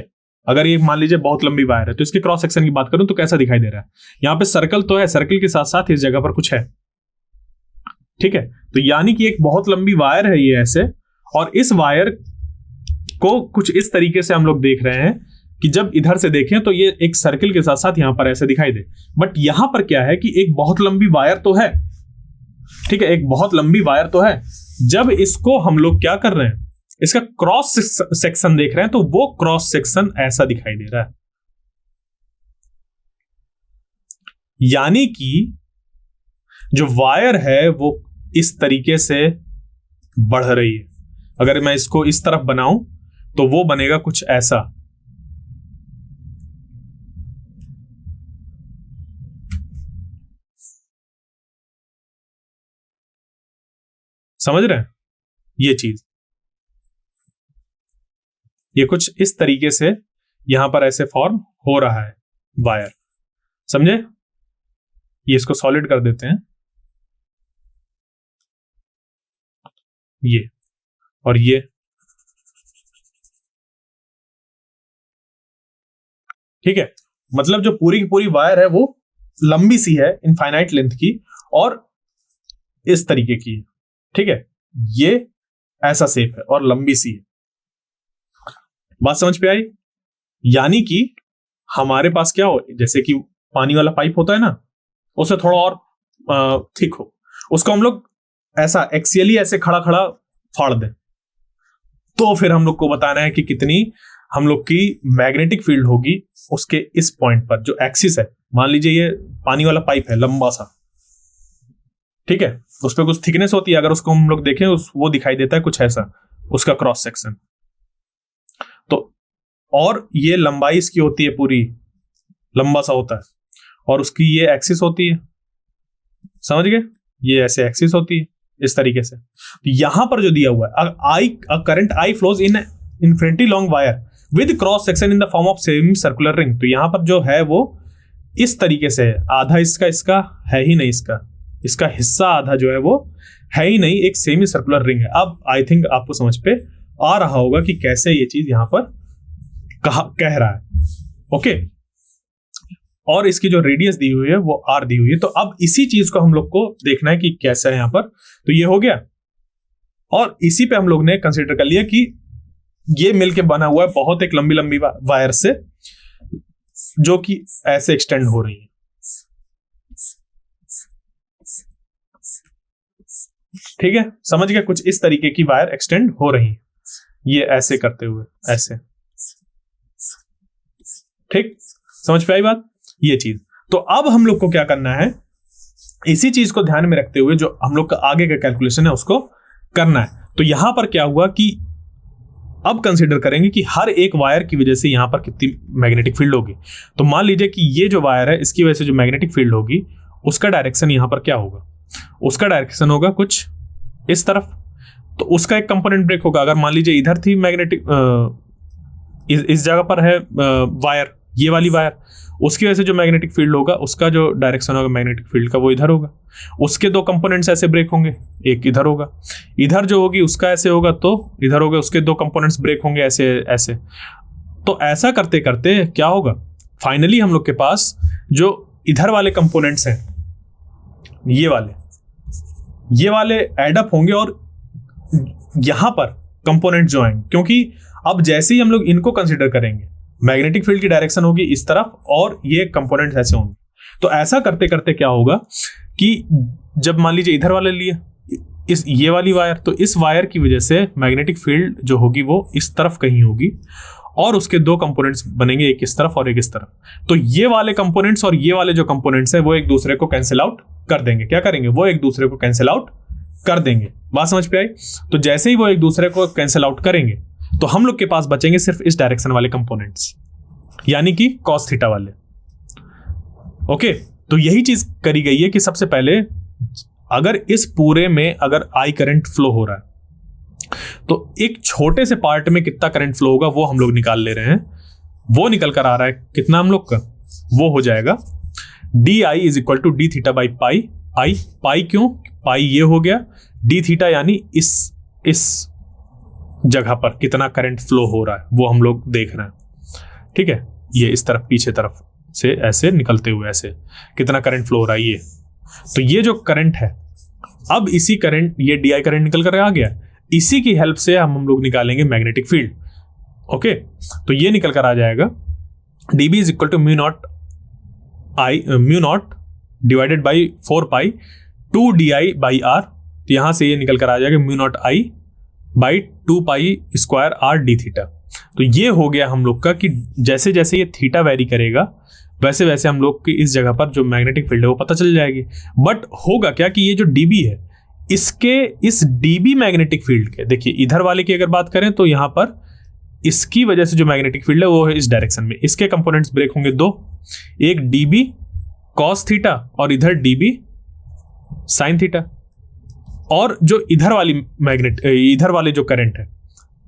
अगर ये मान लीजिए बहुत लंबी वायर है तो इसके क्रॉस सेक्शन की बात करूं तो कैसा दिखाई दे रहा है। यहां पे सर्कल तो है, सर्कल के साथ साथ इस जगह पर कुछ है, ठीक है। तो यानी कि एक बहुत लंबी वायर है ये ऐसे, और इस वायर को कुछ इस तरीके से हम लोग देख रहे हैं कि जब इधर से देखें तो ये एक सर्कल के साथ साथ यहां पर ऐसे दिखाई दे। बट यहां पर क्या है कि एक बहुत लंबी वायर तो है, ठीक है, एक बहुत लंबी वायर तो है। जब इसको हम लोग क्या कर रहे हैं, इसका क्रॉस सेक्शन देख रहे हैं तो वो क्रॉस सेक्शन ऐसा दिखाई दे रहा है। यानी कि जो वायर है वो इस तरीके से बढ़ रही है। अगर मैं इसको इस तरफ बनाऊं तो वो बनेगा कुछ ऐसा। समझ रहे हैं ये चीज, ये कुछ इस तरीके से यहां पर ऐसे फॉर्म हो रहा है वायर, समझे। ये इसको सॉलिड कर देते हैं, ये और ये, ठीक है। मतलब जो पूरी की पूरी वायर है वो लंबी सी है, इनफाइनाइट लेंथ की, और इस तरीके की है, ठीक है। ये ऐसा शेप है और लंबी सी है। बात समझ पे आई। यानी कि हमारे पास क्या हो, जैसे कि पानी वाला पाइप होता है ना, उसे थोड़ा और थिक हो, उसको हम लोग ऐसा एक्सियली ऐसे खड़ा खड़ा फाड़ दें, तो फिर हम लोग को बताना है कि कितनी हम लोग की मैग्नेटिक फील्ड होगी उसके इस पॉइंट पर, जो एक्सिस है। मान लीजिए ये पानी वाला पाइप है लंबा सा, ठीक है, उस पर कुछ थिकनेस होती है, अगर उसको हम लोग देखें वो दिखाई देता है कुछ ऐसा, उसका क्रॉस सेक्शन। तो और ये लंबाई इसकी होती है पूरी, लंबा सा होता है, और उसकी ये एक्सिस होती है, समझ गए, ये ऐसे एक्सिस होती है इस तरीके से। तो यहां पर जो दिया हुआ है, current I flows in infinity long wire with cross section in the form of semi circular ring. तो यहां पर जो है वो इस तरीके से है, आधा इसका है ही नहीं, इसका हिस्सा आधा जो है वो है ही नहीं, एक सेमी सर्कुलर रिंग है। अब आई थिंक आपको समझ पे आ रहा होगा कि कैसे ये चीज यहां पर कह रहा है। ओके, और इसकी जो रेडियस दी हुई है वो आर दी हुई है। तो अब इसी चीज को हम लोग को देखना है कि कैसा है यहां पर। तो ये हो गया, और इसी पे हम लोग ने कंसीडर कर लिया कि ये मिलके बना हुआ है बहुत एक लंबी लंबी वायर से, जो कि ऐसे एक्सटेंड हो रही है। ठीक है, समझ गए, कुछ इस तरीके की वायर एक्सटेंड हो रही है, ये ऐसे करते हुए ऐसे, ठीक, समझ पे आई बात, ये चीज। तो अब हम लोग को क्या करना है, इसी चीज को ध्यान में रखते हुए जो हम लोग का आगे का कैलकुलेशन है उसको करना है। तो यहां पर क्या हुआ कि अब कंसीडर करेंगे कि हर एक वायर की वजह से यहां पर कितनी मैग्नेटिक फील्ड होगी। तो मान लीजिए कि ये जो वायर है इसकी वजह से जो मैग्नेटिक फील्ड होगी उसका डायरेक्शन यहां पर क्या होगा, उसका डायरेक्शन होगा कुछ इस तरफ। तो उसका एक कंपोनेंट ब्रेक होगा। अगर मान लीजिए इधर थी मैग्नेटिक, इस जगह पर है वायर, ये वाली वायर, उसकी वजह से जो मैग्नेटिक फील्ड होगा उसका जो डायरेक्शन होगा मैग्नेटिक फील्ड का वो इधर होगा। उसके दो कंपोनेंट्स ऐसे ब्रेक होंगे, एक इधर होगा, इधर जो होगी उसका ऐसे होगा तो इधर होगा, उसके दो कंपोनेंट्स ब्रेक होंगे ऐसे ऐसे। तो ऐसा करते करते क्या होगा, फाइनली हम लोग के पास जो इधर वाले कंपोनेंट्स हैं, ये वाले एडअप होंगे और यहां पर कंपोनेंट जो आएंगे, क्योंकि अब जैसे ही हम लोग इनको कंसीडर करेंगे मैग्नेटिक फील्ड की डायरेक्शन होगी इस तरफ और ये कंपोनेंट्स ऐसे होंगे। तो ऐसा करते करते क्या होगा कि जब मान लीजिए इधर वाले लिए ये वाली वायर, तो इस वायर की वजह से मैग्नेटिक फील्ड जो होगी वो इस तरफ कहीं होगी और उसके दो कंपोनेंट्स बनेंगे, एक इस तरफ और एक इस तरफ। तो ये वाले कंपोनेंट्स और ये वाले जो कंपोनेंट्स हैं वो एक दूसरे को कैंसिल आउट कर देंगे। क्या करेंगे, वो एक दूसरे को कैंसिल आउट कर देंगे। बात समझ पे आई? तो जैसे ही वो एक दूसरे को कैंसिल आउट करेंगे तो हम लोग के पास बचेंगे सिर्फ इस डायरेक्शन वाले कंपोनेंट्स, यानी कि कॉस थीटा वाले। ओके, तो यही चीज करी गई है कि सबसे पहले अगर इस पूरे में अगर आई करंट फ्लो हो रहा है तो एक छोटे से पार्ट में कितना करंट फ्लो होगा वो हम लोग निकाल ले रहे हैं। वो निकल कर आ रहा है कितना हम लोग का, वो हो जाएगा D I is equal to D theta by pi I. Pi क्यों? पाई ये हो गया, डी थीटा यानी इस जगह पर कितना करंट फ्लो हो रहा है वो हम लोग देख रहे हैं। ठीक है, ये इस तरफ पीछे तरफ से ऐसे निकलते हुए ऐसे कितना करंट फ्लो हो रहा है ये। तो ये जो करंट है, अब इसी करंट, ये डी आई करंट निकल कर आ गया, इसी की हेल्प से हम लोग निकालेंगे मैग्नेटिक फील्ड। ओके, तो ये निकल कर आ जाएगा dB is equal to mu naught divided by 4 pi 2 DI by r. तो यहां से ये निकल कर आ जाएगा mu naught I by 2 pi square r d theta. तो ये हो गया हम लोग का कि जैसे जैसे ये थीटा वेरी करेगा वैसे वैसे हम लोग की इस जगह पर जो मैग्नेटिक फील्ड है वो पता चल जाएगी। बट होगा क्या कि ये जो dB है, इसके इस dB मैग्नेटिक फील्ड के, देखिए इधर वाले की अगर बात करें तो यहां पर इसकी वजह से जो मैग्नेटिक फील्ड है वो है इस डायरेक्शन में। इसके कंपोनेंट्स ब्रेक होंगे दो, एक dB cos थीटा और इधर dB sin थीटा। और जो इधर वाले जो करंट है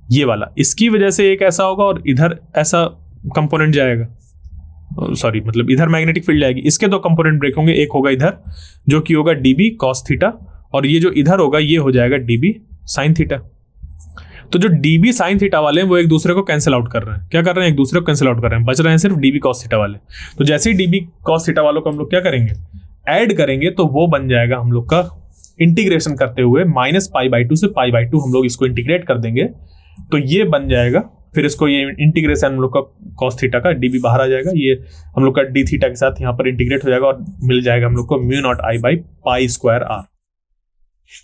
ये वाला, इसकी वजह से एक ऐसा होगा और इधर ऐसा कंपोनेंट जाएगा, सॉरी मतलब इधर मैग्नेटिक फील्ड जाएगी। इसके दो कंपोनेंट ब्रेक होंगे, एक होगा इधर जो कि होगा dB cos थीटा और ये जो इधर होगा ये हो जाएगा dB sin थीटा। तो जो dB sin थीटा वाले हैं वो एक दूसरे को कैंसिल आउट कर रहे हैं। क्या कर रहे हैं? एक दूसरे को कैंसिल आउट कर रहे हैं, बच रहे हैं सिर्फ dB cos थीटा वाले। तो जैसे ही dB cos थीटा वालों को हम लोग क्या करेंगे, ऐड करेंगे, तो वो बन जाएगा हम लोग का इंटीग्रेशन करते हुए -π/2 से π/2 हम लोग इसको इंटीग्रेट कर देंगे तो ये बन जाएगा। फिर इसको ये इंटीग्रेशन हम लोग का cos थीटा का dB बाहर आ जाएगा, ये हम लोग का d थीटा के साथ यहाँ पर इंटीग्रेट हो जाएगा और मिल जाएगा हम लोग को mu naught I by pi square r.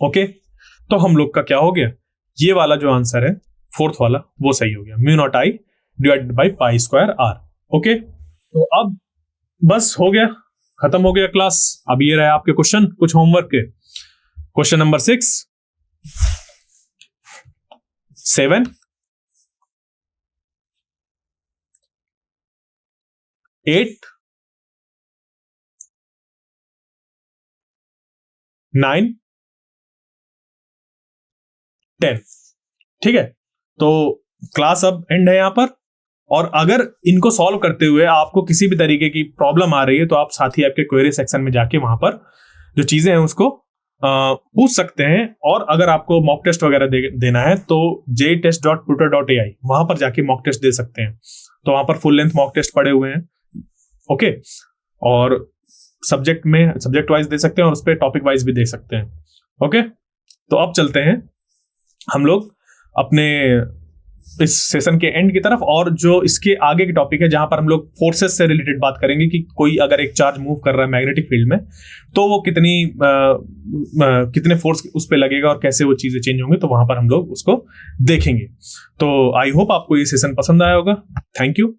Okay, तो हम लोग का क्या हो गया, ये वाला जो आंसर है फोर्थ वाला वो सही हो गया, mu naught I divided by pi square r. Okay, तो अब बस हो गया, खत्म हो गया क्लास। अब ये रहा आपके क्वेश्चन, कुछ होमवर्क के। Question number 6, 7, 8, 9, 10। ठीक है, तो क्लास अब एंड है यहां पर। और अगर इनको सॉल्व करते हुए आपको किसी भी तरीके की प्रॉब्लम आ रही है तो आप साथ ही आपके क्वेरी सेक्शन में जाके वहां पर जो चीजें हैं उसको पूछ सकते हैं। और अगर आपको मॉक टेस्ट वगैरह देना है तो jtest.tutor.ai वहां पर जाके मॉक टेस्ट दे सकते हैं। तो वहां पर फुल लेंथ मॉक टेस्ट पड़े हुए हैं। ओके, और सब्जेक्ट वाइज दे सकते हैं और उस पर टॉपिक वाइज भी दे सकते हैं। ओके, तो अब चलते हैं हम लोग अपने इस सेशन के एंड की तरफ, और जो इसके आगे की टॉपिक है जहां पर हम लोग फोर्सेस से रिलेटेड बात करेंगे कि कोई अगर एक चार्ज मूव कर रहा है मैग्नेटिक फील्ड में तो वो कितने फोर्स उस पर लगेगा और कैसे वो चीजें चेंज होंगी, तो वहां पर हम लोग उसको देखेंगे। तो आई होप आपको ये सेशन पसंद आया होगा। Thank you.